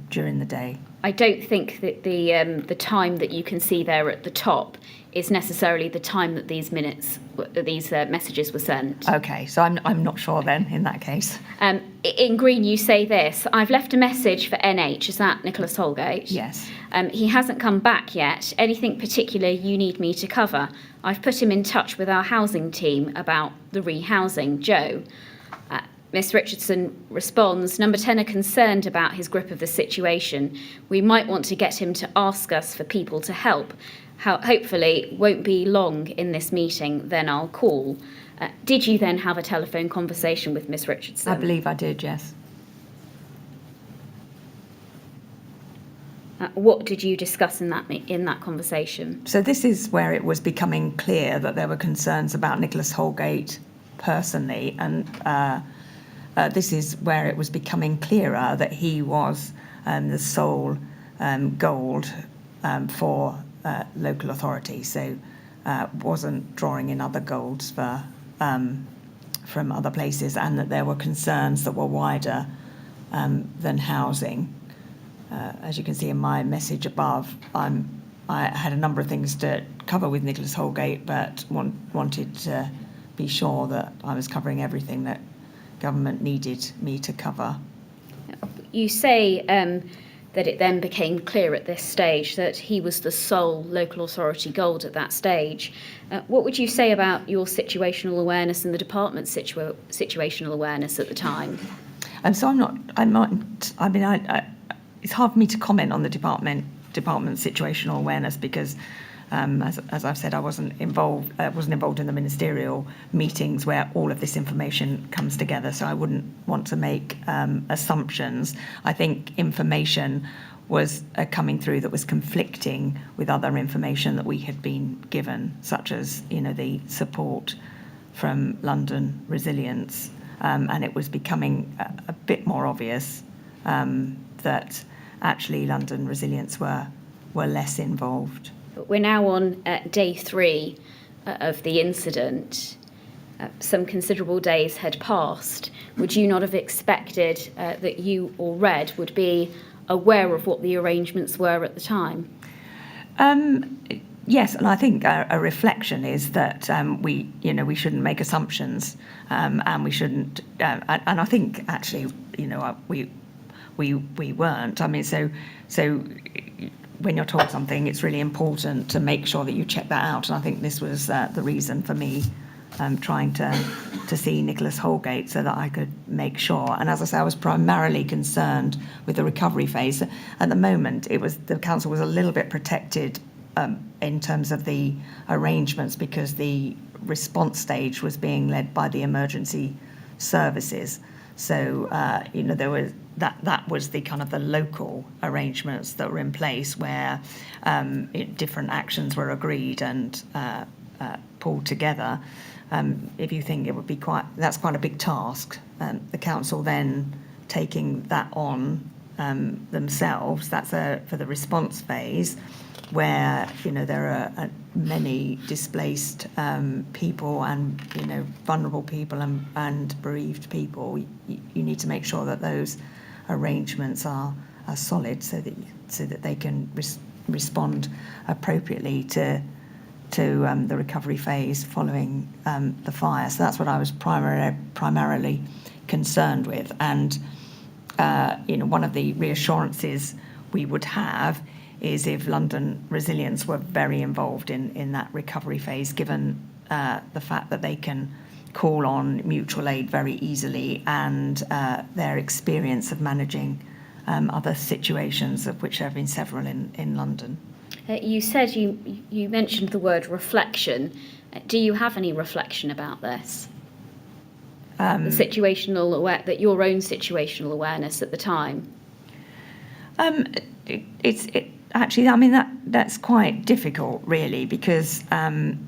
during the day. I don't think that the time that you can see there at the top is necessarily the time that these messages were sent. Okay, so I'm not sure then in that case. In green, you say this: I've left a message for NH. Is that Nicholas Holgate? Yes. He hasn't come back yet. Anything particular you need me to cover? I've put him in touch with our housing team about the rehousing. Jo. Miss Richardson responds, Number 10 are concerned about his grip of the situation. We might want to get him to ask us for people to help. Hopefully, won't be long in this meeting, then I'll call. Did you then have a telephone conversation with Miss Richardson? I believe I did, yes. What did you discuss in that conversation? So this is where it was becoming clear that there were concerns about Nicholas Holgate personally, and this is where it was becoming clearer that he was the sole gold for local authority, so wasn't drawing in other golds from other places, and that there were concerns that were wider than housing. As you can see in my message above, I had a number of things to cover with Nicholas Holgate, but wanted to be sure that I was covering everything that government needed me to cover. You say that it then became clear at this stage that he was the sole local authority gold at that stage. What would you say about your situational awareness and the department's situational awareness at the time? So it's hard for me to comment on the department's situational awareness because, as I've said, I wasn't involved in the ministerial meetings where all of this information comes together. So I wouldn't want to make assumptions. I think information was coming through that was conflicting with other information that we had been given, such as the support from London Resilience, and it was becoming a bit more obvious that actually London Resilience were less involved. But we're now on day 3 of the incident. Some considerable days had passed. Would you not have expected that you or Red would be aware of what the arrangements were at the time? Yes, and I think a reflection is that we shouldn't make assumptions, and we shouldn't. And I think actually, we weren't. I mean, so when you're told something, it's really important to make sure that you check that out. And I think this was the reason for me trying to see Nicholas Holgate, so that I could make sure. And as I say, I was primarily concerned with the recovery phase. At the moment, the council was a little bit protected in terms of the arrangements, because the response stage was being led by the emergency services. So there was that was the kind of the local arrangements that were in place, where different actions were agreed and pulled together. If you think it would be that's quite a big task. The council then taking that on themselves. That's for the response phase, where there are many displaced people and vulnerable people and bereaved people. You need to make sure that those arrangements are solid, so that they can respond appropriately to the recovery phase following the fire. So that's what I was primarily concerned with. And one of the reassurances we would have is if London Resilience were very involved in that recovery phase, given the fact that they can call on mutual aid very easily, and their experience of managing other situations, of which there have been several in London. You said you mentioned the word reflection. Do you have any reflection about this? Your own situational awareness at the time. Actually, I mean, that's quite difficult, really, because in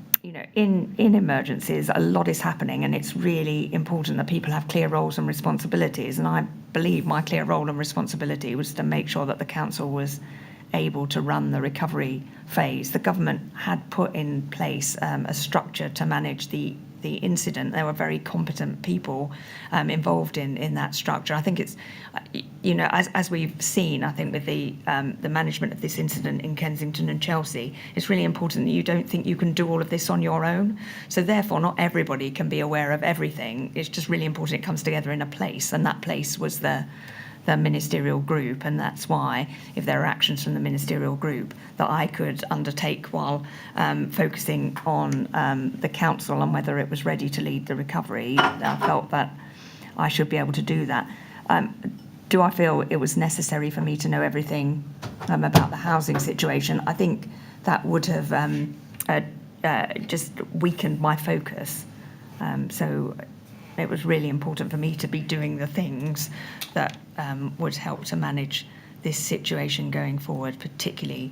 emergencies a lot is happening, and it's really important that people have clear roles and responsibilities. And I believe my clear role and responsibility was to make sure that the council was able to run the recovery phase. The government had put in place a structure to manage the incident. There were very competent people involved in that structure. I think it's, as we've seen, I think with the management of this incident in Kensington and Chelsea, it's really important that you don't think you can do all of this on your own. So therefore, not everybody can be aware of everything. It's just really important it comes together in a place, and that place was the ministerial group. And that's why, if there are actions from the ministerial group that I could undertake while focusing on the council and whether it was ready to lead the recovery, I felt that I should be able to do that. Do I feel it was necessary for me to know everything about the housing situation? I think that would have just weakened my focus. So it was really important for me to be doing the things that would help to manage this situation going forward, particularly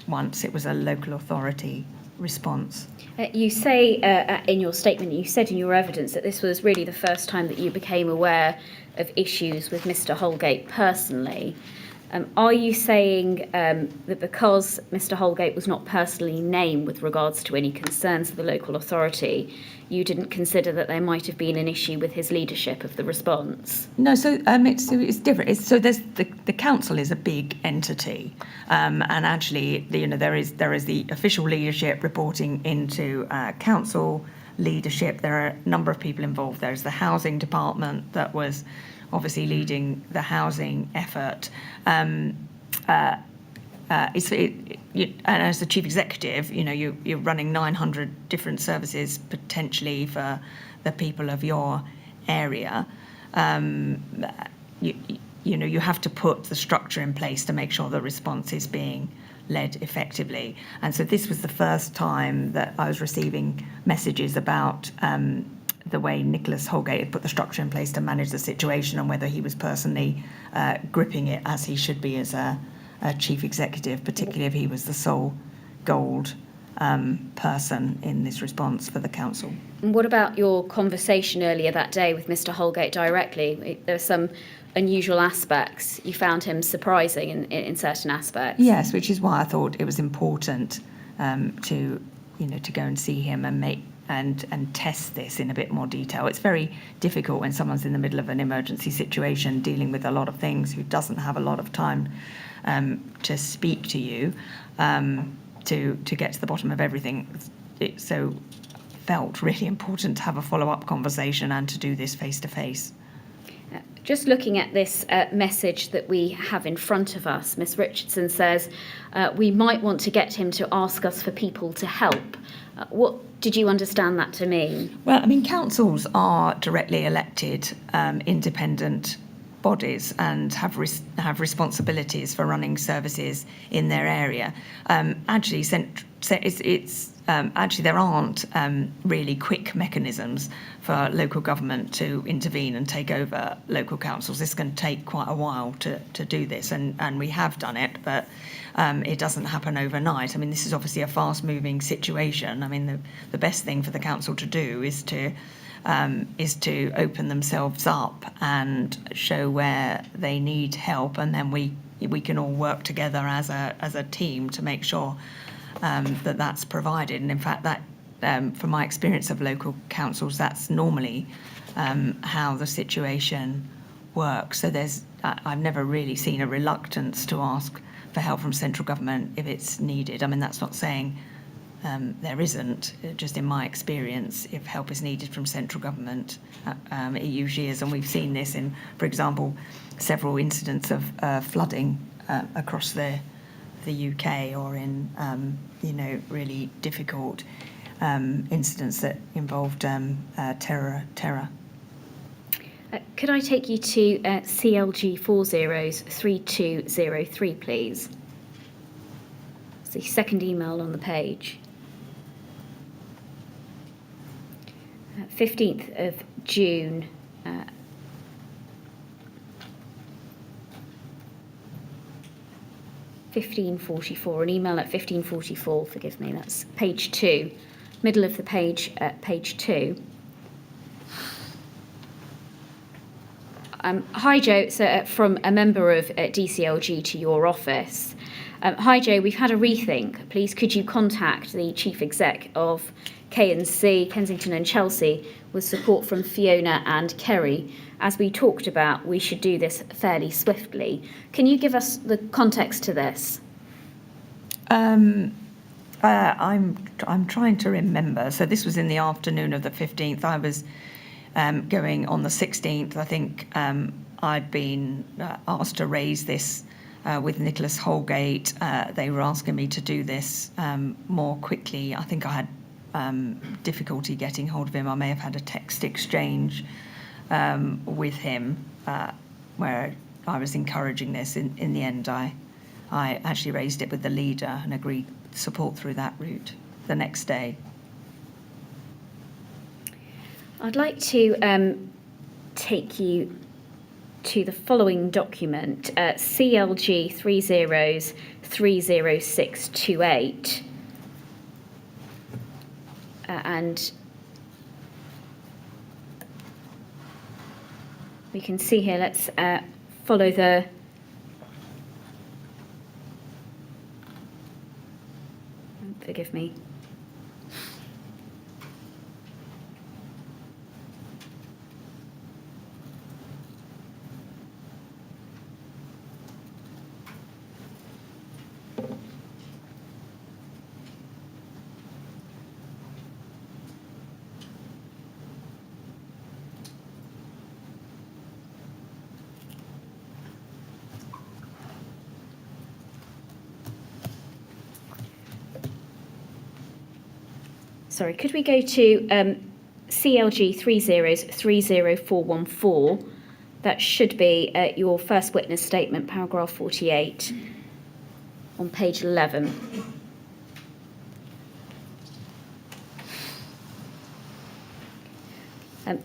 once it was a local authority response. You say in your statement, you said in your evidence that this was really the first time that you became aware of issues with Mr. Holgate personally. Are you saying that because Mr. Holgate was not personally named with regards to any concerns of the local authority, you didn't consider that there might have been an issue with his leadership of the response? No, so it's different. So there's the council is a big entity, and actually, there is the official leadership reporting into council leadership. There are a number of people involved. There's the housing department that was obviously leading the housing effort. And as the chief executive, you're running 900 different services potentially for the people of your area. You have to put the structure in place to make sure the response is being led effectively. And so this was the first time that I was receiving messages about the way Nicholas Holgate had put the structure in place to manage the situation, and whether he was personally gripping it as he should be as a chief executive, particularly if he was the sole gold person in this response for the council. And what about your conversation earlier that day with Mr. Holgate directly? There are some unusual aspects. You found him surprising in certain aspects. Yes, which is why I thought it was important to go and see him and and test this in a bit more detail. It's very difficult when someone's in the middle of an emergency situation, dealing with a lot of things, who doesn't have a lot of time to speak to you, to get to the bottom of everything. It so felt really important to have a follow-up conversation and to do this face-to-face. Just looking at this message that we have in front of us, Miss Richardson says, we might want to get him to ask us for people to help. What did you understand that to mean? Well, I mean, councils are directly elected independent bodies and have responsibilities for running services in their area. Actually, there aren't really quick mechanisms for local government to intervene and take over local councils. This can take quite a while to do this, and we have done it, but it doesn't happen overnight. I mean, this is obviously a fast-moving situation. I mean, the best thing for the council to do is to open themselves up and show where they need help, and then we can all work together as a team to make sure that that's provided. And in fact, that from my experience of local councils, that's normally how the situation works. So I've never really seen a reluctance to ask for help from central government if it's needed. I mean, that's not saying there isn't. Just in my experience, if help is needed from central government, it usually is. And we've seen this in, for example, several incidents of flooding across the UK, or in really difficult incidents that involved terror. Could I take you to CLG 403203, please? It's the second email on the page. 15th of June. 1544, an email at 1544, forgive me, that's page 2, middle of the page, page 2. Hi Jo, so from a member of DCLG to your office. Hi Jo, we've had a rethink. Please could you contact the Chief Exec of K&C, Kensington and Chelsea, with support from Fiona and Kerry. As we talked about, we should do this fairly swiftly. Can you give us the context to this? I'm trying to remember. So this was in the afternoon of the 15th. I was going on the 16th. I think I'd been asked to raise this with Nicholas Holgate. They were asking me to do this more quickly. I think I had difficulty getting hold of him. I may have had a text exchange with him where I was encouraging this. In the end, I actually raised it with the leader and agreed support through that route the next day. I'd like to take you to the following document, CLG 3030628. And we can see here, let's follow the forgive me. Sorry, could we go to CLG 3030414? That should be your first witness statement, paragraph 48, on page 11.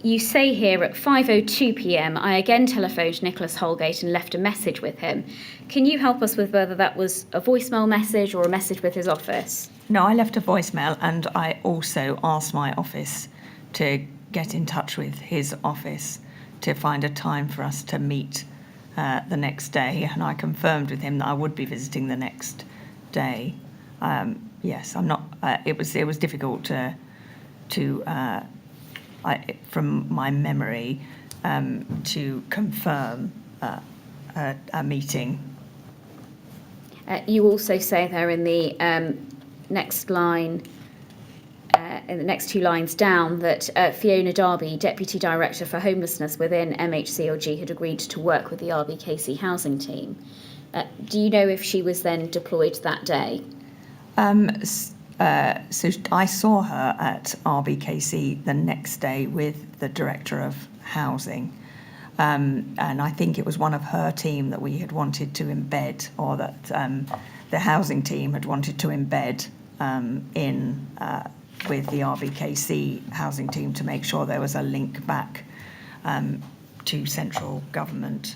You say here at 5:02 p.m, I again telephoned Nicholas Holgate and left a message with him. Can you help us with whether that was a voicemail message or a message with his office? No, I left a voicemail, and I also asked my office to get in touch with his office to find a time for us to meet the next day, and I confirmed with him that I would be visiting the next day. Yes, I'm not. It was difficult to from my memory, to confirm a meeting. You also say there in the next line, in the next two lines down, that Fiona Darby, Deputy Director for Homelessness within MHCLG, had agreed to work with the RBKC housing team. Do you know if she was then deployed that day? So I saw her at RBKC the next day with the Director of Housing. And I think it was one of her team that we had wanted to embed, or that the housing team had wanted to embed in with the RBKC housing team to make sure there was a link back to central government.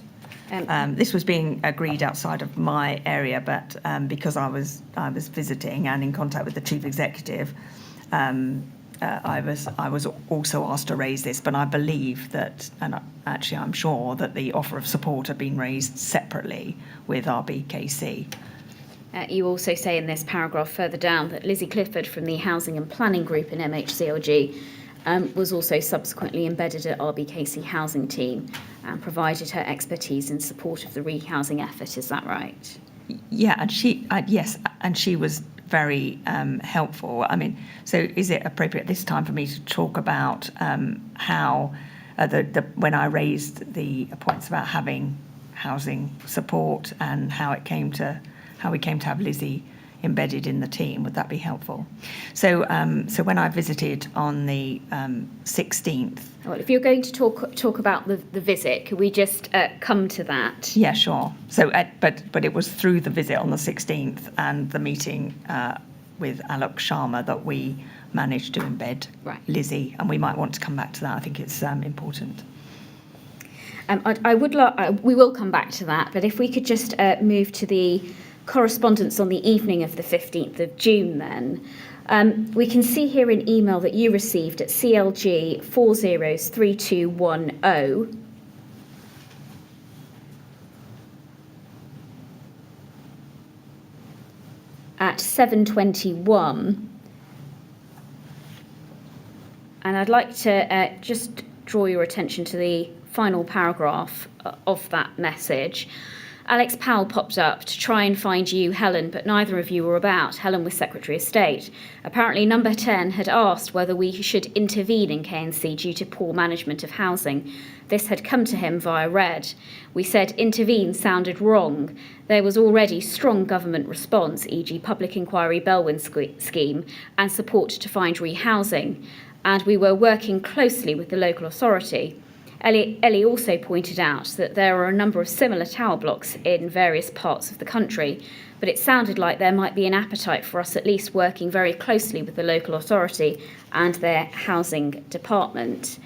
This was being agreed outside of my area, but because I was visiting and in contact with the chief executive, I was also asked to raise this. But I believe that, and actually I'm sure that the offer of support had been raised separately with RBKC. You also say in this paragraph further down that Lizzie Clifford from the Housing and Planning Group in MHCLG was also subsequently embedded at RBKC housing team and provided her expertise in support of the rehousing effort. Is that right? Yeah, and she was very helpful. I mean, so is it appropriate this time for me to talk about how when I raised the points about having housing support and how we came to have Lizzie embedded in the team? Would that be helpful? So when I visited on the 16th. Well, if you're going to talk about the visit, could we just come to that? Yeah, sure. So, but it was through the visit on the 16th and the meeting with Alok Sharma that we managed to embed Lizzie, and we might want to come back to that. I think it's important. We will come back to that, but if we could just move to the correspondence on the evening of the 15th of June then. We can see here an email that you received at CLG 403210 at 7:21, and I'd like to just draw your attention to the final paragraph of that message. Alex Powell popped up to try and find you, Helen, but neither of you were about. Helen was Secretary of State. Apparently, Number 10 had asked whether we should intervene in KNC due to poor management of housing. This had come to him via Red. We said intervene sounded wrong. There was already strong government response, e.g. public inquiry Bellwyn scheme and support to find rehousing. And we were working closely with the local authority. Ellie also pointed out that there are a number of similar tower blocks in various parts of the country, but it sounded like there might be an appetite for us at least working very closely with the local authority and their housing department.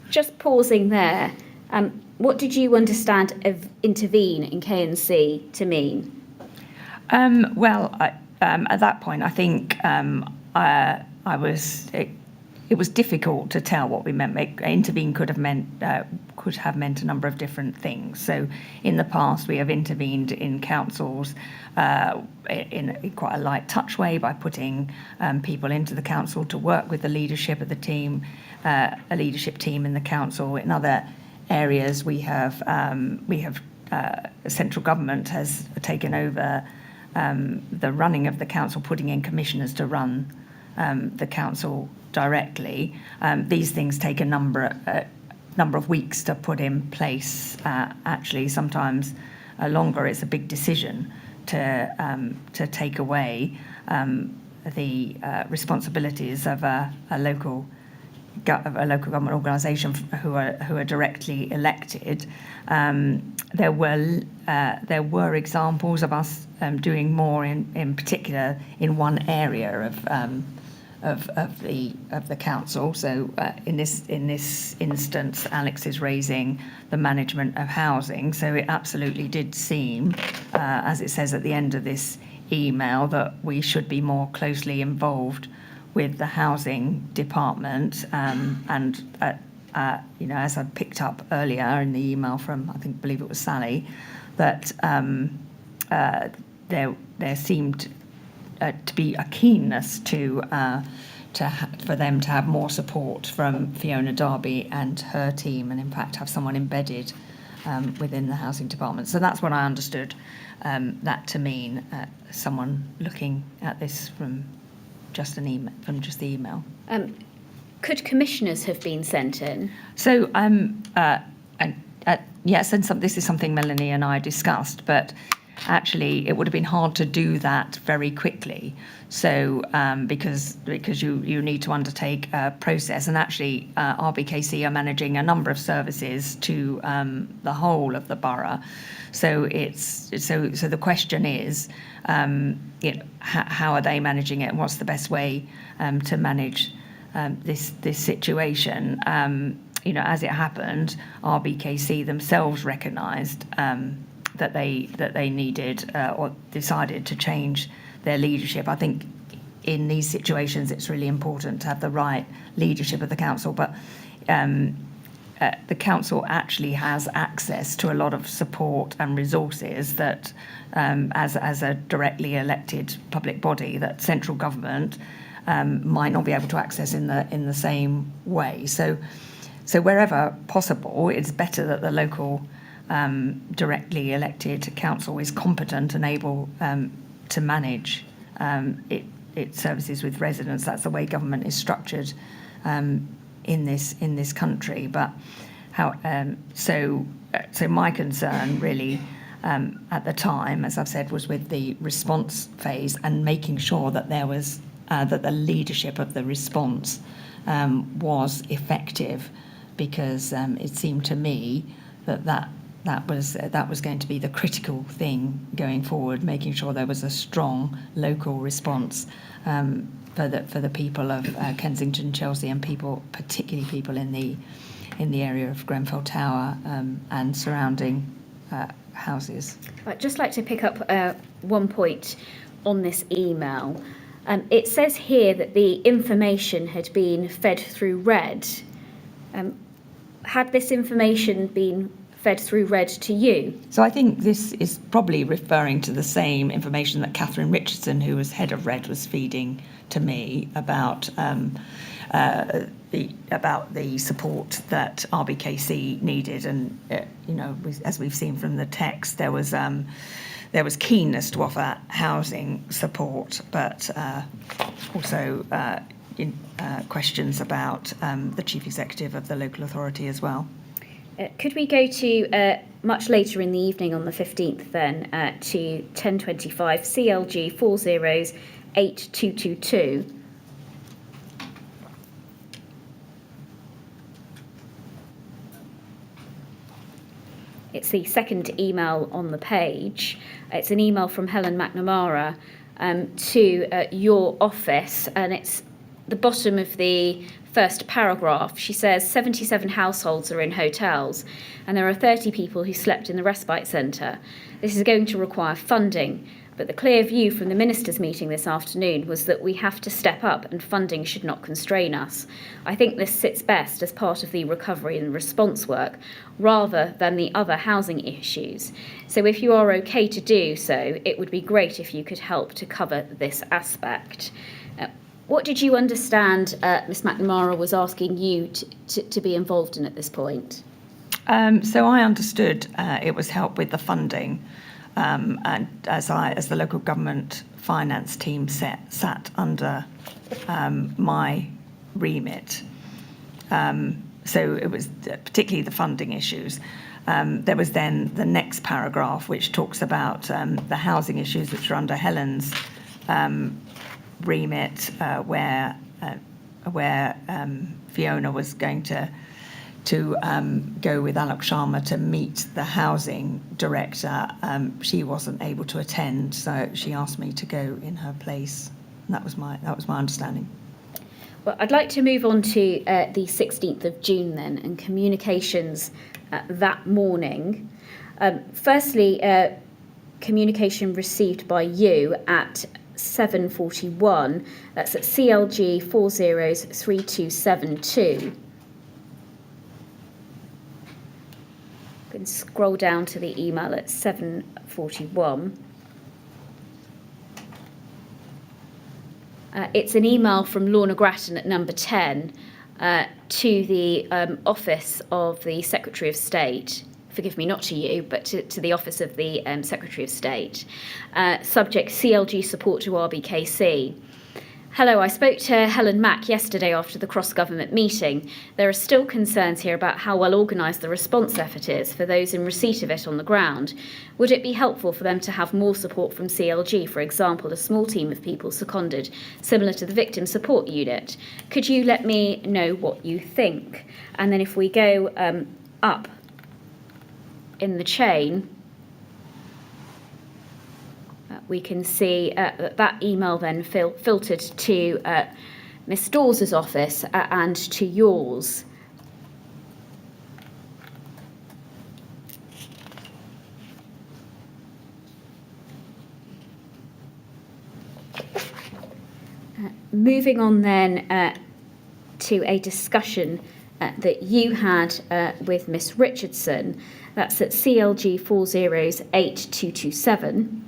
Just pausing there, what did you understand of intervene in KNC to mean? At that point, I think it was difficult to tell what we meant. Intervene could have meant a number of different things. So in the past, we have intervened in councils in quite a light touch way by putting people into the council to work with the leadership of the team, a leadership team in the council. In other areas, we have central government has taken over the running of the council, putting in commissioners to run the council directly. These things take a number of weeks to put in place. Actually, sometimes longer. It's a big decision to take away the responsibilities of a local government organisation who are directly elected. There were examples of us doing more in particular in one area of the council. So in this instance, Alex is raising the management of housing. So it absolutely did seem, as it says at the end of this email, that we should be more closely involved with the housing department. And as I picked up earlier in the email from, I believe it was Sally, that there seemed to be a keenness to for them to have more support from Fiona Darby and her team, and in fact have someone embedded within the housing department. So that's what I understood that to mean. Someone looking at this from just the email. Could commissioners have been sent in? So yes, and this is something Melanie and I discussed, but actually it would have been hard to do that very quickly. So because you need to undertake a process, and actually RBKC are managing a number of services to the whole of the borough. So so the question is, how are they managing it, and what's the best way to manage this situation? As it happened, RBKC themselves recognised that they needed or decided to change their leadership. I think in these situations it's really important to have the right leadership of the council, but the council actually has access to a lot of support and resources that, as a directly elected public body, that central government might not be able to access in the same way. So wherever possible, it's better that the local directly elected council is competent and able to manage its services with residents. That's the way government is structured in this country. But so my concern really at the time, as I've said, was with the response phase and making sure that there was that the leadership of the response was effective, because it seemed to me that was going to be the critical thing going forward, making sure there was a strong local response for the people of Kensington, Chelsea, and particularly people in the area of Grenfell Tower and surrounding houses. I'd just like to pick up one point on this email. It says here that the information had been fed through RED. Had this information been fed through RED to you? So I think this is probably referring to the same information that Catherine Richardson, who was head of RED, was feeding to me about the support that RBKC needed. And as we've seen from the text, there was keenness to offer housing support, but also questions about the chief executive of the local authority as well. Could we go to much later in the evening on the 15th then to 10:25 CLG 408222? It's the second email on the page. It's an email from Helen McNamara to your office, and it's the bottom of the first paragraph. She says 77 households are in hotels and there are 30 people who slept in the respite centre. This is going to require funding, but the clear view from the ministers' meeting this afternoon was that we have to step up and funding should not constrain us. I think this sits best as part of the recovery and response work rather than the other housing issues. So if you are okay to do so, it would be great if you could help to cover this aspect. What did you understand Ms McNamara was asking you to be involved in at this point? So I understood it was help with the funding, and as the local government finance team sat under my remit. So it was particularly the funding issues. There was then the next paragraph which talks about the housing issues which are under Helen's remit, where Fiona was going to go with Alok Sharma to meet the housing director. She wasn't able to attend, so she asked me to go in her place. And that was my understanding. Well, I'd like to move on to the 16th of June then, and communications that morning. Firstly, communication received by you at 7:41. That's at CLG 403272. You can scroll down to the email at 7:41. It's an email from Lorna Grattan at number 10 to the Office of the Secretary of State. Forgive me, not to you, but to the Office of the Secretary of State. Subject CLG support to RBKC. Hello, I spoke to Helen Mack yesterday after the cross-government meeting. There are still concerns here about how well organised the response effort is for those in receipt of it on the ground. Would it be helpful for them to have more support from CLG, for example, a small team of people seconded, similar to the Victim Support Unit? Could you let me know what you think? And then if we go up in the chain, we can see that email then filtered to Miss Dawes' office and to yours. Moving on then to a discussion that you had with Miss Richardson. That's at CLG 408227.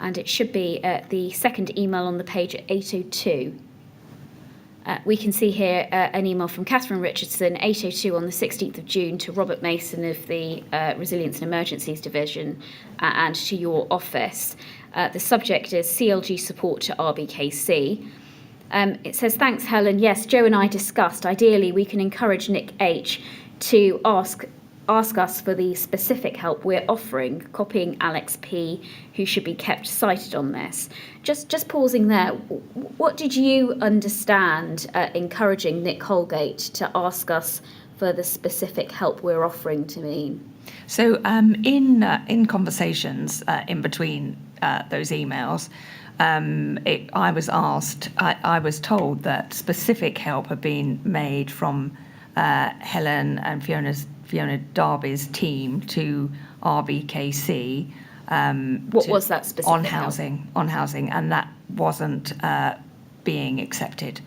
And it should be the second email on the page at 802. We can see here an email from Catherine Richardson, 802 on the 16th of June to Robert Mason of the Resilience and Emergencies Division and to your office. The subject is CLG support to RBKC. It says, thanks, Helen. Yes, Jo and I discussed. Ideally, we can encourage Nick H to ask us for the specific help we're offering, copying Alex P, who should be kept cited on this. Just pausing there, what did you understand encouraging Nick Holgate to ask us for the specific help we're offering to mean? So in conversations in between those emails, I was told that specific help had been made from Helen and Fiona Darby's team to RBKC. What was that specific on help? On housing, and that wasn't being accepted.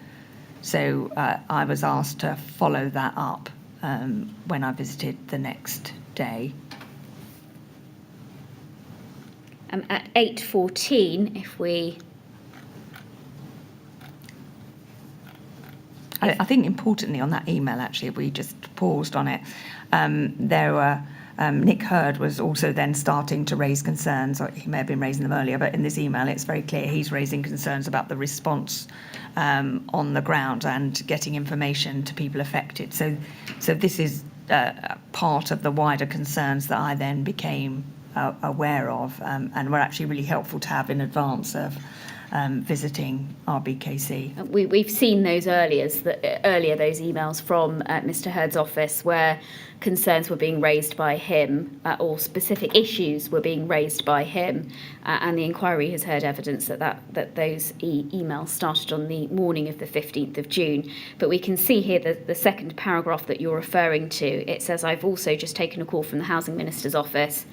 So I was asked to follow that up when I visited the next day. At 8:14, if we... I think importantly on that email, actually, if we just paused on it, there were Nick Hurd was also then starting to raise concerns, or he may have been raising them earlier, but in this email it's very clear he's raising concerns about the response on the ground and getting information to people affected. So this is part of the wider concerns that I then became aware of, and were actually really helpful to have in advance of visiting RBKC. We've seen those earlier, those emails from Mr. Hurd's office where concerns were being raised by him or specific issues were being raised by him, and the inquiry has heard evidence that those emails started on the morning of the 15th of June. But we can see here the second paragraph that you're referring to. It says, I've also just taken a call from the Housing Minister's office.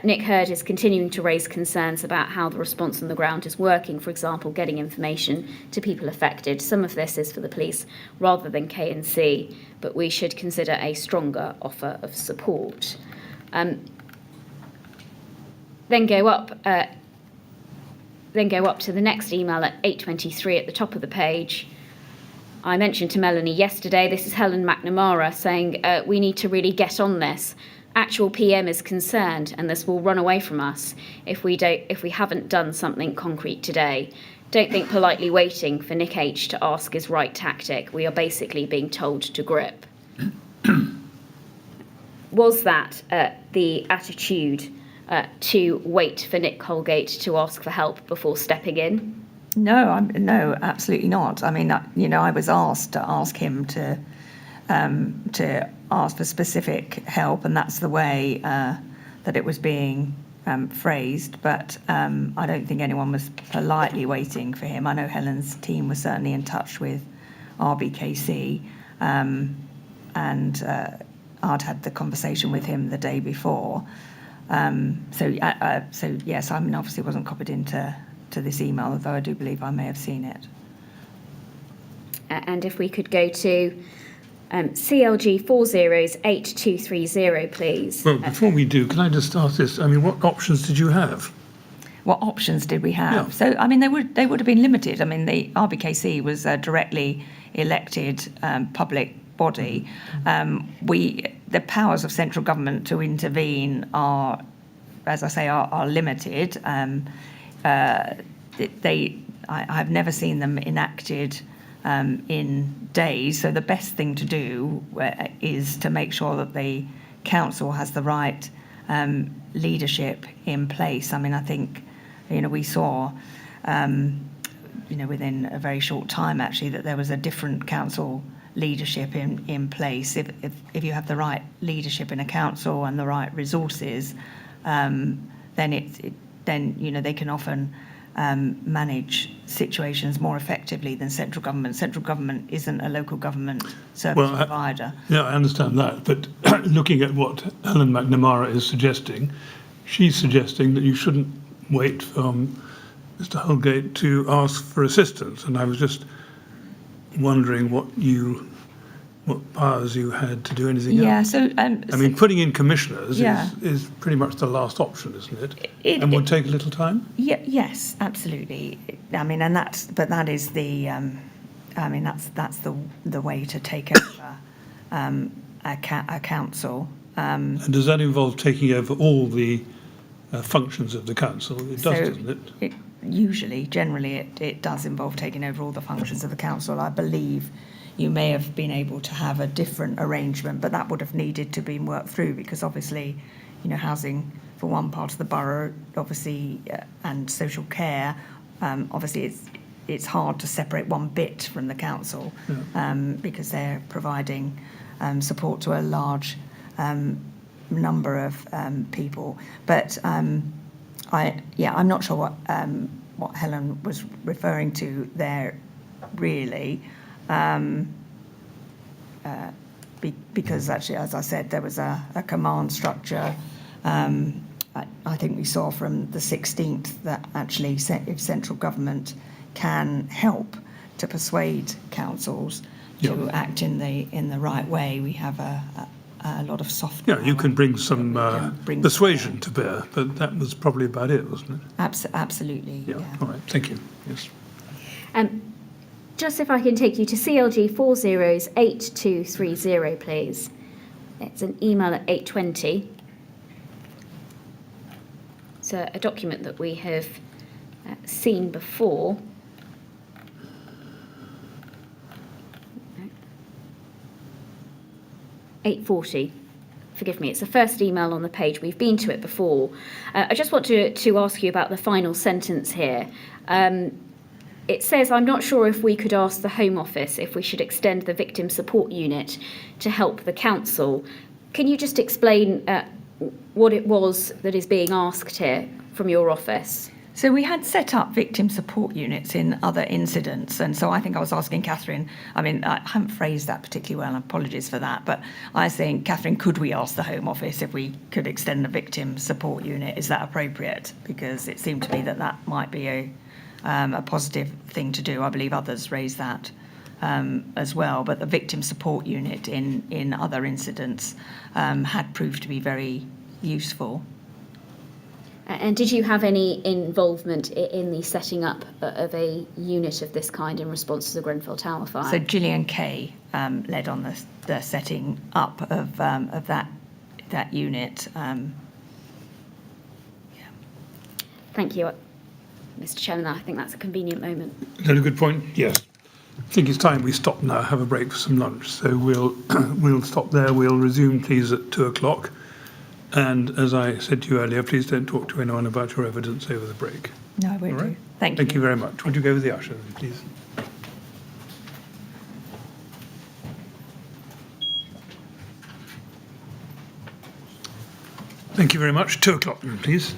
Nick Hurd is continuing to raise concerns about how the response on the ground is working, for example, getting information to people affected. Some of this is for the police rather than K&C, but we should consider a stronger offer of support. Then go up to the next email at 8:23 at the top of the page. I mentioned to Melanie yesterday, this is Helen McNamara saying, we need to really get on this. Actual PM is concerned, and this will run away from us if we haven't done something concrete today. Don't think politely waiting for Nick H to ask is right tactic. We are basically being told to grip. Was that the attitude to wait for Nick Holgate to ask for help before stepping in? No, no, absolutely not. I mean, I was asked to ask him to ask for specific help, and that's the way that it was being phrased. But I don't think anyone was politely waiting for him. I know Helen's team was certainly in touch with RBKC, and I'd had the conversation with him the day before. So yes, I mean, obviously wasn't copied into this email, although I do believe I may have seen it. And if we could go to CLG 408230, please. Well, before we do, can I just start this? I mean, what options did you have? What options did we have? Yeah. So, I mean, they would have been limited. I mean, the RBKC was a directly elected public body. The powers of central government to intervene are, as I say, are limited. I've never seen them enacted in days. So the best thing to do is to make sure that the council has the right leadership in place. I mean, I think, we saw, within a very short time, actually, that there was a different council leadership in place. If you have the right leadership in a council and the right resources, then they can often manage situations more effectively than central government. Central government isn't a local government service provider. Yeah, I understand that. But looking at what Helen McNamara is suggesting, she's suggesting that you shouldn't wait for Mr. Holgate to ask for assistance. And I was just wondering what powers you had to do anything else. So I mean, putting in commissioners is pretty much the last option, isn't it? And would take a little time. Yes, absolutely. I mean, that's the way to take over a council. And does that involve taking over all the functions of the council? It does, doesn't it? Generally, it does involve taking over all the functions of the council. I believe you may have been able to have a different arrangement, but that would have needed to be worked through because obviously, housing for one part of the borough, obviously, and social care, obviously it's hard to separate one bit from the council because they're providing support to a large number of people. But I'm not sure what Helen was referring to there, really. Because actually, as I said, there was a command structure. I think we saw from the 16th that actually if central government can help to persuade councils to act in the right way, we have a lot of soft power. Yeah, you can bring some persuasion to bear, but that was probably about it, wasn't it? Absolutely. Yeah. All right. Thank you. Yes. Just if I can take you to CLG 408230, please. It's an email at 8:20. It's a document that we have seen before. 8:40. Forgive me, it's the first email on the page. We've been to it before. I just want to ask you about the final sentence here. It says, I'm not sure if we could ask the Home Office if we should extend the Victim Support Unit to help the council. Can you just explain what it was that is being asked here from your office? So we had set up victim support units in other incidents. And so I think I was asking Catherine, I mean, I haven't phrased that particularly well, and apologies for that, but I was saying, Catherine, could we ask the Home Office if we could extend the victim support unit? Is that appropriate? Because it seemed to me that might be a positive thing to do. I believe others raised that as well. But the victim support unit in other incidents had proved to be very useful. And did you have any involvement in the setting up of a unit of this kind in response to the Grenfell Tower fire? So Gillian Kay led on the setting up of that unit. Thank you, Mr. Chairman. I think that's a convenient moment. Is that a good point? Yes. I think it's time we stop now, have a break for some lunch. So we'll stop there. We'll resume, please, at 2:00. And as I said to you earlier, please don't talk to anyone about your evidence over the break. No, I won't. All right? Do. Thank you. Thank you very much. Would you go with the usher, then, please? Thank you very much. 2:00, please.